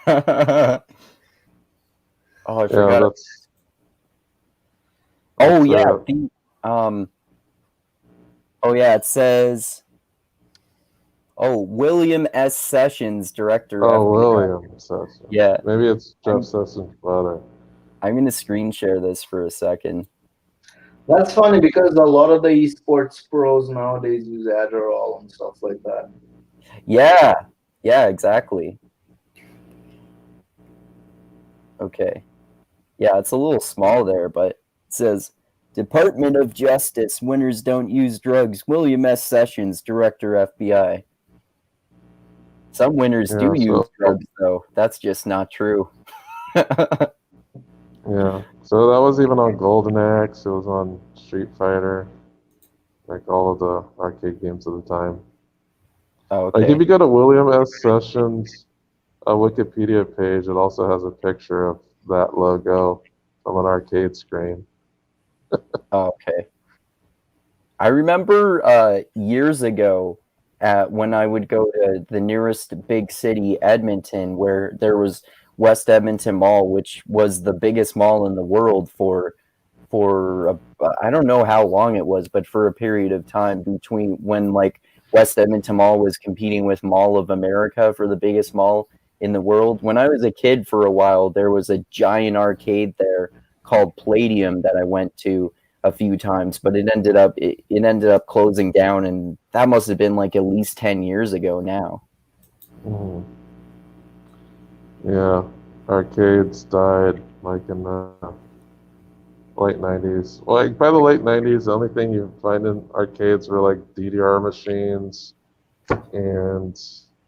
Oh, I Yeah, forgot. that's Oh yeah, uh, oh yeah, it says. Oh, William S. Sessions, director. FBI. William Sessions. Yeah, Maybe it's Jeff Sessions' brother. I'm gonna screen share this for a second. That's funny because a lot of the esports pros nowadays use Adderall and stuff like that. Yeah, exactly. Okay. Yeah, it's a little small there, but it says Department of Justice, winners don't use drugs. William S. Sessions, director, FBI. Some winners do use drugs, though. That's just not true. Yeah. So that was even on Golden Axe. It was on Street Fighter. Like all of the arcade games of the time. Oh, Like okay. if you go to William S. Sessions' Wikipedia page, it also has a picture of that logo from an arcade screen. Oh, okay. I remember years ago when I would go to the nearest big city, Edmonton, where there was West Edmonton Mall, which was the biggest mall in the world for I don't know how long it was, but for a period of time between when like West Edmonton Mall was competing with Mall of America for the biggest mall in the world. When I was a kid for a while, there was a giant arcade there called Palladium that I went to a few times, but it ended up closing down, and that must have been like at least 10 years ago now. Mm. Yeah, arcades died like in the late 90s. Like by the late 90s, the only thing you find in arcades were like DDR machines and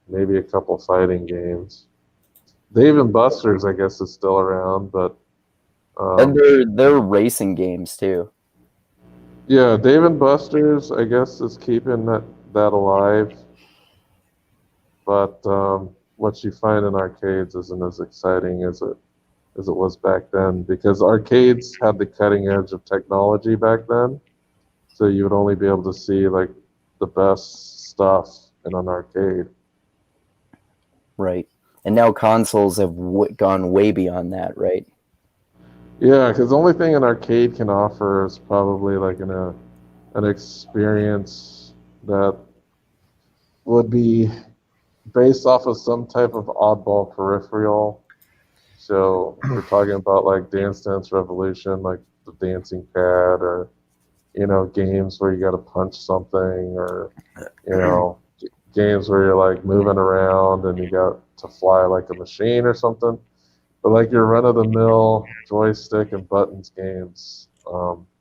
maybe a couple fighting games. Dave and Buster's, I guess, is still around, but And they're racing games too. yeah, Dave and Buster's, I guess, is keeping that alive. But what you find in arcades isn't as exciting as it was back then, because arcades had the cutting edge of technology back then, so you would only be able to see like the best stuff in an arcade. Right. And now consoles have gone way beyond that, right? Yeah, because the only thing an arcade can offer is probably like an experience that would be based off of some type of oddball peripheral. So we're talking about like Dance Dance Revolution, like the dancing pad, or games where you got to punch something, or games where you're like moving around and you got to fly like a machine or something. But like your run-of-the-mill joystick and buttons games,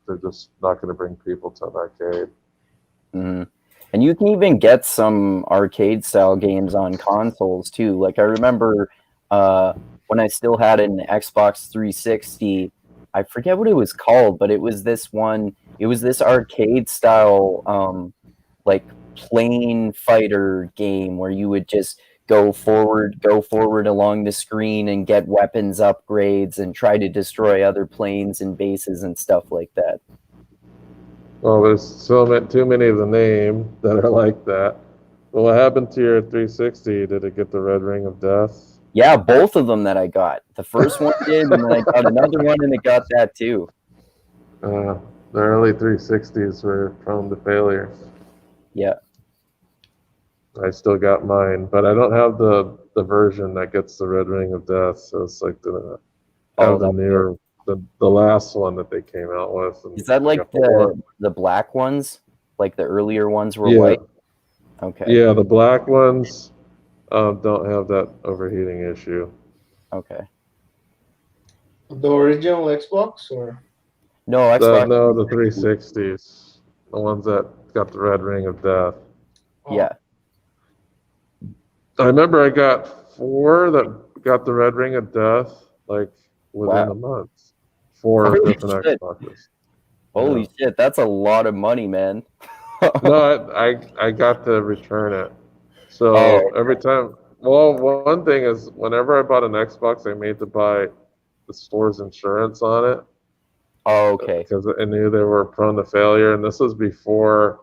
they're just not going to bring people to an arcade. Mm-hmm. And you can even get some arcade-style games on consoles too. Like I remember when I still had an Xbox 360, I forget what it was called, but it was this arcade-style like plane fighter game where you would just go forward along the screen and get weapons upgrades and try to destroy other planes and bases and stuff like that. Well, there's too many of the name that are like that. Well, what happened to your 360? Did it get the red ring of death? Yeah, both of them that I got. The first one did, and then I got another one, and it got that too. The early 360s were prone to failure. Yeah. I still got mine, but I don't have the version that gets the red ring of death. So it's like the newer, the last one that they came out with. And is that like the black ones? Like the earlier ones were white? Okay. Yeah, the black ones don't have that overheating issue. Okay. The original Xbox, or no Xbox? No, the 360s, the ones that got the red ring of death. Yeah. I remember I got 4 that got the red ring of death like within a month. 4 different Xboxes. Holy shit, that's a lot of money, man. No, I got to return it. So Oh, every time, well, one thing is whenever I bought an Xbox, I made to buy the store's insurance on it oh, okay. because I knew they were prone to failure. And this was before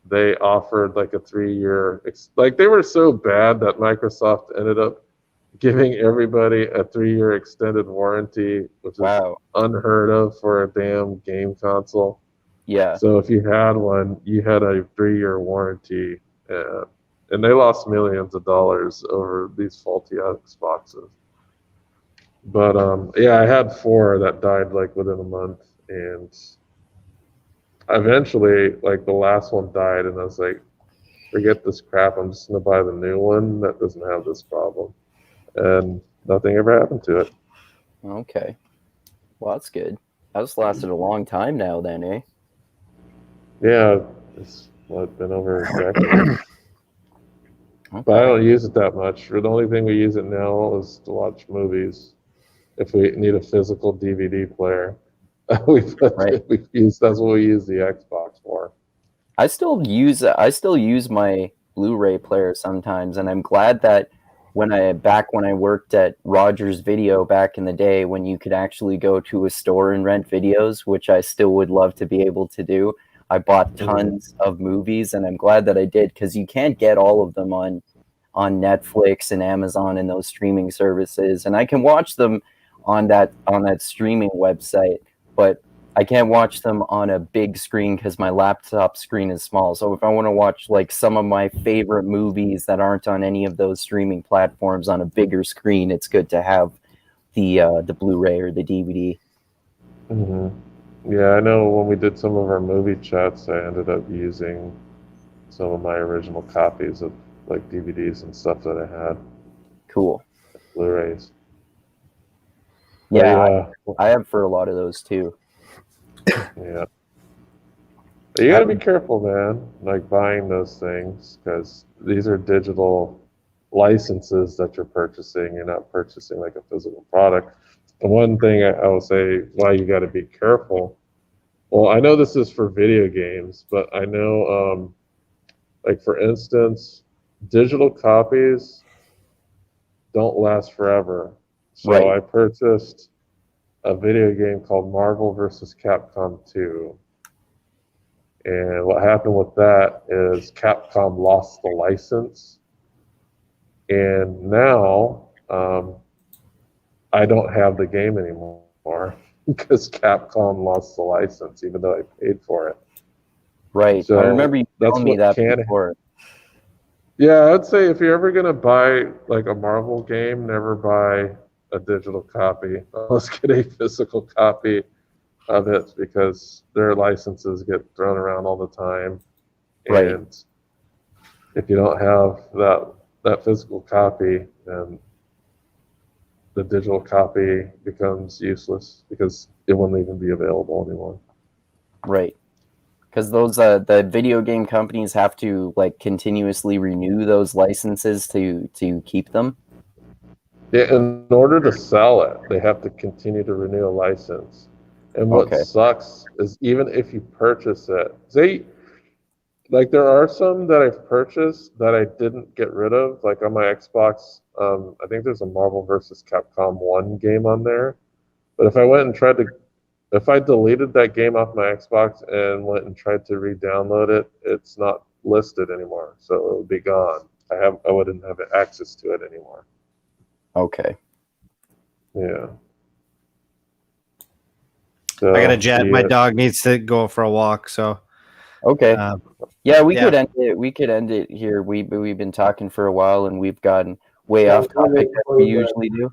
they offered like a 3-year, like they were so bad that Microsoft ended up giving everybody a 3-year extended warranty, which is Wow. unheard of for a damn game console. Yeah. So if you had one, you had a 3-year warranty, and they lost millions of dollars over these faulty Xboxes. But yeah, I had 4 that died like within a month, and eventually, like the last one died, and I was like, forget this crap. I'm just gonna buy the new one that doesn't have this problem, and nothing ever happened to it. Okay. Well, that's good. That's lasted a long time now, then, eh? Yeah, it's been over a decade. But I Okay. don't use it that much. The only thing we use it now is to watch movies. If we need a physical DVD player, that's what we use the Xbox for. I still use my Blu-ray player sometimes, and I'm glad that when I worked at Rogers Video back in the day, when you could actually go to a store and rent videos, which I still would love to be able to do. I bought tons of movies, and I'm glad that I did, because you can't get all of them on Netflix and Amazon and those streaming services, and I can watch them on that streaming website, but I can't watch them on a big screen because my laptop screen is small. So if I want to watch like some of my favorite movies that aren't on any of those streaming platforms on a bigger screen, it's good to have the Blu-ray or the DVD. Mm-hmm. Yeah, I know when we did some of our movie chats, I ended up using some of my original copies of like DVDs and stuff that I had. Cool. Blu-rays. Yeah, I have for a lot of those too. Yeah. But you got to be careful, man, like buying those things, because these are digital licenses that you're purchasing. You're not purchasing like a physical product. The one thing I will say why you got to be careful. Well, I know this is for video games, but I know, like for instance, digital copies don't last forever. So Right. I purchased a video game called Marvel vs. Capcom 2. And what happened with that is Capcom lost the license. And now I don't have the game anymore because Capcom lost the license, even though I paid for it. Right. So I remember you telling me that before. Yeah, I'd say if you're ever going to buy like a Marvel game, never buy a digital copy. Let's get a physical copy of it, because their licenses get thrown around all the time. Right. And if you don't have that physical copy, then the digital copy becomes useless because it won't even be available anymore. Right. Because those the video game companies have to like continuously renew those licenses to keep them. Yeah, in order to sell it, they have to continue to renew a license. And what sucks is even if you purchase it, like there are some that I've purchased that I didn't get rid of, like on my Xbox. I think there's a Marvel vs. Capcom 1 game on there. But if I went and if I deleted that game off my Xbox and went and tried to re-download it, it's not listed anymore. So it would be gone. I wouldn't have access to it anymore. Okay. Yeah. So, I got a jet. My dog needs to go for a walk. So, okay. Yeah, we could end it. We could end it here. We've been talking for a while, and we've gotten way off topic as we usually do.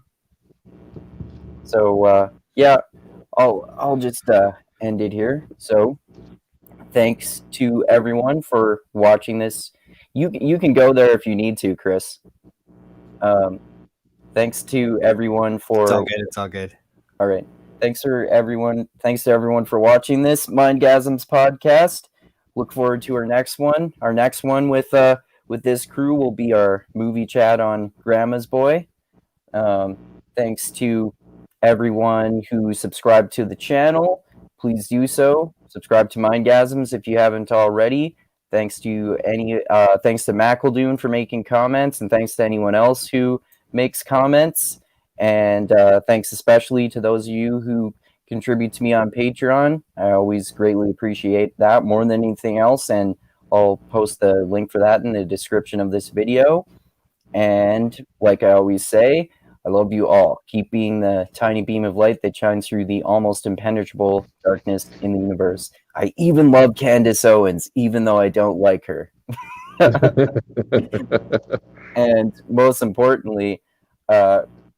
So yeah, I'll just end it here. So thanks to everyone for watching this. You can go there if you need to, Chris. Thanks to everyone for. It's all good. It's all good. All right. Thanks to everyone for watching this Mindgasms podcast. Look forward to our next one. Our next one with this crew will be our movie chat on Grandma's Boy. Thanks to everyone who subscribed to the channel. Please do so. subscribe to Mindgasms if you haven't already. Thanks to McEldoon for making comments, and thanks to anyone else who makes comments. And thanks especially to those of you who contribute to me on Patreon. I always greatly appreciate that more than anything else, and I'll post the link for that in the description of this video. And like I always say, I love you all. Keep being the tiny beam of light that shines through the almost impenetrable darkness in the universe. I even love Candace Owens, even though I don't like her. And most importantly,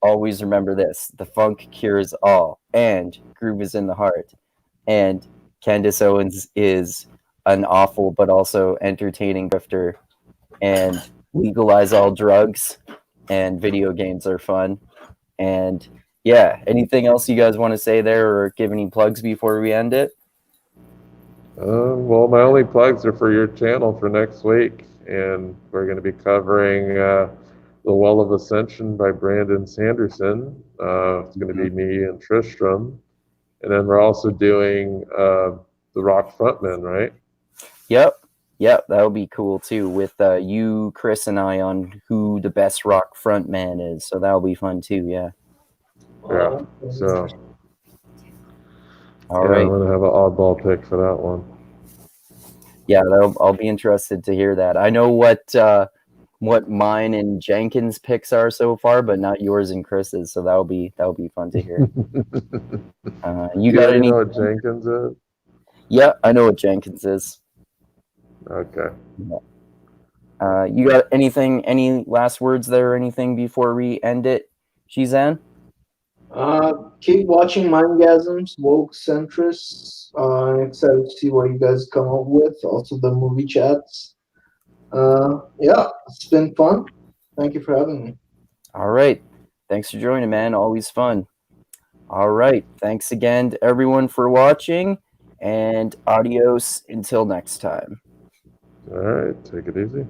always remember this: the funk cures all, and groove is in the heart. And Candace Owens is an awful but also entertaining grifter. And legalize all drugs, and video games are fun. And yeah, anything else you guys want to say there, or give any plugs before we end it? Well, my only plugs are for your channel for next week, and we're going to be covering The Well of Ascension by Brandon Sanderson. It's going to be me and Tristram, and then we're also doing The Rock Frontman, right? Yep, that'll be cool too, with you, Chris, and I on who the best rock frontman is. So that'll be fun too. Yeah. Yeah. So. All right. I'm gonna have an oddball pick for that one. Yeah, I'll be interested to hear that. I know what mine and Jenkins' picks are so far, but not yours and Chris's. So that'll be fun to hear. You got any? Know what Jenkins is? Yeah, I know what Jenkins is. Okay. You got anything? Any last words there, or anything before we end it, Sheezan? Keep watching Mindgasms, Woke Centrist. I'm excited to see what you guys come up with. Also the movie chats. Yeah, it's been fun. Thank you for having me. All right. Thanks for joining, man. Always fun. All right. Thanks again to everyone for watching, and adios until next time. All right. Take it easy.